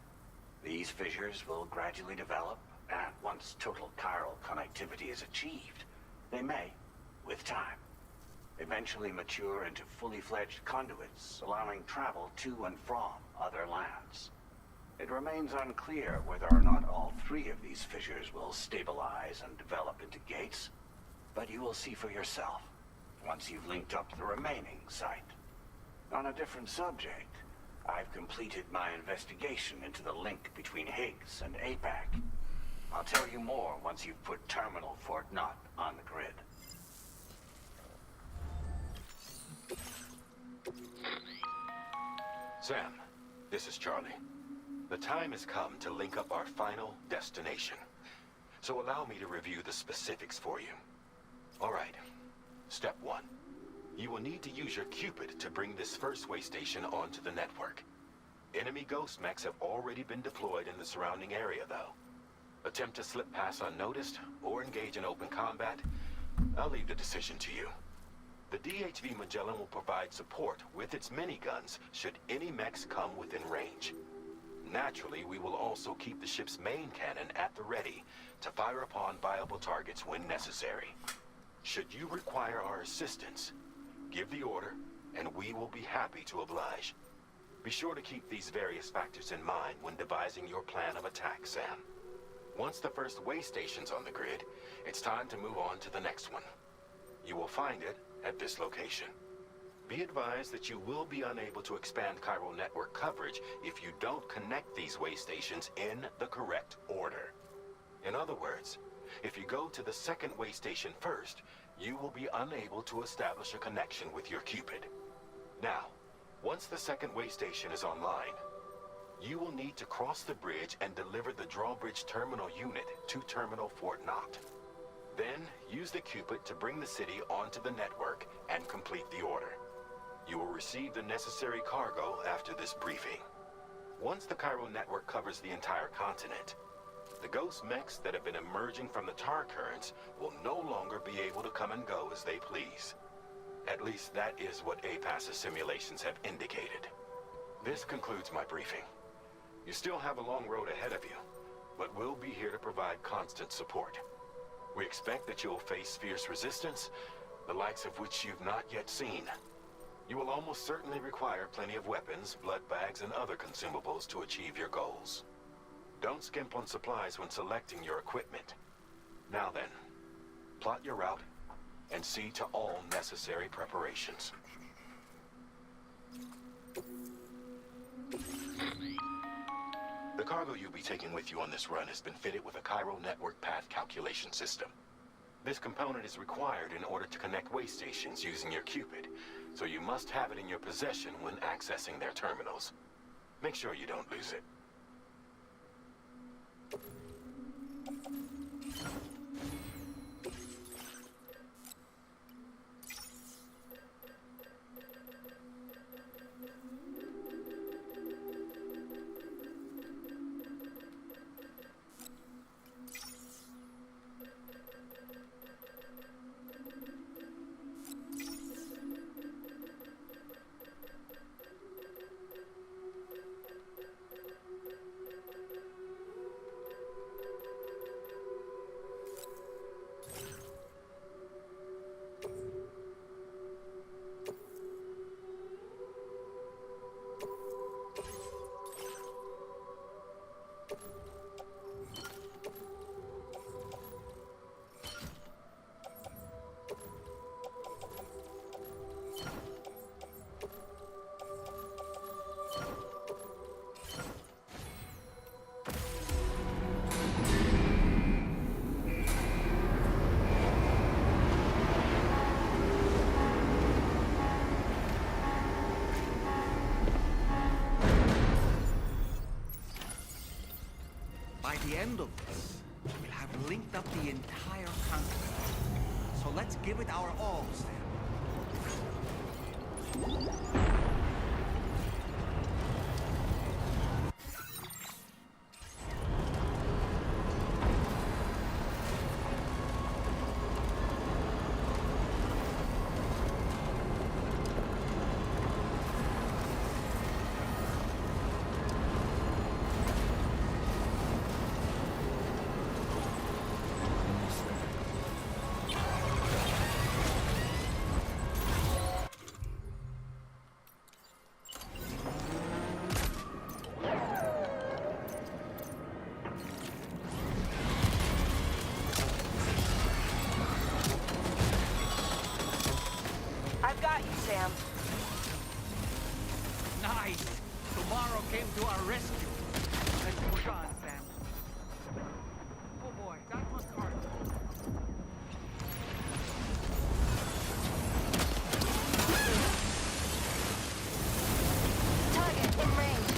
These fissures will gradually develop, and once total chiral connectivity is achieved, they may, with time, eventually mature into fully fledged conduits, allowing travel to and from other lands. It remains unclear whether or not all 3 of these fissures will stabilize and develop into gates, but you will see for yourself once you've linked up the remaining site. On a different subject, I've completed my investigation into the link between Higgs and APAC. I'll tell you more once you've put Terminal Fort Knott on the grid. Sam, this is Charlie. The time has come to link up our final destination. So allow me to review the specifics for you. All right. Step 1. You will need to use your Cupid to bring this first way station onto the network. Enemy ghost mechs have already been deployed in the surrounding area, though. Attempt to slip past unnoticed or engage in open combat, I'll leave the decision to you. The DHV Magellan will provide support with its miniguns should any mechs come within range. Naturally, we will also keep the ship's main cannon at the ready to fire upon viable targets when necessary. Should you require our assistance, give the order, and we will be happy to oblige. Be sure to keep these various factors in mind when devising your plan of attack, Sam. Once the first way station's on the grid, it's time to move on to the next one. You will find it at this location. Be advised that you will be unable to expand chiral network coverage if you don't connect these way stations in the correct order. In other words, if you go to the second way station first, you will be unable to establish a connection with your Cupid. Now, once the second way station is online, you will need to cross the bridge and deliver the drawbridge terminal unit to Terminal Fort Knott. Then, use the Cupid to bring the city onto the network and complete the order. You will receive the necessary cargo after this briefing. Once the chiral network covers the entire continent, the ghost mechs that have been emerging from the tar currents will no longer be able to come and go as they please. At least that is what APAS's simulations have indicated. This concludes my briefing. You still have a long road ahead of you, but we'll be here to provide constant support. We expect that you'll face fierce resistance, the likes of which you've not yet seen. You will almost certainly require plenty of weapons, blood bags, and other consumables to achieve your goals. Don't skimp on supplies when selecting your equipment. Now then, plot your route and see to all necessary preparations. The cargo you'll be taking with you on this run has been fitted with a chiral network path calculation system. This component is required in order to connect way stations using your Cupid, so you must have it in your possession when accessing their terminals. Make sure you don't lose it. the end of this, we'll have linked up the entire continent. So let's give it our all, Sam. I've got you, Sam. Nice! Tomorrow came to our rescue. Let's push on, Sam. Oh boy, that was hard. Target in range.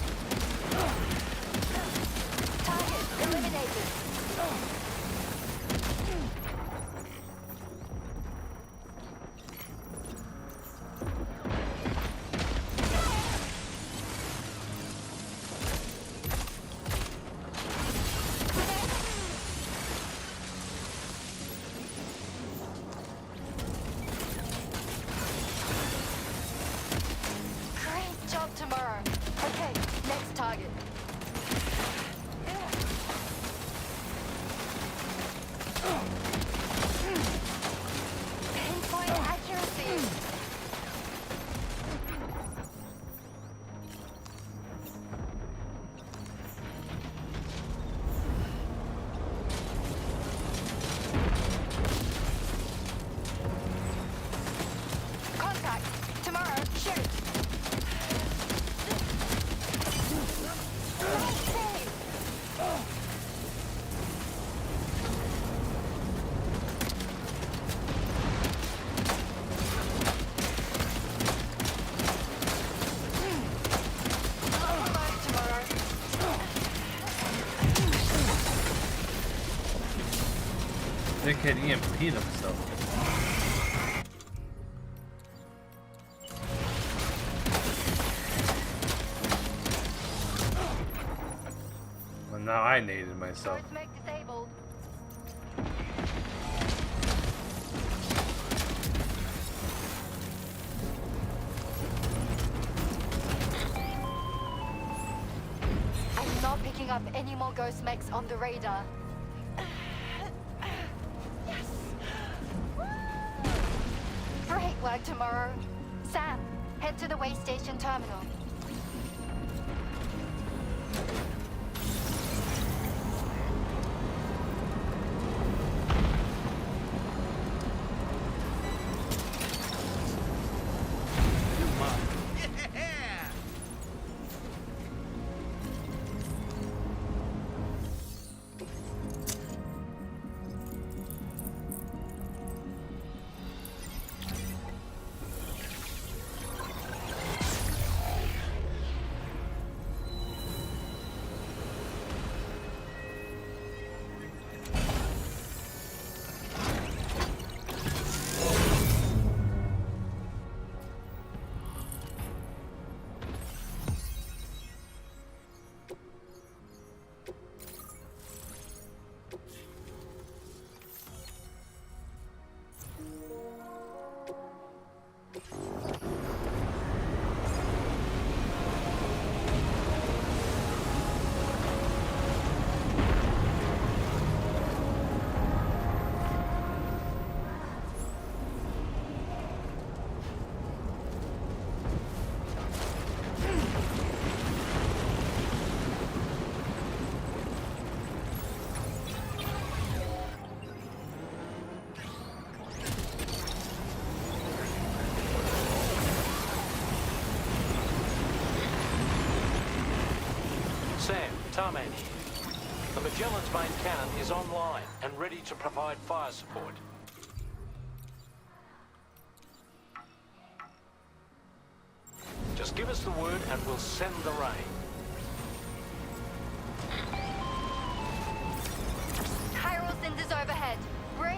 Target eliminated. Great job tomorrow. Okay, next target. Pinpoint accuracy. Contact. Tomorrow, shoot. Nice save. Overload tomorrow. They can EMP themselves. Well, now I naded myself. First make disabled. I'm not picking up any more ghost mechs on the radar. Yes! Great work tomorrow. Sam, head to the way station terminal. Yeah! Sam, Tarman here. The Magellan's main cannon is online and ready to provide fire support. Just give us the word and we'll send the rain.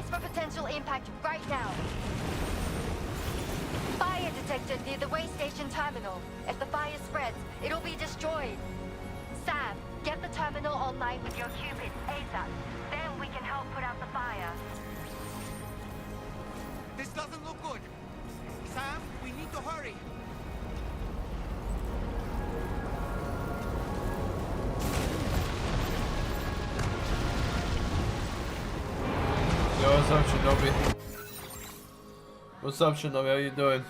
for potential impact right now. Fire detected near the way station terminal. If the fire spreads, it'll be destroyed. Sam, get the terminal online with your Cupid ASAP. Then we can help put out the fire. This doesn't look good. Sam, we need to hurry. Yo, what's up, Shinobi? What's up, Shinobi? How you doing?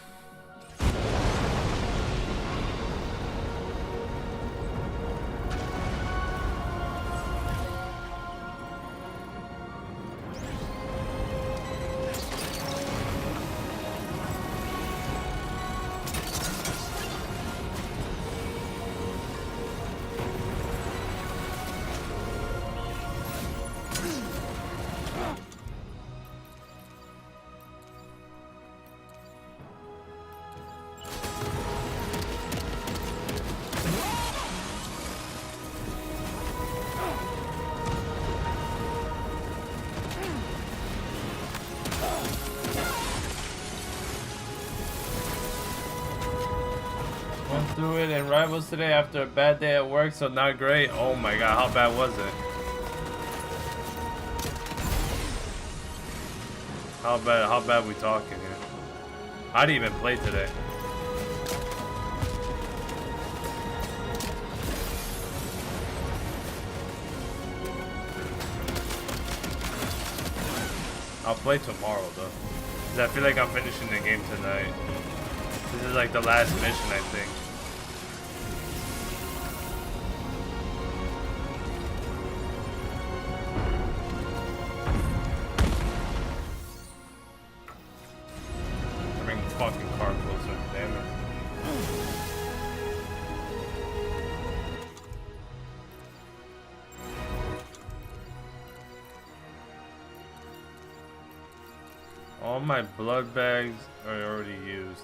Through it in Rivals today after a bad day at work, so not great. Oh my god, how bad was it? How bad we talking here? I didn't even play today. I'll play tomorrow though, 'cause I feel like I'm finishing the game tonight. This is like the last mission, I think. Bring the fucking car closer, damn it. All my blood bags are already used.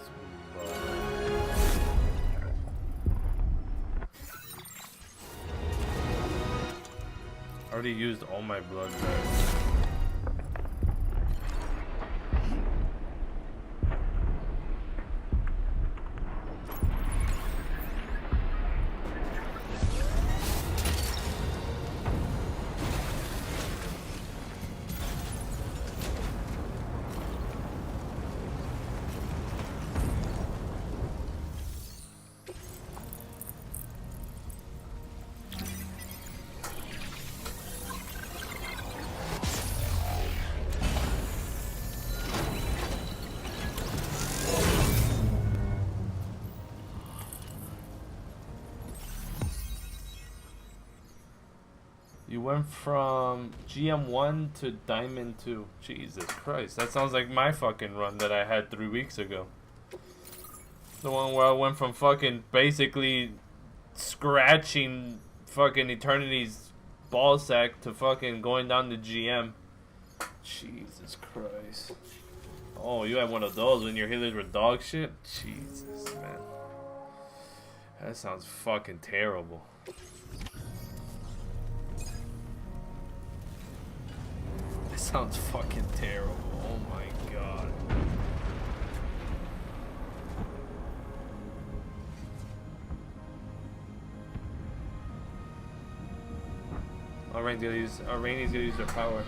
Already used all my blood bags. You went from GM1 to Diamond 2. Jesus Christ, that sounds like my fucking run that I had 3 weeks ago. The one where I went from fucking basically scratching fucking Eternity's ballsack to fucking going down to GM. Jesus Christ. Oh, you had one of those when your healers were dog shit? Jesus, man. That sounds fucking terrible. That sounds fucking terrible. Oh my god. Rainey's gonna use their power.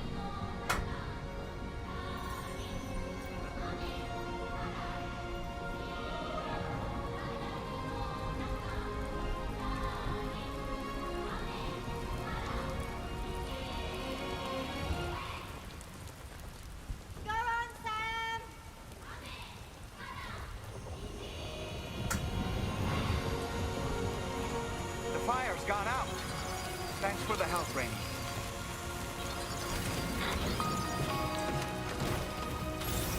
The fire's gone out. Thanks for the help, Rainey.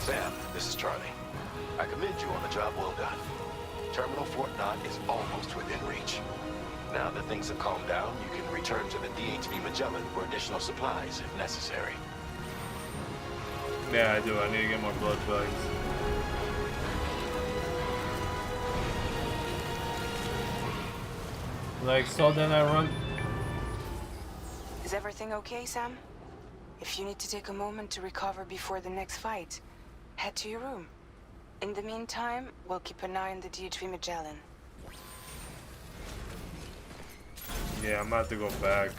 Sam, this is Charlie. I commend you on a job well done. Terminal Fort Knott is almost within reach. Now that things have calmed down, you can return to the DHV Magellan for additional supplies if necessary. Yeah, I do. I need to get more blood bags. Like, so then I run. Is everything okay, Sam? If you need to take a moment to recover before the next fight, head to your room. In the meantime, we'll keep an eye on the DHV Magellan. Yeah, I'm about to go back.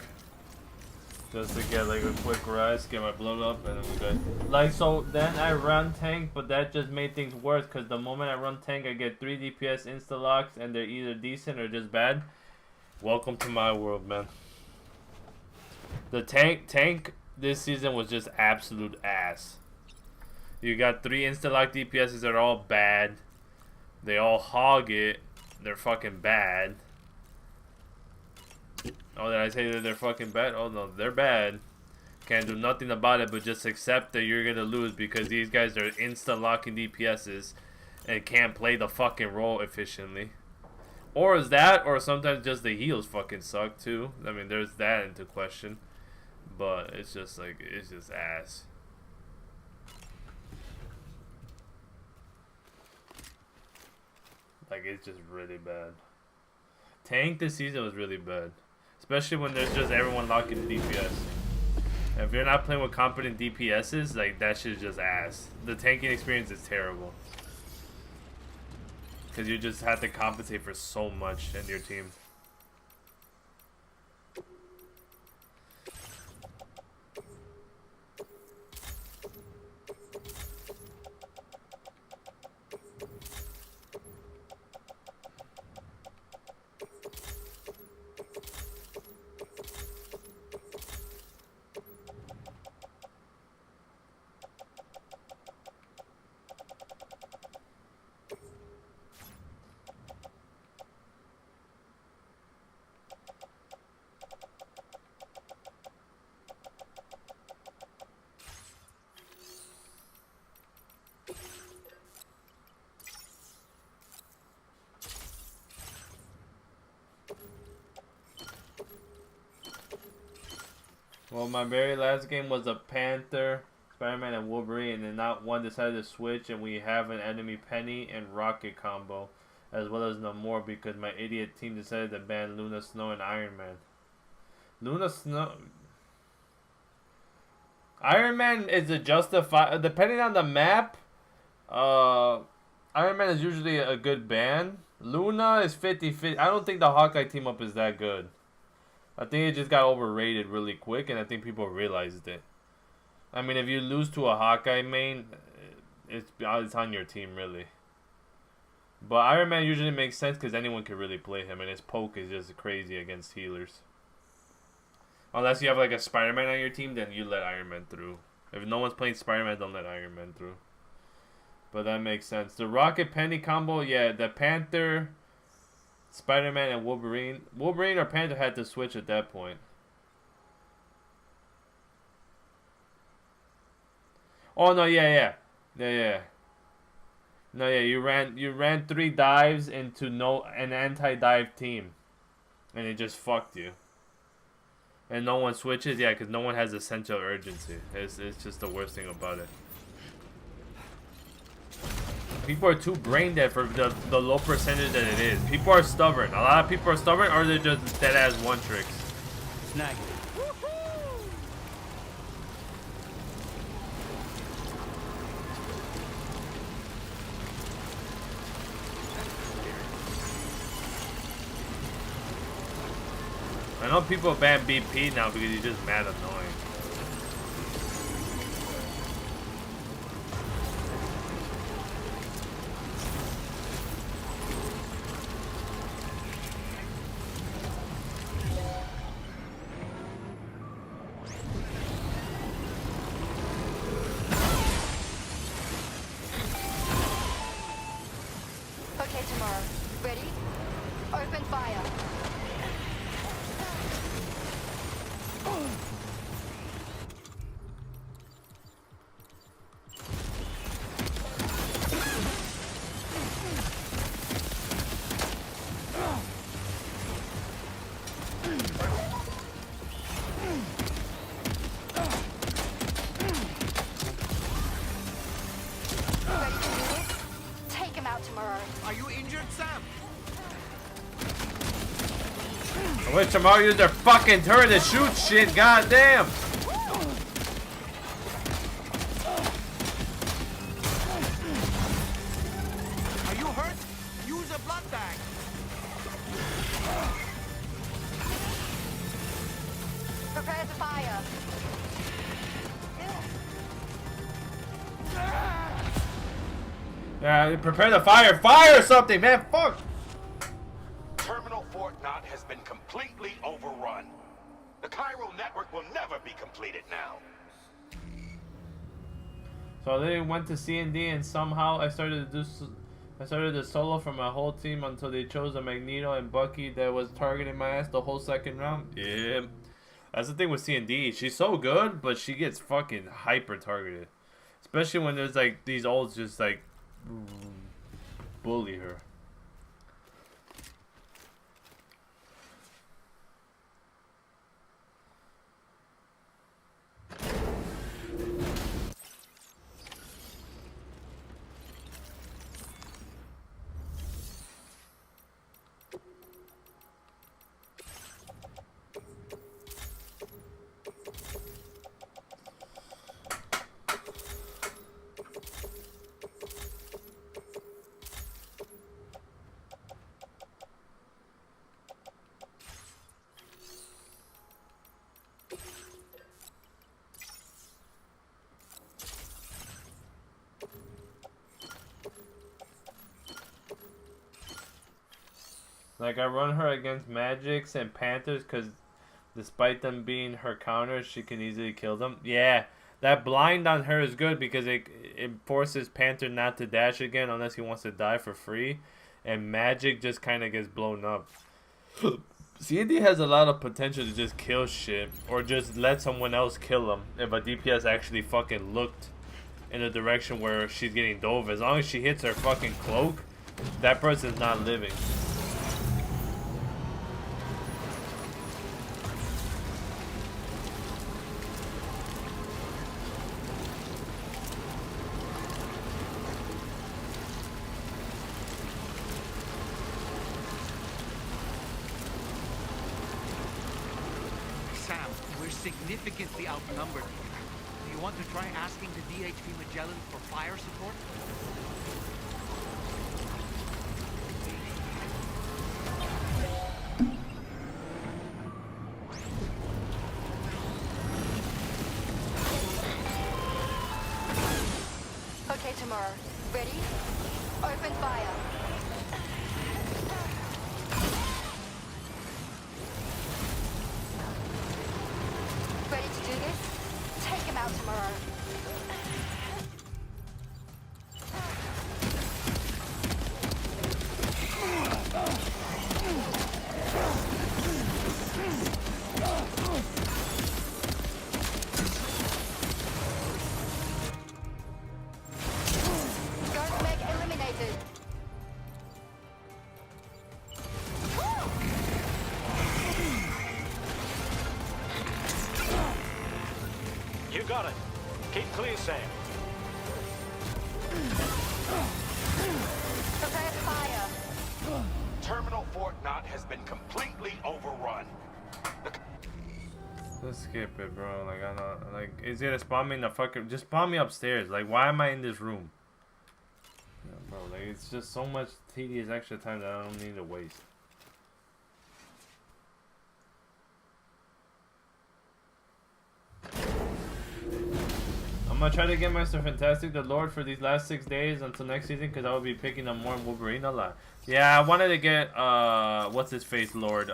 Just to get like a quick rest, get my blood up, and then we're good. Like, so then I run tank, but that just made things worse, because the moment I run tank, I get 3 DPS insta-locks, and they're either decent or just bad. Welcome to my world, man. The tank this season was just absolute ass. You got 3 insta-lock DPSs that are all bad. They all hog it. They're fucking bad. Oh, did I say that they're fucking bad? Oh no, they're bad. Can't do nothing about it but just accept that you're gonna lose because these guys are insta-locking DPSs and can't play the fucking role efficiently. Or is that, or sometimes just the heals fucking suck too. I mean, there's that into question. But it's just like, it's just ass. Like, it's just really bad. Tank this season was really bad. Especially when there's just everyone locking the DPS. If you're not playing with competent DPSs, like, that shit's just ass. The tanking experience is terrible. Because you just have to compensate for so much in your team. Well, my very last game was a Panther, Spider-Man, and Wolverine, and then not one decided to switch, and we have an enemy Penny and Rocket combo, as well as no more because my idiot team decided to ban Luna Snow and Iron Man. Luna Snow... Iron Man is a justified... Depending on the map, Iron Man is usually a good ban. Luna is 50-50. I don't think the Hawkeye team-up is that good. I think it just got overrated really quick, and I think people realized it. I mean, if you lose to a Hawkeye main, it's on your team, really. But Iron Man usually makes sense because anyone can really play him, and his poke is just crazy against healers. Unless you have like a Spider-Man on your team, then you let Iron Man through. If no one's playing Spider-Man, don't let Iron Man through. But that makes sense. The Rocket Penny combo, yeah, the Panther... Spider-Man and Wolverine. Wolverine or Panther had to switch at that point. Oh no, yeah. No, yeah, you ran 3 dives into an anti-dive team. And it just fucked you. And no one switches, yeah, because no one has a sense of urgency. It's just the worst thing about it. People are too brain dead for the low percentage that it is. People are stubborn. A lot of people are stubborn, or they're just dead ass one tricks. Snag it. I know people ban BP now because he's just mad annoying. Okay, tomorrow. Ready? Open fire. Ready to do this? Take him out tomorrow. Are you injured, Sam? I wish tomorrow used their fucking turret to shoot shit, goddamn! flag. Prepare to fire. Yeah, prepare the fire. Fire something, man. Fuck. Terminal Fort Knott has been completely overrun. The chiral network will never be completed now. So they went to C&D and somehow I started the solo from my whole team until they chose a Magneto and Bucky that was targeting my ass the whole second round. Yeah. That's the thing with C&D. She's so good, but she gets fucking hyper targeted. Especially when there's like these olds just like bully her. Like, I run her against Magics and Panthers because despite them being her counters, she can easily kill them. Yeah, that blind on her is good because it forces Panther not to dash again unless he wants to die for free. And Magic just kind of gets blown up. C&D has a lot of potential to just kill shit or just let someone else kill him if a DPS actually fucking looked in the direction where she's getting dove. As long as she hits her fucking cloak, that person's not living. Significantly outnumbered. Do you want to try asking the DHV Magellan for fire support? Okay, tomorrow. Ready? Open fire. Ready to do this? Take him out tomorrow. Ghost Meg eliminated. You got it. Keep clear, Sam. Prepare to fire. Terminal Fort Knott has been completely overrun. Let's skip it, bro. Like, I don't, like, is it gonna spawn me in the fucking, just spawn me upstairs. Like, why am I in this room? Yeah, bro, like, it's just so much tedious extra time that I don't need to waste. I'm gonna try to get Mr. Fantastic the Lord for these last 6 days until next season because I will be picking up more Wolverine a lot. Yeah, I wanted to get what's his face Lord,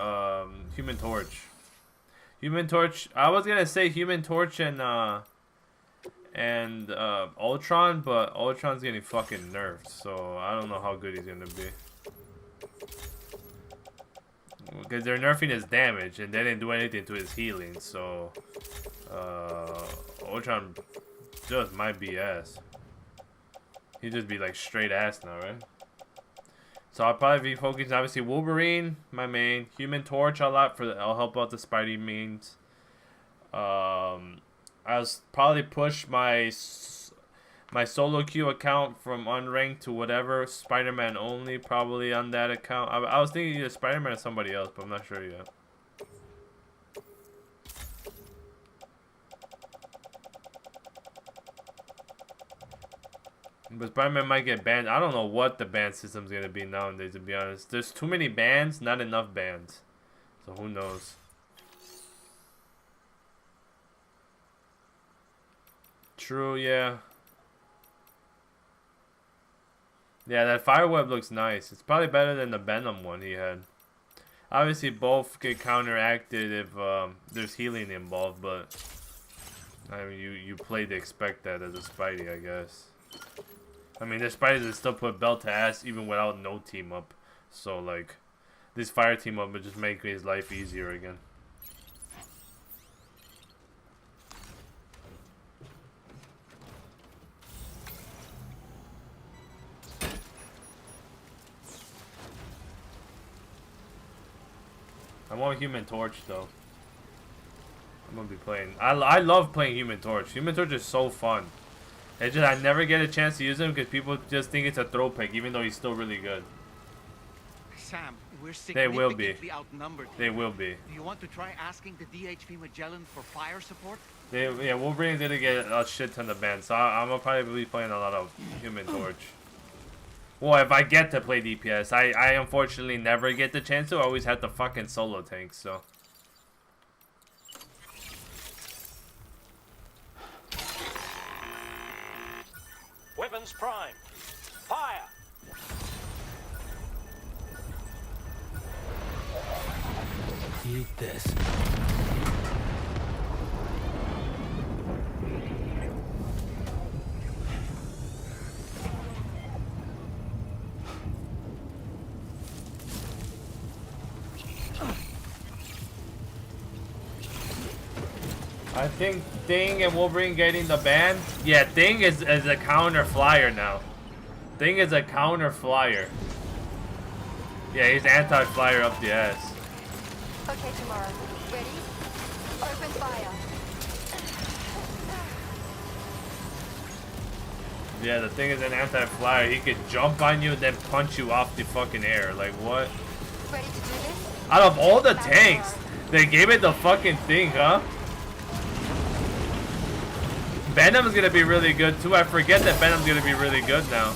Human Torch. Human Torch. I was gonna say Human Torch and Ultron, but Ultron's getting fucking nerfed, so I don't know how good he's gonna be. Because they're nerfing his damage and they didn't do anything to his healing, so Ultron just might be ass. He'd just be like straight ass now, right? So I'll probably be focusing obviously Wolverine, my main, Human Torch a lot for I'll help out the Spidey mains. I'll probably push my solo queue account from unranked to whatever, Spider-Man only probably on that account. I was thinking either Spider-Man or somebody else, but I'm not sure yet. But Spider-Man might get banned. I don't know what the ban system's gonna be nowadays, to be honest. There's too many bans, not enough bans. So who knows? True, yeah. Yeah, that Fireweb looks nice. It's probably better than the Venom one he had. Obviously, both get counteracted if there's healing involved, but I mean, you play to expect that as a Spidey, I guess. I mean, there's Spidey that still put belt to ass even without no team up. So like, this fire team up would just make his life easier again. I want Human Torch though. I'm gonna be playing. I love playing Human Torch. Human Torch is so fun. It's just I never get a chance to use him because people just think it's a throw pick, even though he's still really good. Sam, we're They will be. significantly outnumbered. They will be. Do you want to try asking the DHV Magellan for fire support? Yeah, Wolverine's gonna get a shit ton of bans, so I'm gonna probably be playing a lot of Human Torch. Well, if I get to play DPS, I unfortunately never get the chance to. I always have to fucking solo tank, so. Weapons prime. Fire! Eat this. I think Thing and Wolverine getting the ban. Yeah, Thing is a counter flyer now. Thing is a counter flyer. Yeah, he's anti-flyer up the ass. Okay, tomorrow. Ready? Open fire. Yeah, the Thing is an anti-flyer. He could jump on you and then punch you off the fucking air. Like, what? Ready to do this? Out of all the tanks, they gave it the fucking Thing, huh? Venom's gonna be really good too. I forget that Venom's gonna be really good now.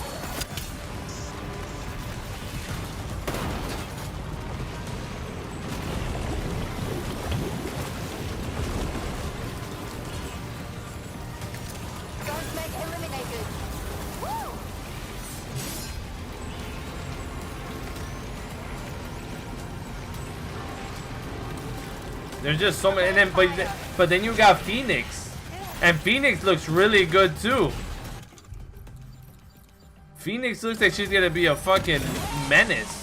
Ghostmech eliminated. Woo! There's just so many, and then but then you got Phoenix. And Phoenix looks really good too. Phoenix looks like she's gonna be a fucking menace.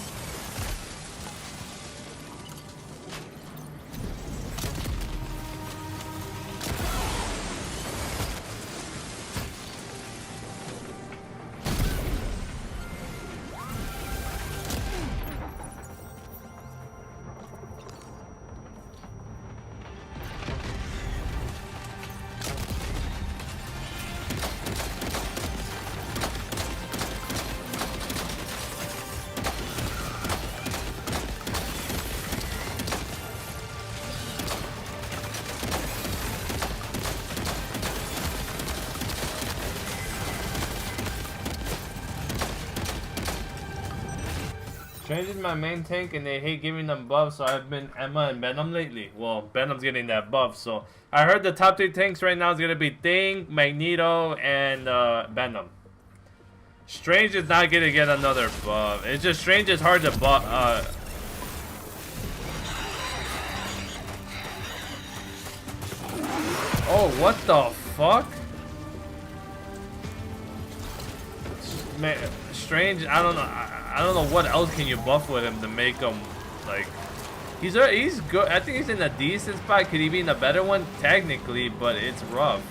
Strange is my main tank and they hate giving them buffs, so I've been Emma and Venom lately. Well, Venom's getting that buff, so I heard the top 3 tanks right now is gonna be Thing, Magneto, and Venom. Strange is not gonna get another buff. It's just Strange is hard to buff. Oh, what the fuck? Man, Strange, I don't know. I don't know what else can you buff with him to make him like. He's good. I think he's in a decent spot. Could he be in a better one? Technically, but it's rough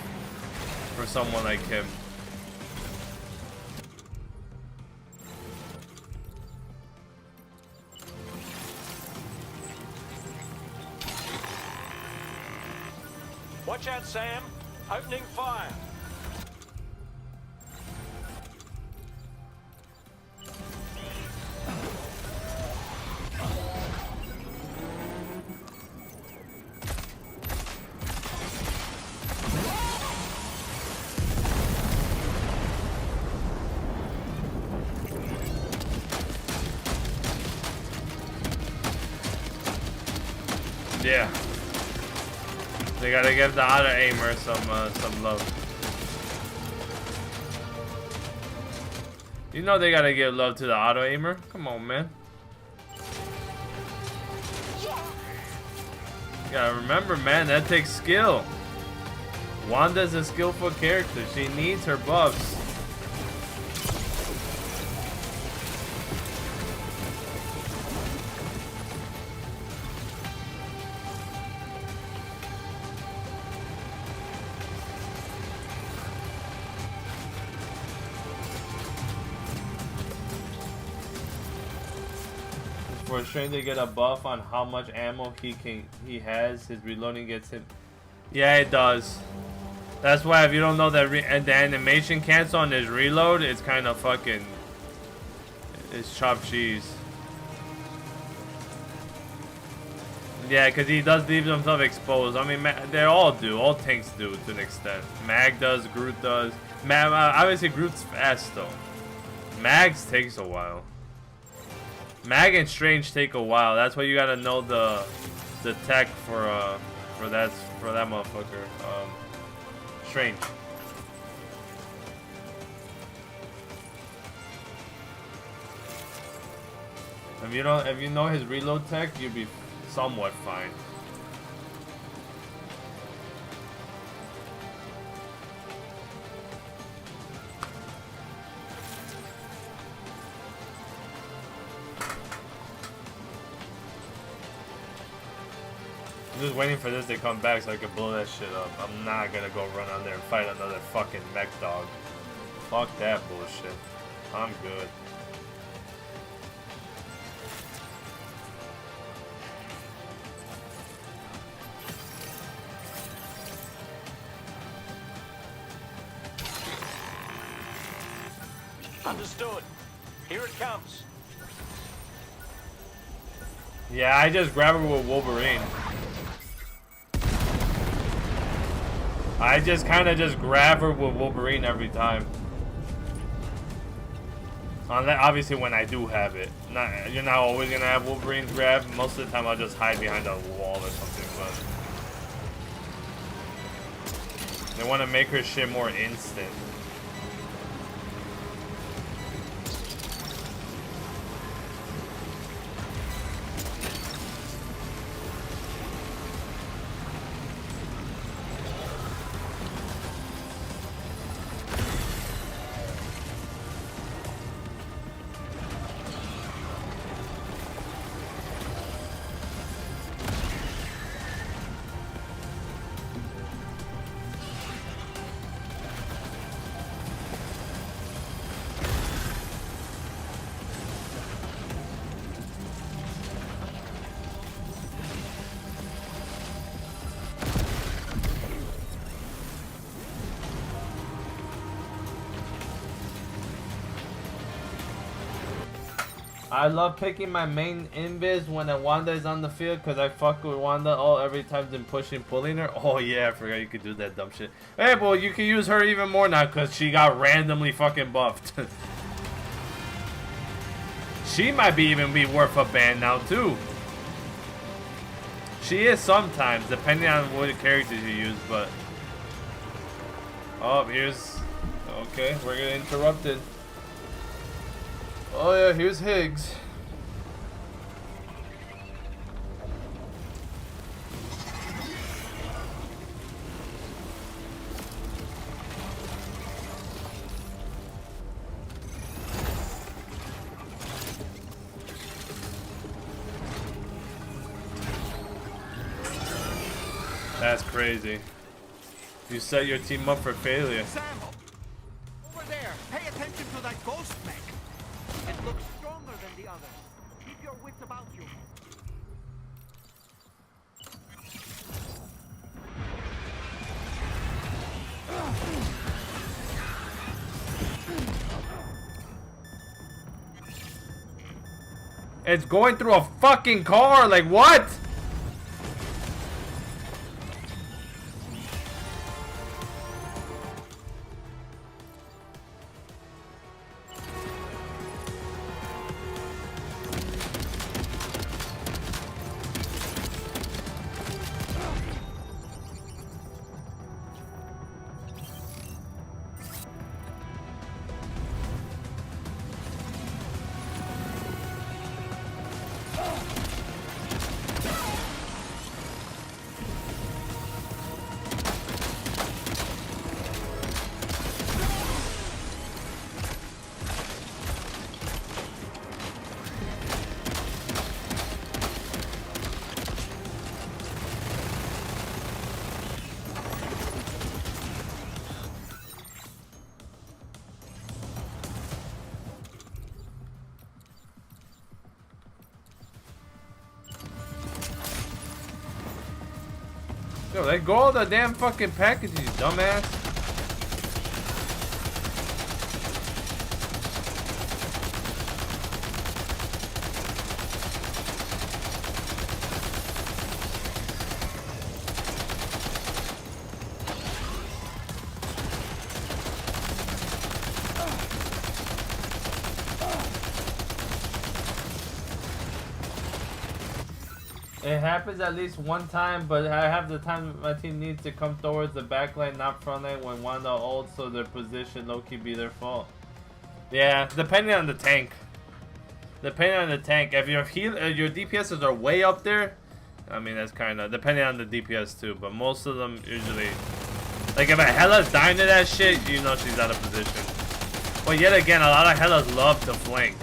for someone like him. Watch out, Sam. Opening fire. Yeah. They gotta give the auto aimer some love. You know they gotta give love to the auto aimer. Come on, man. You gotta remember, man, that takes skill. Wanda's a skillful character. She needs her buffs. For Strange to get a buff on how much ammo he has, his reloading gets him. Yeah, it does. That's why if you don't know that the animation cancel on his reload, it's kind of fucking. It's chopped cheese. Yeah, because he does leave himself exposed. I mean, they all do. All tanks do to an extent. Mag does. Groot does. Obviously, Groot's fast though. Mag's takes a while. Mag and Strange take a while. That's why you gotta know the tech for that motherfucker. Strange. If you know his reload tech, you'll be somewhat fine. I'm just waiting for this to come back so I can blow that shit up. I'm not gonna go run on there and fight another fucking mech dog. Fuck that bullshit. I'm good. Understood. Here it comes. Yeah, I just grab her with Wolverine. I just kind of just grab her with Wolverine every time. Obviously when I do have it. You're not always going to have Wolverine grab. Most of the time I'll just hide behind a wall or something. But they want to make her shit more instant. I love picking my main invis when Wanda is on the field because I fuck with Wanda every time I'm pushing, pulling her. Oh yeah, I forgot you could do that dumb shit. Hey, well, you can use her even more now because she got randomly fucking buffed. She might even be worth a ban now too. She is sometimes, depending on what characters you use, but... Oh, here's... Okay, we're getting interrupted. Oh yeah, here's Higgs. That's crazy. You set your team up for failure. Sam, over there. Pay attention to that ghost mech. It looks stronger than the others. Keep your wits about you. It's going through a fucking car, like what? Yo, let go of the damn fucking packages, you dumbass. It happens at least one time, but I have the time my team needs to come towards the back line, not front line when one of the ults, so their position low-key be their fault. Yeah, depending on the tank. Depending on the tank. If your your DPSs are way up there, I mean that's kind of depending on the DPS too. But most of them usually, like if a Hella's dying to that shit, you know she's out of position. But yet again, a lot of Hellas love to flank.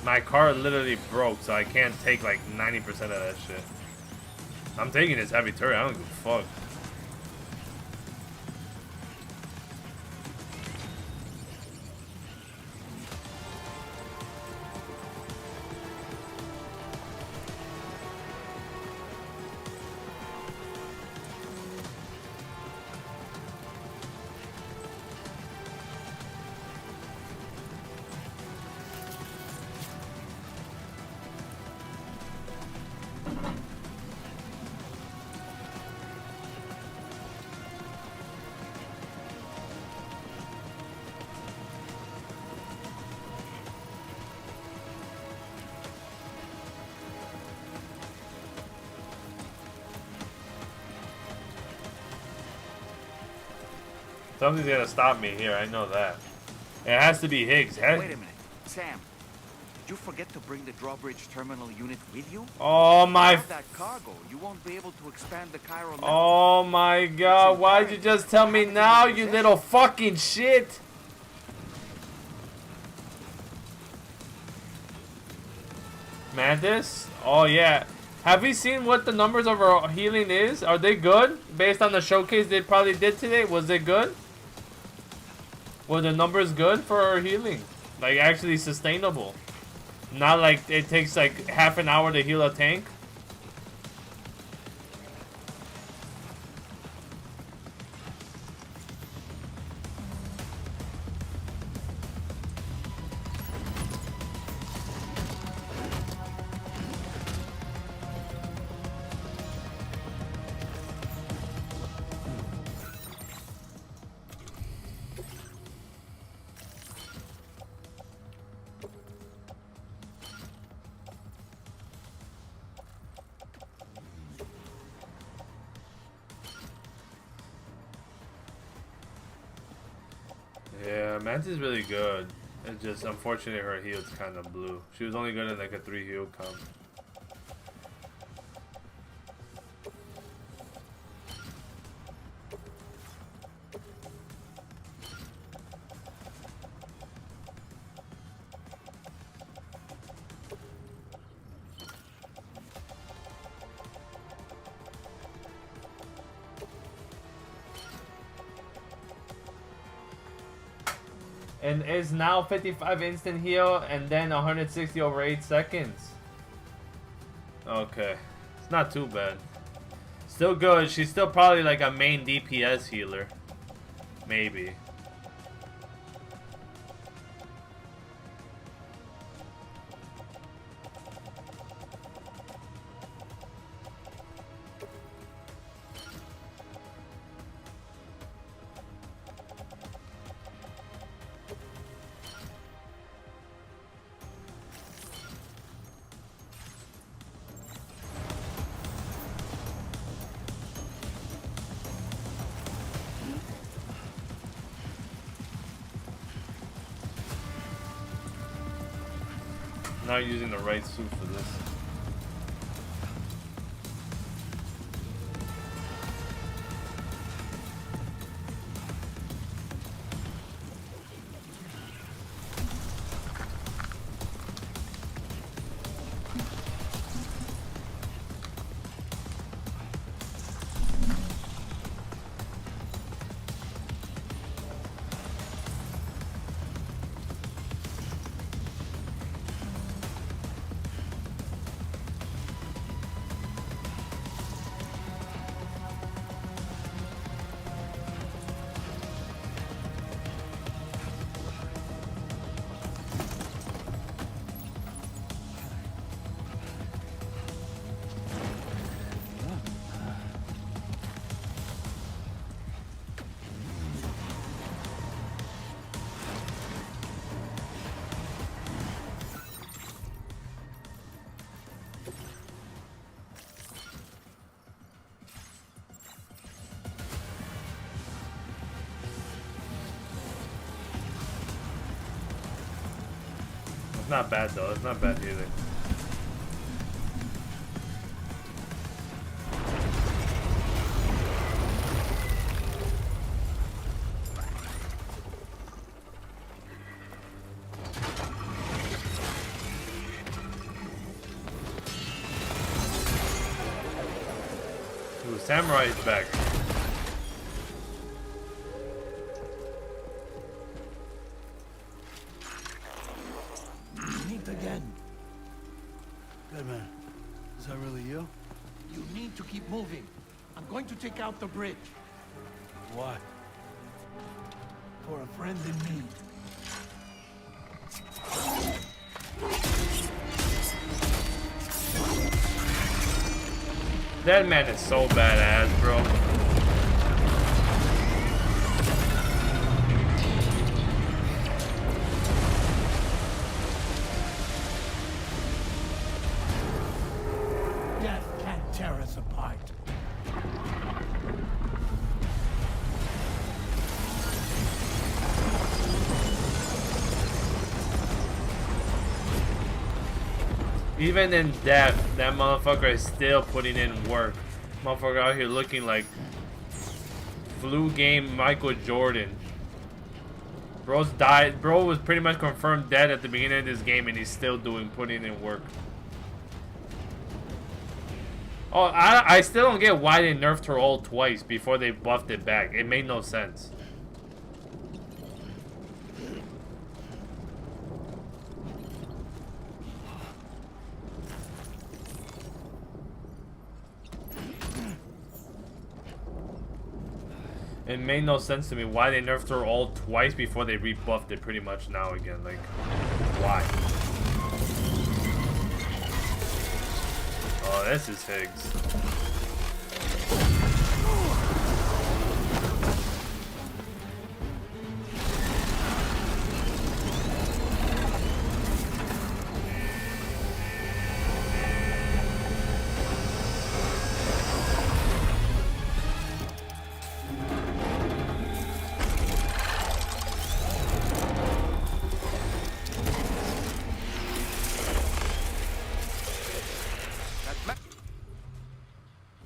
My car literally broke, so I can't take like 90% of that shit. I'm taking this heavy turret, I don't give a fuck. Something's gonna stop me here, I know that. It has to be Higgs. Wait a minute. Sam, did you forget to bring the drawbridge terminal unit with you? Oh my... Without that cargo, you won't be able to expand the chiral network. Oh my god, why'd you just tell me now, you little fucking shit? Mantis? Oh yeah. Have you seen what the numbers of our healing is? Are they good? Based on the showcase they probably did today, was it good? Were the numbers good for our healing? Like actually sustainable? Not like it takes like half an hour to heal a tank? Yeah, Mantis is really good. It's just unfortunately her heal's kind of blue. She was only good in like a 3 heal comp. And is now 55 instant heal and then 160 over 8 seconds. Okay. It's not too bad. Still good. She's still probably like a main DPS healer. Maybe. Not using the right suit for this. not bad though. It's not bad either. Ooh, Samurai is back. Meet again. Good man. Is that really you? You need to keep moving. I'm going to take out the bridge. Why? For a friend in need. That man is so badass, bro. Death can't tear us apart. Even in death, that motherfucker is still putting in work. Motherfucker out here looking like flu game Michael Jordan. Bro's died. Bro was pretty much confirmed dead at the beginning of this game, and he's still putting in work. Oh, I still don't get why they nerfed her ult twice before they buffed it back. It made no sense. It made no sense to me why they nerfed her all twice before they rebuffed it pretty much now again. Like, why? Oh, this is Higgs.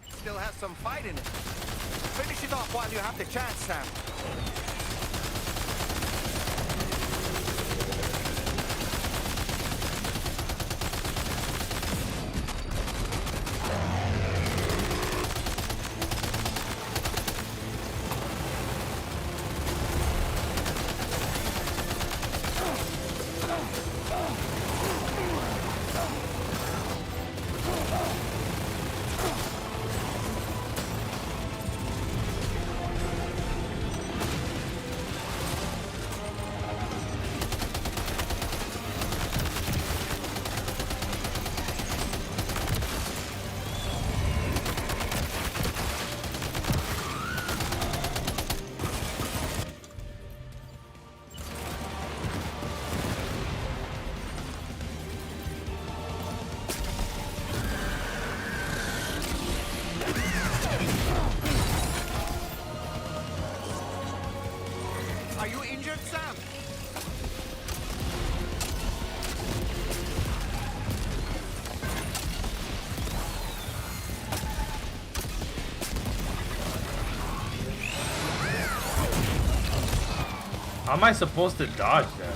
Still has some fight in it. Finish it off while you have the chance, Sam. Are you injured, Sam? How am I supposed to dodge that?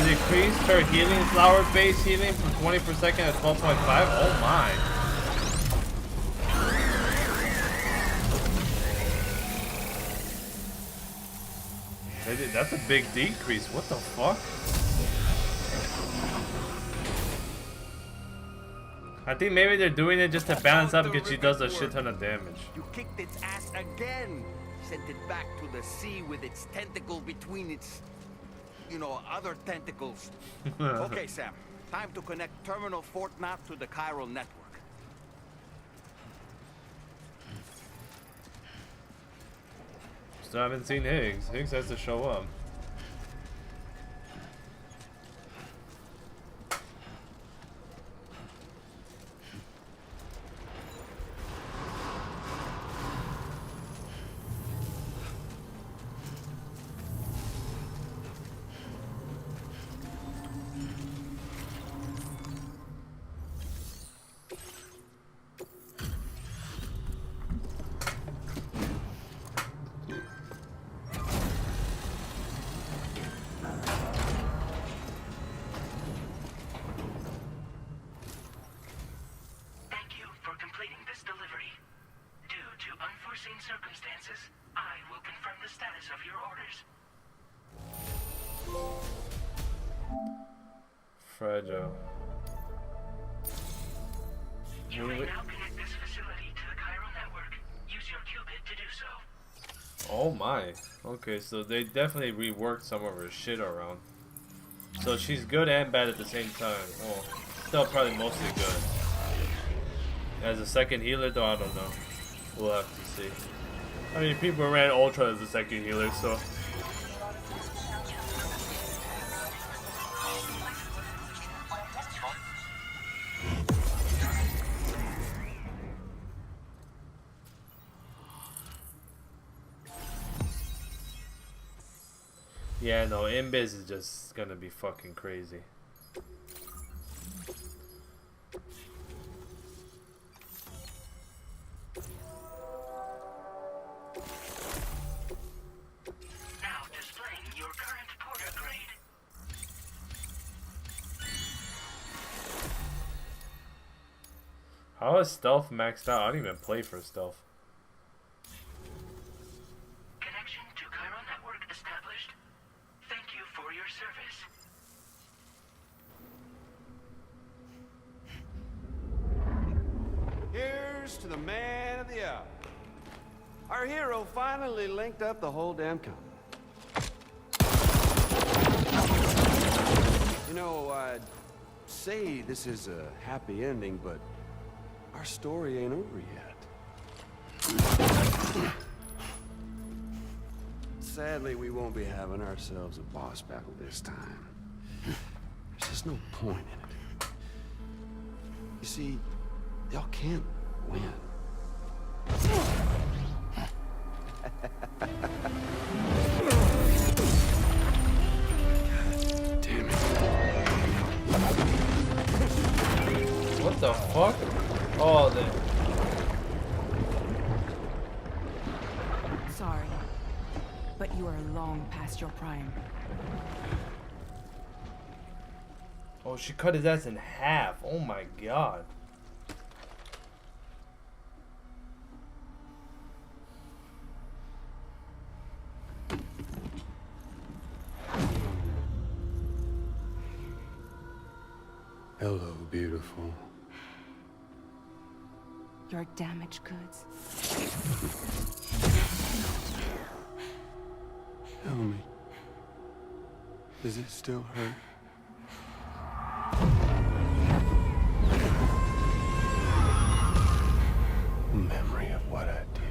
Increased her healing flower base healing from 20% to 12.5. Oh my. That's a big decrease. What the fuck? I think maybe they're doing it just to balance out because she does a shit ton of damage. You kicked its ass again. Sent it back to the sea with its tentacle between its, you know, other tentacles. Okay, Sam. Time to connect Terminal Fort Knot to the chiral network. Still haven't seen Higgs. Higgs has to show up. Fragile. You may now connect this facility to the chiral network. Use your qubit to do so. Oh my. Okay, so they definitely reworked some of her shit around. So she's good and bad at the same time. Well, still probably mostly good. As a second healer though, I don't know. We'll have to see. I mean, people ran Ultra as a second healer, so... Yeah, no, Invis is just gonna be fucking crazy. Now displaying your current porter grade. How is stealth maxed out? I don't even play for stealth. Connection to chiral network established. Thank you for your service. Here's to the man of the hour. Our hero finally linked up the whole damn company. You know, I'd say this is a happy ending, but our story ain't over yet. Sadly, we won't be having ourselves a boss battle this time. There's just no point in it. You see, y'all can't win. Damn it. What the fuck? Oh, the... Sorry, but you are long past your prime. Oh, she cut his ass in half. Oh my god. Hello, beautiful. Your damaged goods. Tell me, does it still hurt? Memory of what I did.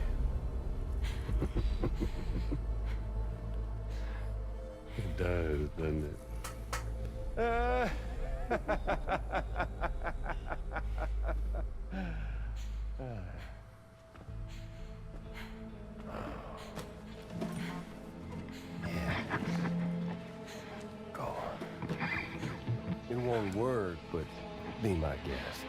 It does, doesn't it? Go on. It won't work, but be my guest.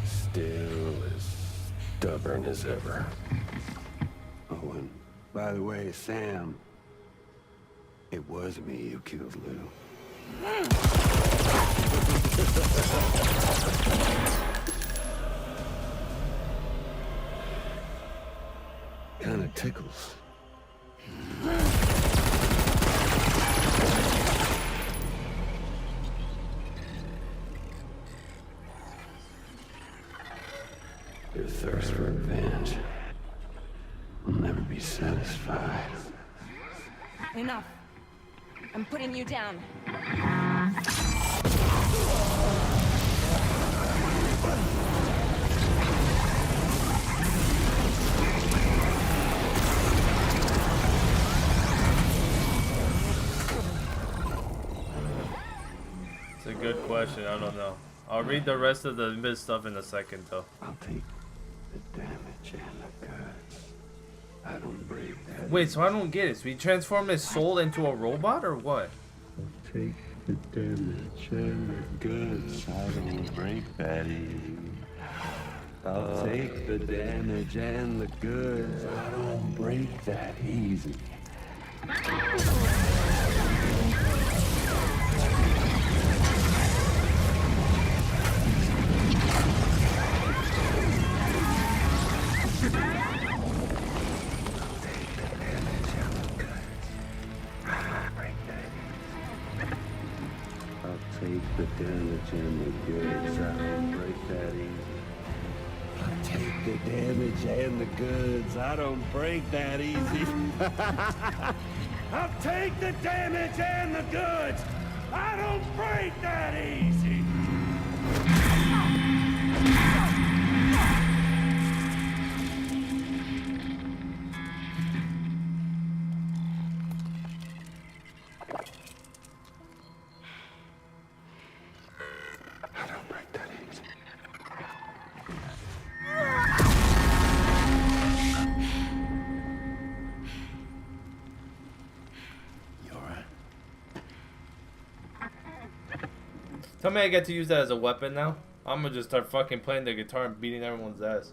Still as stubborn as ever. Oh, and by the way, Sam, It was me who killed Lou. Kinda tickles. Your thirst for revenge will never be satisfied. Enough. I'm putting you down. It's a good question. I don't know. I'll read the rest of the mid stuff in a second, though. I'll take the damage and the goods. I don't break that. Wait, so I don't get it. So he transformed his soul into a robot, or what? Take the damage and the goods. I don't break that easy. I'll take the damage and the goods. I don't break that easy. Take the damage and the goods. I don't break that easy. I'll take the damage and the goods. I don't break that easy. I'll take the damage and the goods. I don't break that easy. Tell me I get to use that as a weapon now? I'm gonna just start fucking playing the guitar and beating everyone's ass.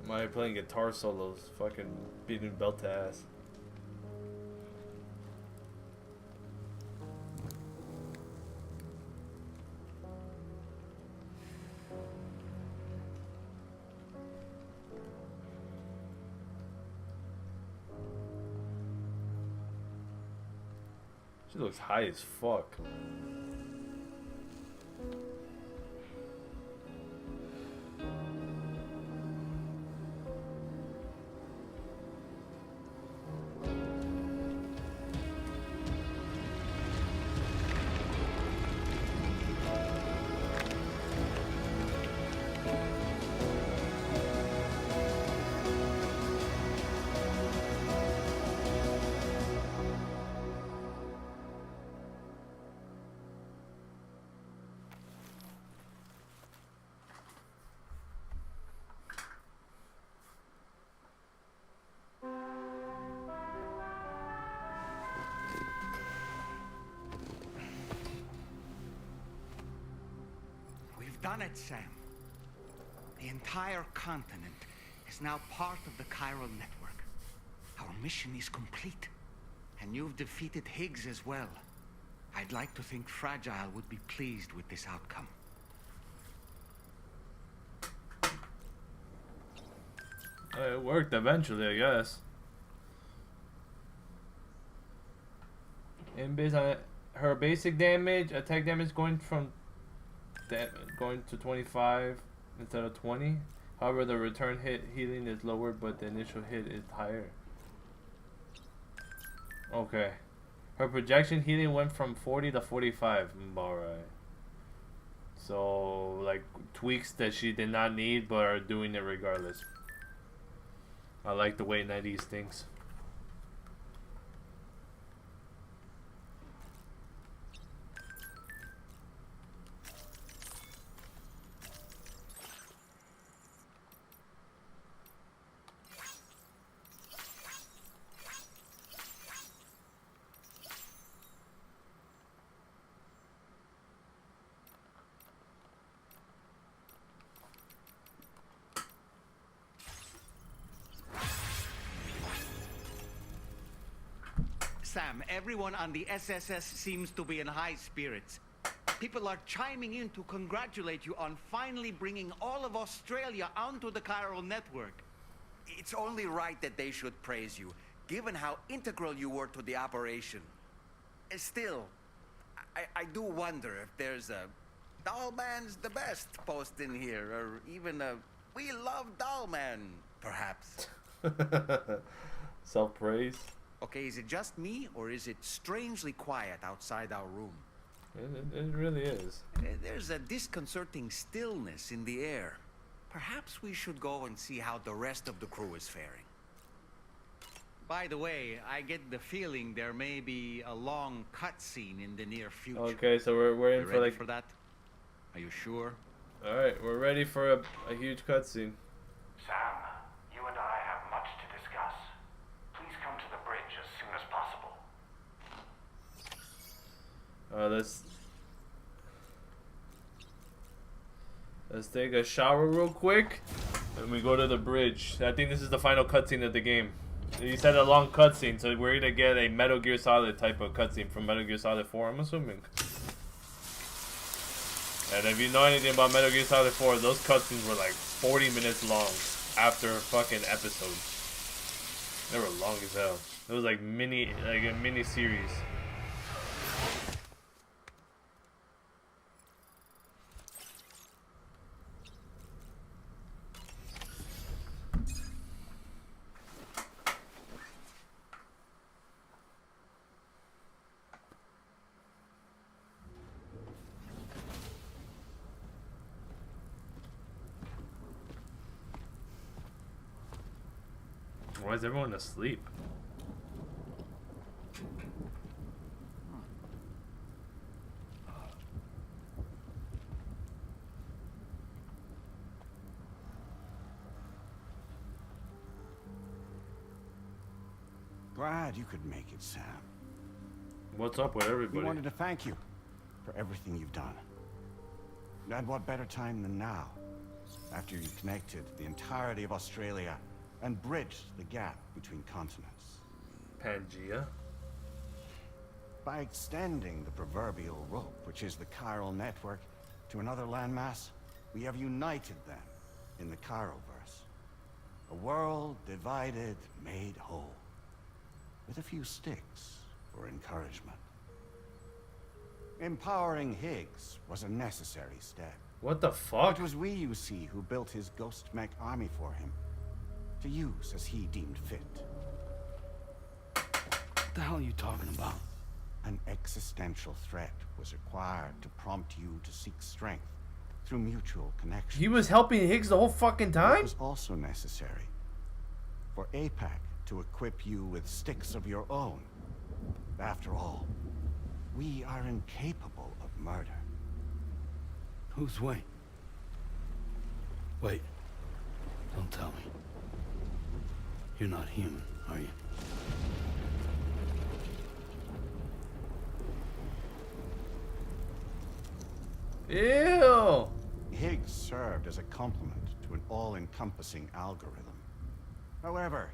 I'm out here playing guitar solos, fucking beating belt to ass. She looks high as fuck. Done it, Sam. The entire continent is now part of the chiral network. Our mission is complete. And you've defeated Higgs as well. I'd like to think Fragile would be pleased with this outcome. It worked eventually, I guess. And based on her basic damage, attack damage going to 25 instead of 20. However, the return hit healing is lower, but the initial hit is higher. Okay. Her projection healing went from 40 to 45. Alright. So, like, tweaks that she did not need, but are doing it regardless. I like the way 90s thinks. Sam, everyone on the SSS seems to be in high spirits. People are chiming in to congratulate you on finally bringing all of Australia onto the chiral network. It's only right that they should praise you, given how integral you were to the operation. Still, I do wonder if there's a Dollman's the best post in here, or even a We Love Dollman, perhaps. Self-praise. Okay, is it just me, or is it strangely quiet outside our room? It really is. There's a disconcerting stillness in the air. Perhaps we should go and see how the rest of the crew is faring. By the way, I get the feeling there may be a long cutscene in the near future. Okay, so we're in You for ready like. for that? Are you sure? All right, we're ready for a huge cutscene. Sam, you and I have much to discuss. Please come to the bridge as soon as possible. Let's take a shower real quick, and we go to the bridge. I think this is the final cutscene of the game. You said a long cutscene, so we're gonna get a Metal Gear Solid type of cutscene from Metal Gear Solid 4, I'm assuming. And if you know anything about Metal Gear Solid 4, those cutscenes were like 40 minutes long after fucking episodes. They were long as hell. It was like a mini series. Why is everyone asleep? Glad you could make it, Sam. What's up with everybody? We wanted to thank you for everything you've done. And what better time than now, after you connected the entirety of Australia and bridged the gap between continents. Pangea? By extending the proverbial rope, which is the chiral network, to another landmass, we have united them in the Chiroverse. A world divided, made whole. With a few sticks for encouragement. Empowering Higgs was a necessary step. What the fuck? It was we, you see, who built his ghost mech army for him. To use as he deemed fit. What the hell are you talking about? An existential threat was required to prompt you to seek strength through mutual connection. He was helping Higgs the whole fucking time? It was also necessary for APAC to equip you with sticks of your own. After all, we are incapable of murder. Who's Wayne? Wait. Don't tell me. You're not human, are you? Ew! Higgs served as a complement to an all-encompassing algorithm. However,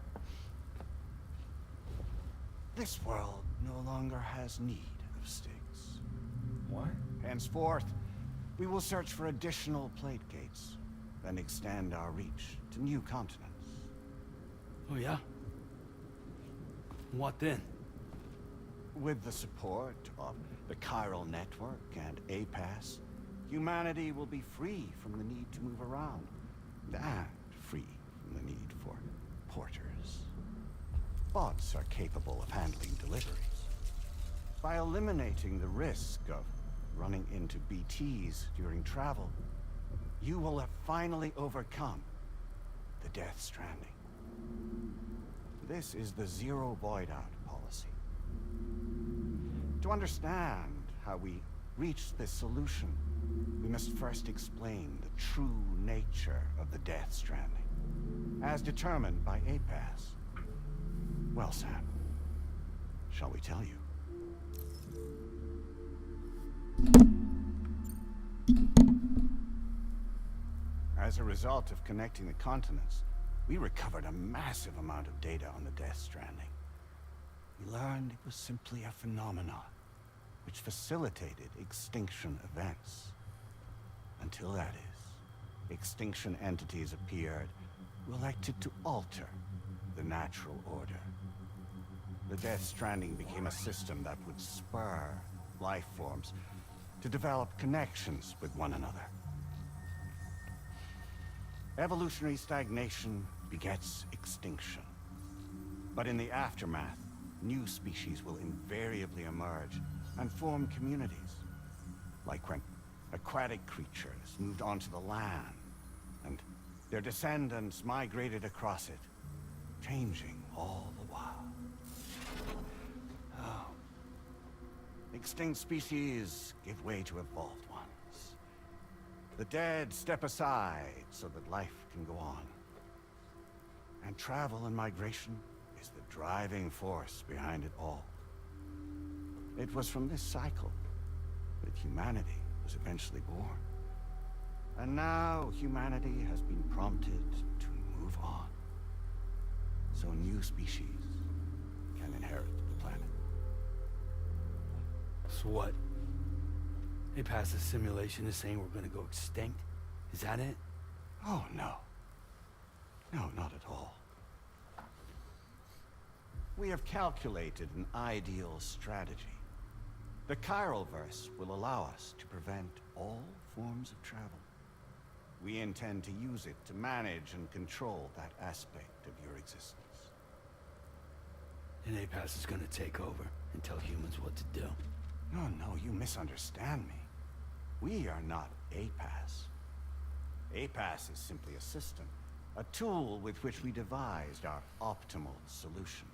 this world no longer has need of sticks. What? Henceforth, we will search for additional plate gates, then extend our reach to new continents. Oh yeah? What then? With the support of the chiral network and APAS, humanity will be free from the need to move around, and free from the need for porters. Bots are capable of handling deliveries. By eliminating the risk of running into BTs during travel, you will have finally overcome the Death Stranding. This is the Zero Void Out policy. To understand how we reached this solution, we must first explain the true nature of the Death Stranding, as determined by APAS. Well, Sam, shall we tell you? As a result of connecting the continents, we recovered a massive amount of data on the Death Stranding. We learned it was simply a phenomenon which facilitated extinction events. Until that is, extinction entities appeared who elected to alter the natural order. The Death Stranding became a system that would spur life forms to develop connections with one another. Evolutionary stagnation begets extinction. But in the aftermath, new species will invariably emerge and form communities. Like when aquatic creatures moved onto the land, and their descendants migrated across it, changing all the while. Oh. Extinct species give way to evolved ones. The dead step aside so that life can go on. And travel and migration is the driving force behind it all. It was from this cycle that humanity was eventually born. And now humanity has been prompted to move on. So new species can inherit the planet. So what? They passed a simulation is saying we're gonna go extinct? Is that it? Oh, no. No, not at all. We have calculated an ideal strategy. The chiral verse will allow us to prevent all forms of travel. We intend to use it to manage and control that aspect of your existence. And APAS is gonna take over and tell humans what to do. No, you misunderstand me. We are not APAS. APAS is simply a system, a tool with which we devised our optimal solution.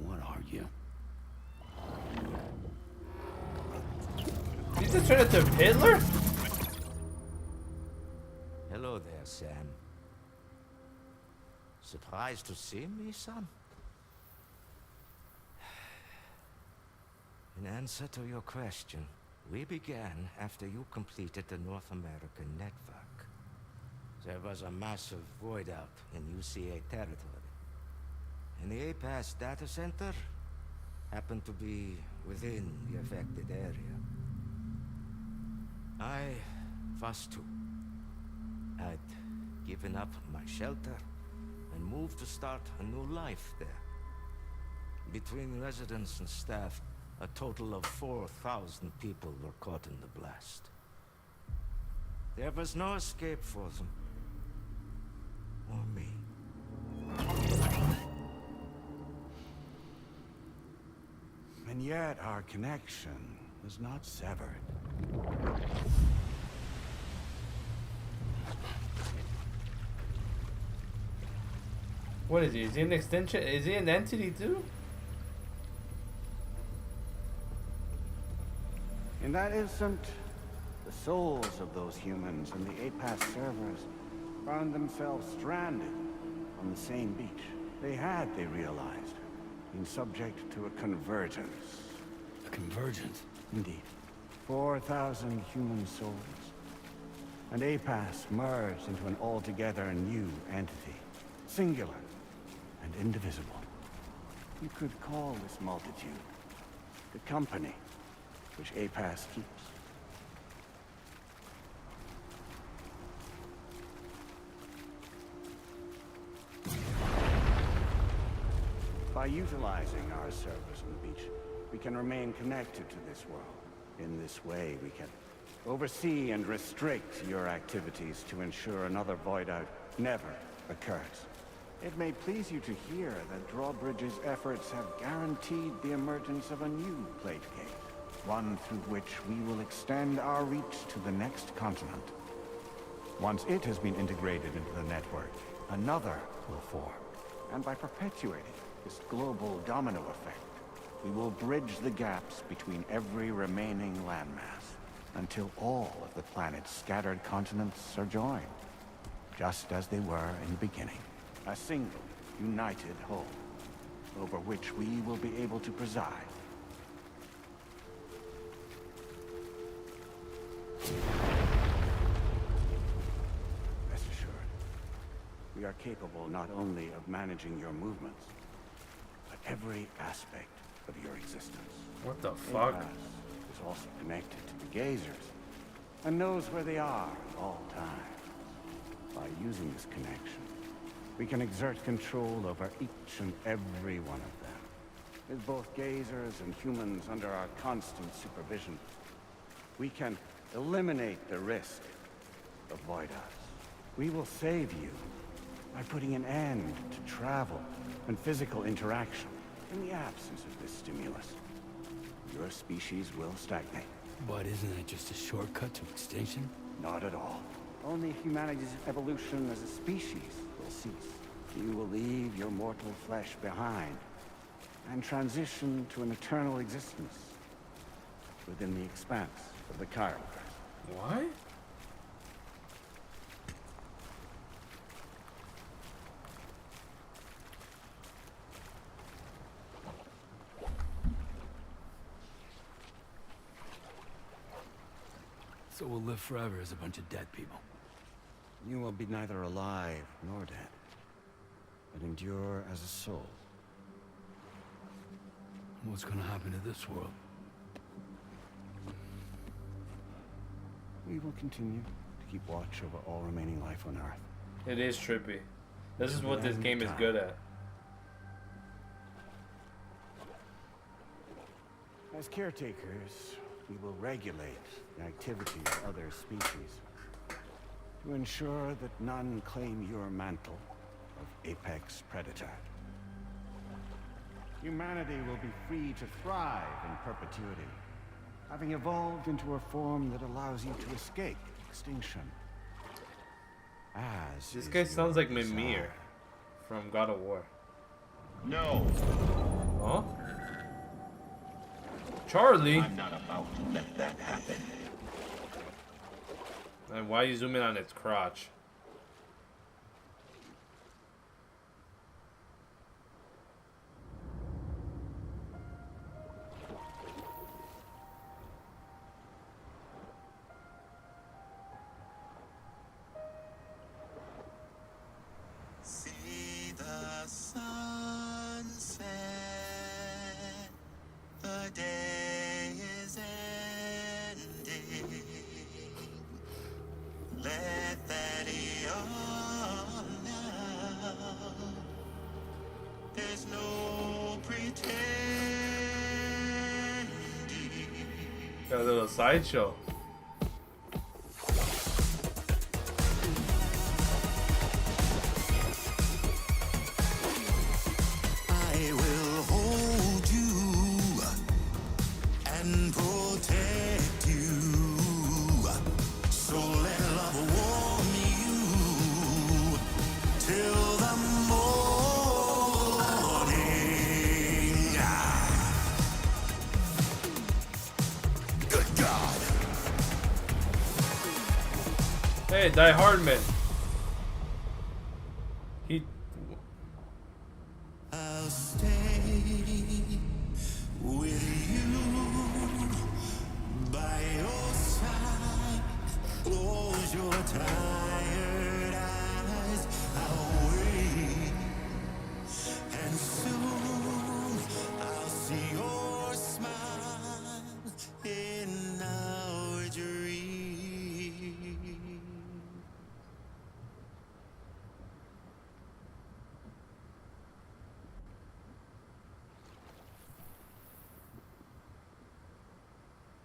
What are you? Did you just turn into Hitler? Hello there, Sam. Surprised to see me, son? In answer to your question, we began after you completed the North American network. There was a massive void out in UCA territory. And the APAS data center happened to be within the affected area. I was too. I'd given up my shelter and moved to start a new life there. Between residents and staff, a total of 4,000 people were caught in the blast. There was no escape for them. Or me. And yet our connection was not severed. What is he? Is he an extension? Is he an entity too? In that instant, the souls of those humans and the APAS servers found themselves stranded on the same beach. They realized, been subject to a convergence. A convergence? Indeed. 4,000 human souls. And APAS merged into an altogether new entity. Singular and indivisible. You could call this multitude the company which APAS keeps. By utilizing our servers on the beach, we can remain connected to this world. In this way, we can oversee and restrict your activities to ensure another void out never occurs. It may please you to hear that Drawbridge's efforts have guaranteed the emergence of a new plate gate, one through which we will extend our reach to the next continent. Once it has been integrated into the network, another will form. And by perpetuating this global domino effect, we will bridge the gaps between every remaining landmass until all of the planet's scattered continents are joined, just as they were in the beginning. A single, united whole, over which we will be able to preside. Rest assured, we are capable not only of managing your movements, every aspect of your existence. What the fuck? Apex is also connected to the gazers and knows where they are at all times. By using this connection, we can exert control over each and every one of them. With both gazers and humans under our constant supervision, we can eliminate the risk of Void Us. We will save you by putting an end to travel and physical interaction. In the absence of this stimulus, your species will stagnate. But isn't that just a shortcut to extinction? Not at all. Only humanity's evolution as a species will cease. You will leave your mortal flesh behind and transition to an eternal existence within the expanse of the Chiroverse. What? So we'll live forever as a bunch of dead people. You will be neither alive nor dead, but endure as a soul. What's gonna happen to this world? We will continue to keep watch over all remaining life on Earth. It is trippy. This is what this game is good at. As caretakers, we will regulate the activity of other species to ensure that none claim your mantle of apex predator. Humanity will be free to thrive in perpetuity, having evolved into a form that allows you to escape extinction. As This is guy sounds like your Mimir desire. from God of War. No. Huh? Charlie? I'm not about to let that happen. And why are you zooming on its crotch? See the sunset. The day is ending. Let that yawn now. There's no pretending. Got a little sideshow. I will hold you and protect you. So let love warm you till the morning. Good God. Hey, Die Hardman. He. I'll stay with you by your side. Close your tired eyes. I'll wait, and soon I'll see your smile in our dream.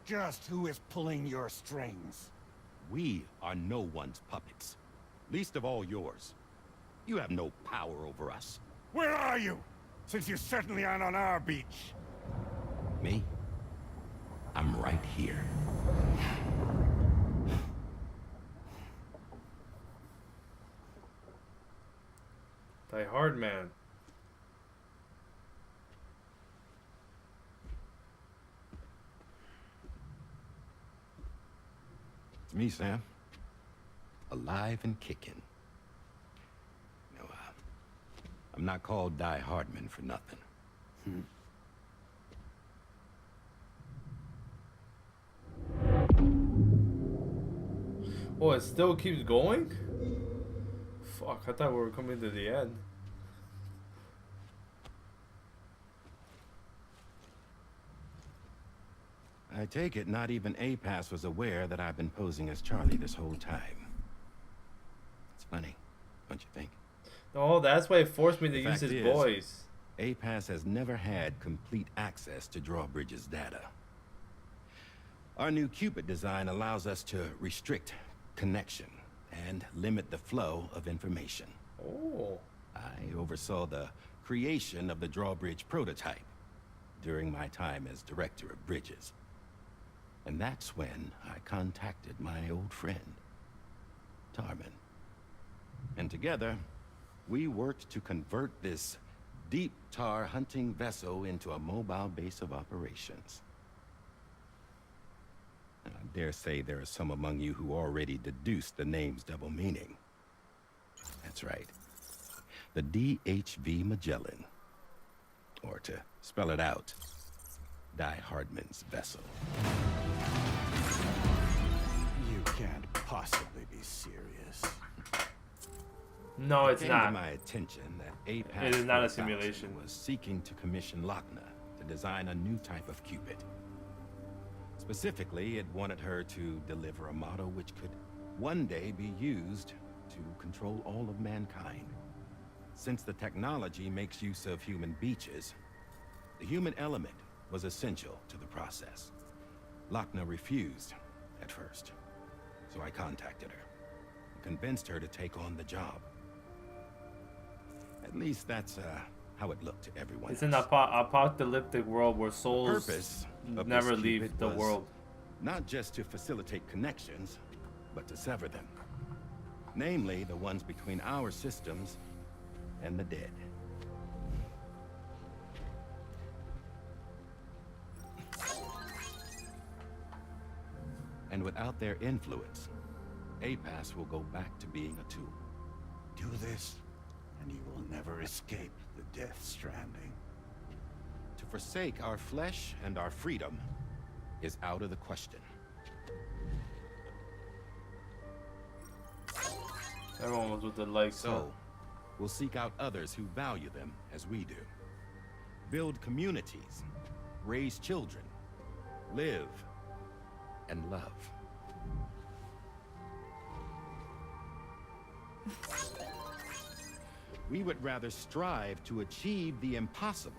Just who is pulling your strings? We are no one's puppets. Least of all yours. You have no power over us. Where are you? Since you certainly aren't on our beach. Me? I'm right here. Die Hardman. It's me, Sam. Alive and kicking. No, I'm not called Die Hardman for nothing. Oh, it still keeps going? Fuck, I thought we were coming to the end. I take it not even APAS was aware that I've been posing as Charlie this whole time. It's funny, don't you think? Oh, that's why it forced me to The use fact his is, voice. APAS has never had complete access to Drawbridge's data. Our new Cupid design allows us to restrict connection and limit the flow of information. Oh. I oversaw the creation of the Drawbridge prototype during my time as director of bridges. And that's when I contacted my old friend, Tarman. And together, we worked to convert this deep tar hunting vessel into a mobile base of operations. I dare say there are some among you who already deduced the name's double meaning. That's right. The DHV Magellan. Or to spell it out, Die Hardman's vessel. You can't possibly be serious. No, it's It came to my attention that APAS It is not a 4000 simulation. was seeking to commission Lochna to design a new type of Cupid. Specifically, it wanted her to deliver a model which could one day be used to control all of mankind. Since the technology makes use of human beaches, the human element was essential to the process. Lochna refused at first, so I contacted her and convinced her to take on the job. At least that's how it looked to everyone It's else. an apocalyptic world where souls Purpose of never this leave Cupid the was world. Not just to facilitate connections, but to sever them. Namely, the ones between our systems and the dead. And without their influence, APAS will go back to being a tool. Do this, and you will never escape the Death Stranding. To forsake our flesh and our freedom is out of the question. Everyone was with the likes. So, we'll seek out others who value them as we do. Build communities, raise children, live, and love. We would rather strive to achieve the impossible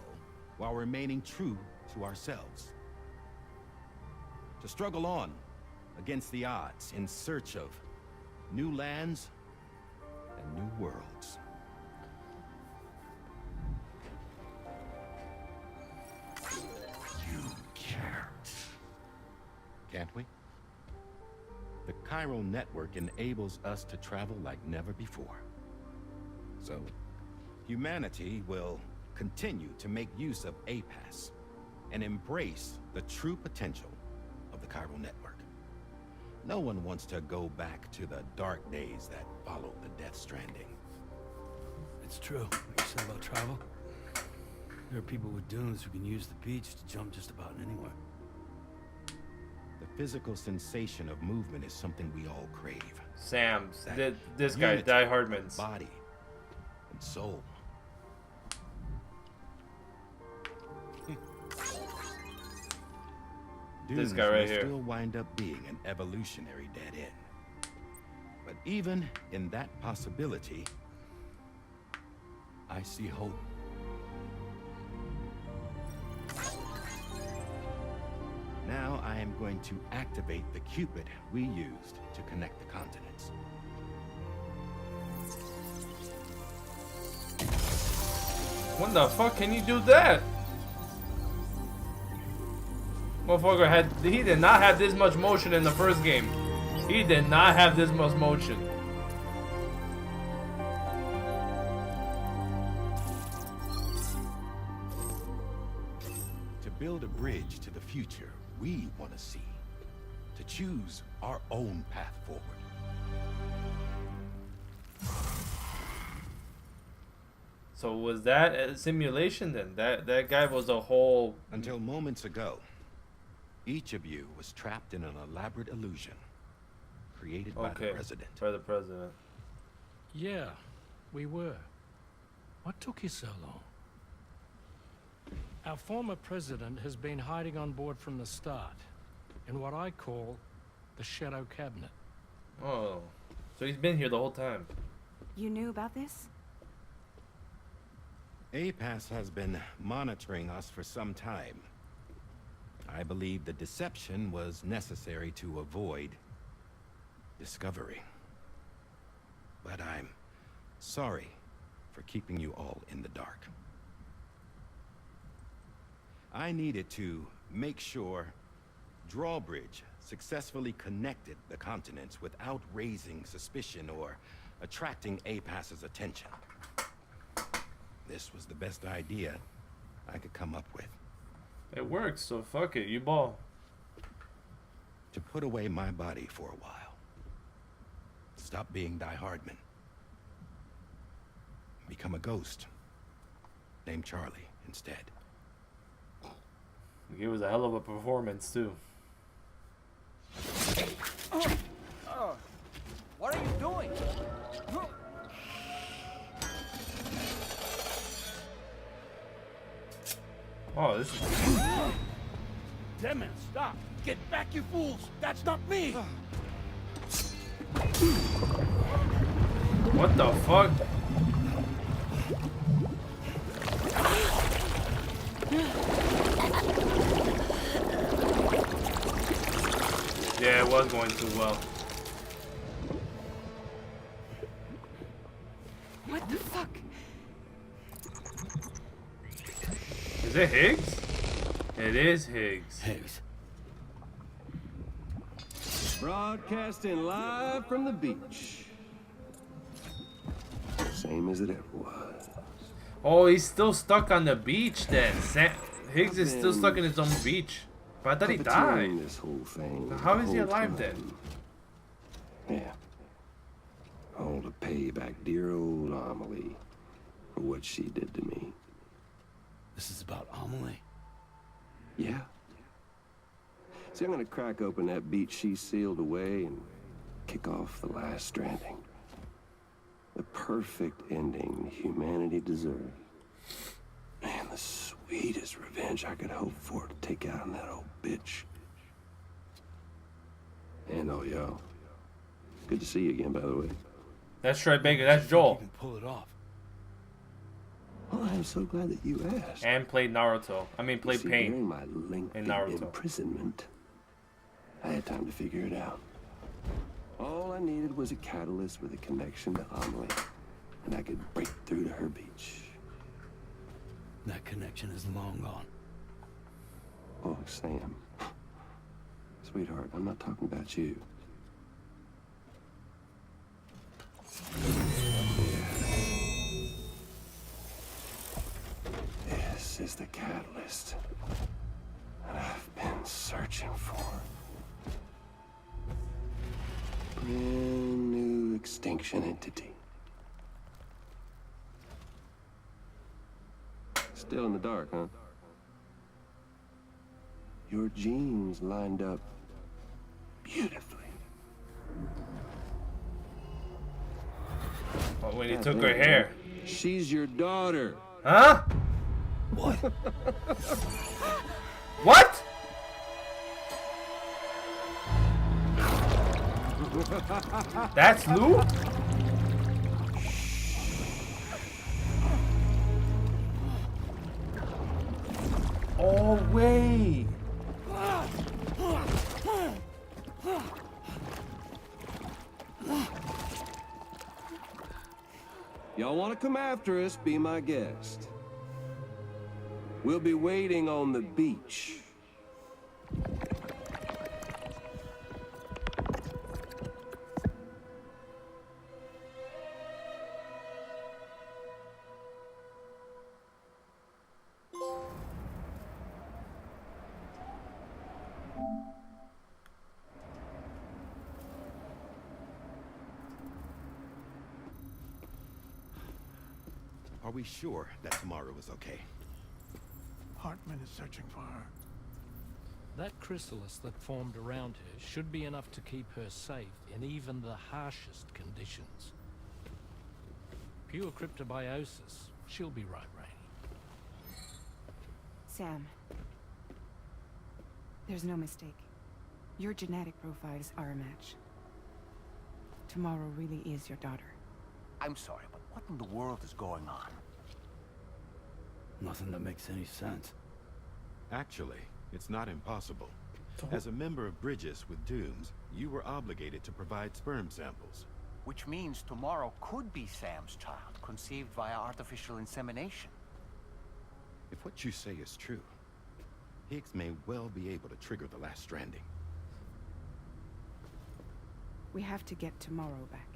while remaining true to ourselves. To struggle on against the odds in search of new lands and new worlds. You can't. Can't we? The chiral network enables us to travel like never before. So, humanity will continue to make use of APAS and embrace the true potential of the chiral network. No one wants to go back to the dark days that followed the Death Stranding. It's true what you said about travel. There are people with dunes who can use the beach to jump just about anywhere. The physical sensation of movement is something we all crave. Sam's. That This guy, unity Die of Hardman's. body and soul. This Dunes guy right may here. still wind up being an evolutionary dead end. But even in that possibility, I see hope. Now I am going to activate the Cupid we used to connect the continents. When the fuck can you do that? Motherfucker he did not have this much motion in the first game. He did not have this much motion. To build a bridge to the future we want to see. To choose our own path forward. So was that a simulation then? That guy was a whole... Until moments ago, each of you was trapped in an elaborate illusion created by the president. By the president. Yeah, we were. What took you so long? Our former president has been hiding on board from the start. in what I call the Shadow Cabinet. Oh, so he's been here the whole time. You knew about this? APAS has been monitoring us for some time. I believe the deception was necessary to avoid discovery. But I'm sorry for keeping you all in the dark. I needed to make sure Drawbridge successfully connected the continents without raising suspicion or attracting APAS's attention. This was the best idea I could come up with. It works, so fuck it, you ball. To put away my body for a while. Stop being Die Hardman. Become a ghost. Name Charlie instead. It was a hell of a performance, too. What are you doing? Oh, this is... Damn it, stop! Get back, you fools! That's not me! What the fuck? Yeah, it was going too well. What the fuck? Is it Higgs? It is Higgs. Higgs. Broadcasting live from the beach. Same as it ever was. Oh, he's still stuck on the beach then. Higgs is still stuck in his own beach. But I thought he died. This whole thing. Now, how is he alive then? Yeah. All to pay back dear old Amelie for what she did to me. This is about Amelie? Yeah. See, I'm gonna crack open that beach she sealed away and kick off the last Stranding. The perfect ending humanity deserves. Man, the sweetest revenge I could hope for to take out on that old bitch. And oh, y'all. Good to see you again, by the way. That's Troy Baker. That's Joel. You can pull it off. Well, I'm so glad that you asked. And played Naruto. I mean, played See, Pain during my lengthy in Naruto. imprisonment, I had time to figure it out. All I needed was a catalyst with a connection to Amelie, and I could break through to her beach. That connection is long gone. Oh, Sam. Sweetheart, I'm not talking about you. This is the catalyst that I've been searching for. Brand new extinction entity. Still in the dark, huh? Your genes lined up beautifully. Oh, when he took her hair. She's your daughter. Huh? What? What? That's Lou? Oh, wait. Y'all want to come after us, be my guest. We'll be waiting on the beach. Are we sure that tomorrow is okay? Hartman is searching for her. That chrysalis that formed around her should be enough to keep her safe in even the harshest conditions. Pure cryptobiosis. She'll be right, Rainey. Sam. There's no mistake. Your genetic profiles are a match. Tomorrow really is your daughter. I'm sorry, but what in the world is going on? Nothing that makes any sense. Actually, it's not impossible. As a member of Bridges with Dooms, you were obligated to provide sperm samples. Which means tomorrow could be Sam's child, conceived via artificial insemination. If what you say is true, Higgs may well be able to trigger the last stranding. We have to get tomorrow back.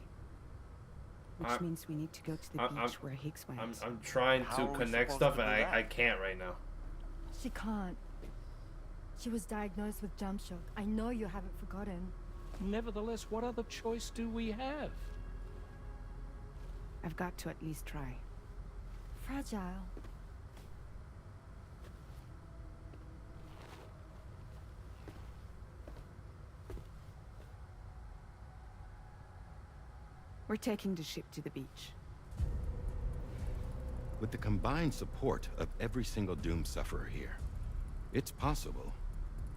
Which means we need to go to the beach where Higgs went. I'm trying to connect stuff and I can't right now. She can't. She was diagnosed with jump shock. I know you haven't forgotten. Nevertheless, what other choice do we have? I've got to at least try. Fragile. We're taking the ship to the beach. With the combined support of every single Doom sufferer here, it's possible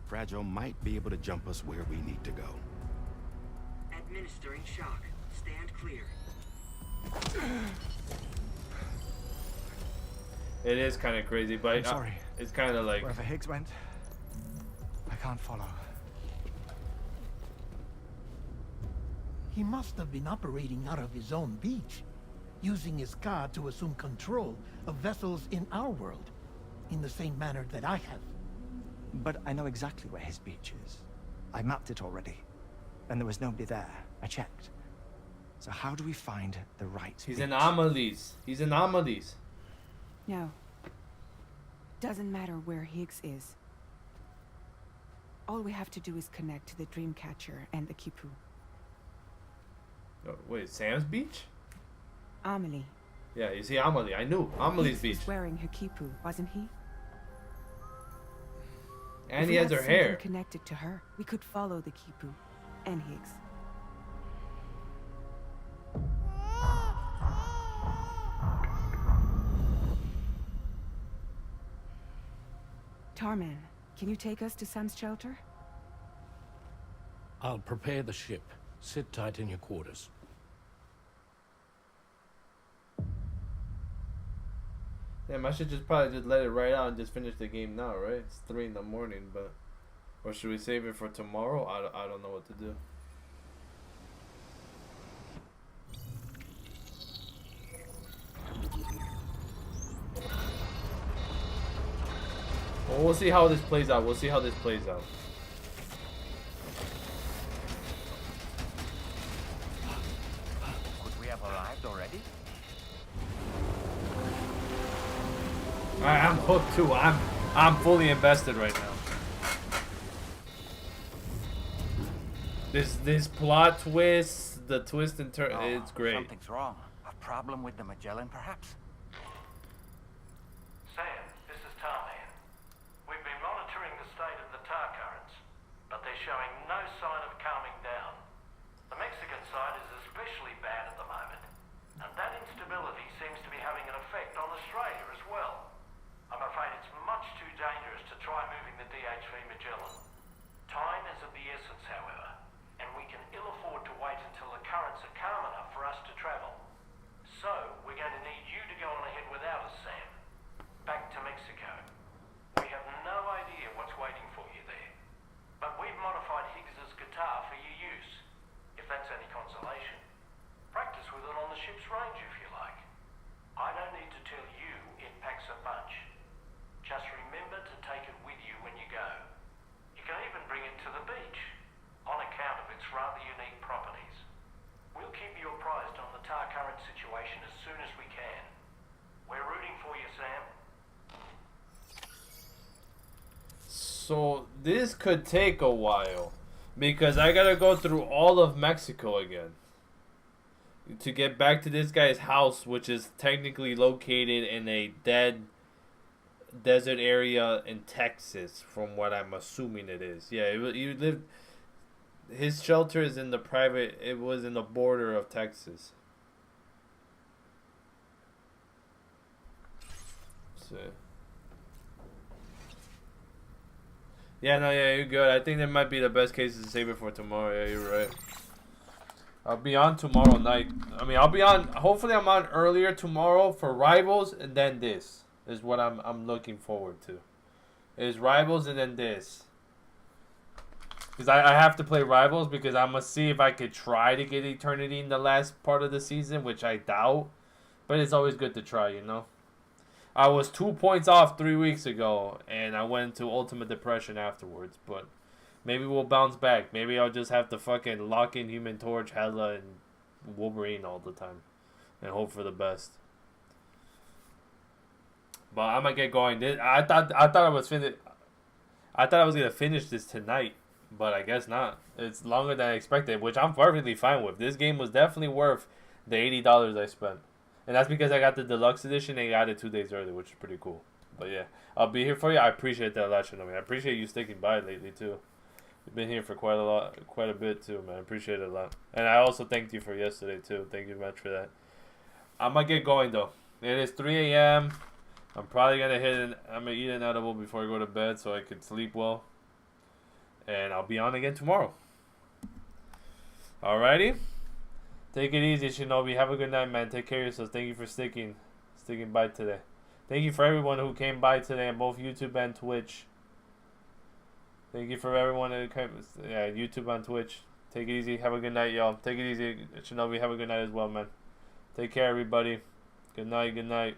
Fragile might be able to jump us where we need to go. Administering shock. Stand clear. It is kind of crazy, but I'm sorry. It's kind of like Wherever Higgs went, I can't follow. He must have been operating out of his own beach, using his car to assume control of vessels in our world, in the same manner that I have. But I know exactly where his beach is. I mapped it already, and there was nobody there. I checked. So how do we find the right He's beach? anomalies. He's anomalies. No. Doesn't matter where Higgs is. All we have to do is connect to the Dreamcatcher and the Kipu. Oh, wait, Sam's beach? Amelie. Yeah, you see Amelie. I knew Amelie's Higgs beach. was wearing her Kipu, wasn't he? And If he we has had her something hair. connected to her, we could follow the Kipu and Higgs. Tarman, can you take us to Sam's shelter? I'll prepare the ship. Sit tight in your quarters. Damn, I should just probably just let it right out and just finish the game now, right? It's 3 in the morning, but... Or should we save it for tomorrow? I don't know what to do. Well, we'll see how this plays out. We'll see how this plays out. Could we have arrived already? I'm hooked too. I'm fully invested right now. This plot twist, the twist and turn, it's great. Something's wrong. A problem with the Magellan, perhaps? Sam, this is Tarman. We've been monitoring the state of the tar currents, but they're showing no sign of calming down. The Mexican side is especially bad at the moment, and that instability seems to be having an effect on Australia as well. I'm afraid it's much too dangerous to try moving the DHV Magellan. Time is of the essence, however, and we can ill afford to wait until the currents are calm enough for us to travel. So, we're going to need you to go on ahead without us, Sam. Back to Mexico. We have no idea what's waiting for you there, but we've modified Higgs's guitar for your use, if that's any consolation. Practice with it on the ship's range if you like. I don't need to tell you it packs a punch. Just remember to take it with you when you go. You can even bring it to the beach, on account of its rather unique properties. We'll keep you apprised on the tar current situation as soon as we can. We're rooting for you, Sam. So this could take a while because I gotta go through all of Mexico again to get back to this guy's house, which is technically located in a dead desert area in Texas, from what I'm assuming it is. Yeah, he lived. His shelter is in the private. It was in the border of Texas. So Yeah, no, yeah, you're good. I think that might be the best case to save it for tomorrow. Yeah, you're right. I'll be on tomorrow night. I mean, I'll be on. Hopefully, I'm on earlier tomorrow for Rivals, and then this is what I'm looking forward to. Is Rivals and then this. Because I have to play Rivals because I'm gonna see if I could try to get Eternity in the last part of the season, which I doubt. But it's always good to try, you know. I was 2 points off 3 weeks ago, and I went into ultimate depression afterwards. But maybe we'll bounce back. Maybe I'll just have to fucking lock in Human Torch, Hela, and Wolverine all the time, and hope for the best. But I'm gonna get going. I thought I was finished. I thought I was gonna finish this tonight, but I guess not. It's longer than I expected, which I'm perfectly fine with. This game was definitely worth the $80 I spent. And that's because I got the deluxe edition and got it 2 days early, which is pretty cool. But yeah, I'll be here for you. I appreciate that a lot, Shinobi. I appreciate you sticking by lately too. You've been here for quite a bit too, man. I appreciate it a lot. And I also thanked you for yesterday too. Thank you much for that. I'm gonna get going though. It is 3 a.m. I'm probably gonna I'm gonna eat an edible before I go to bed so I can sleep well. And I'll be on again tomorrow. Alrighty. Take it easy, Shinobi. Have a good night, man. Take care of yourselves. Thank you for sticking by today. Thank you for everyone who came by today on both YouTube and Twitch. Thank you for everyone who came, YouTube and Twitch. Take it easy. Have a good night, y'all. Take it easy, Shinobi. Have a good night as well, man. Take care, everybody. Good night. Good night.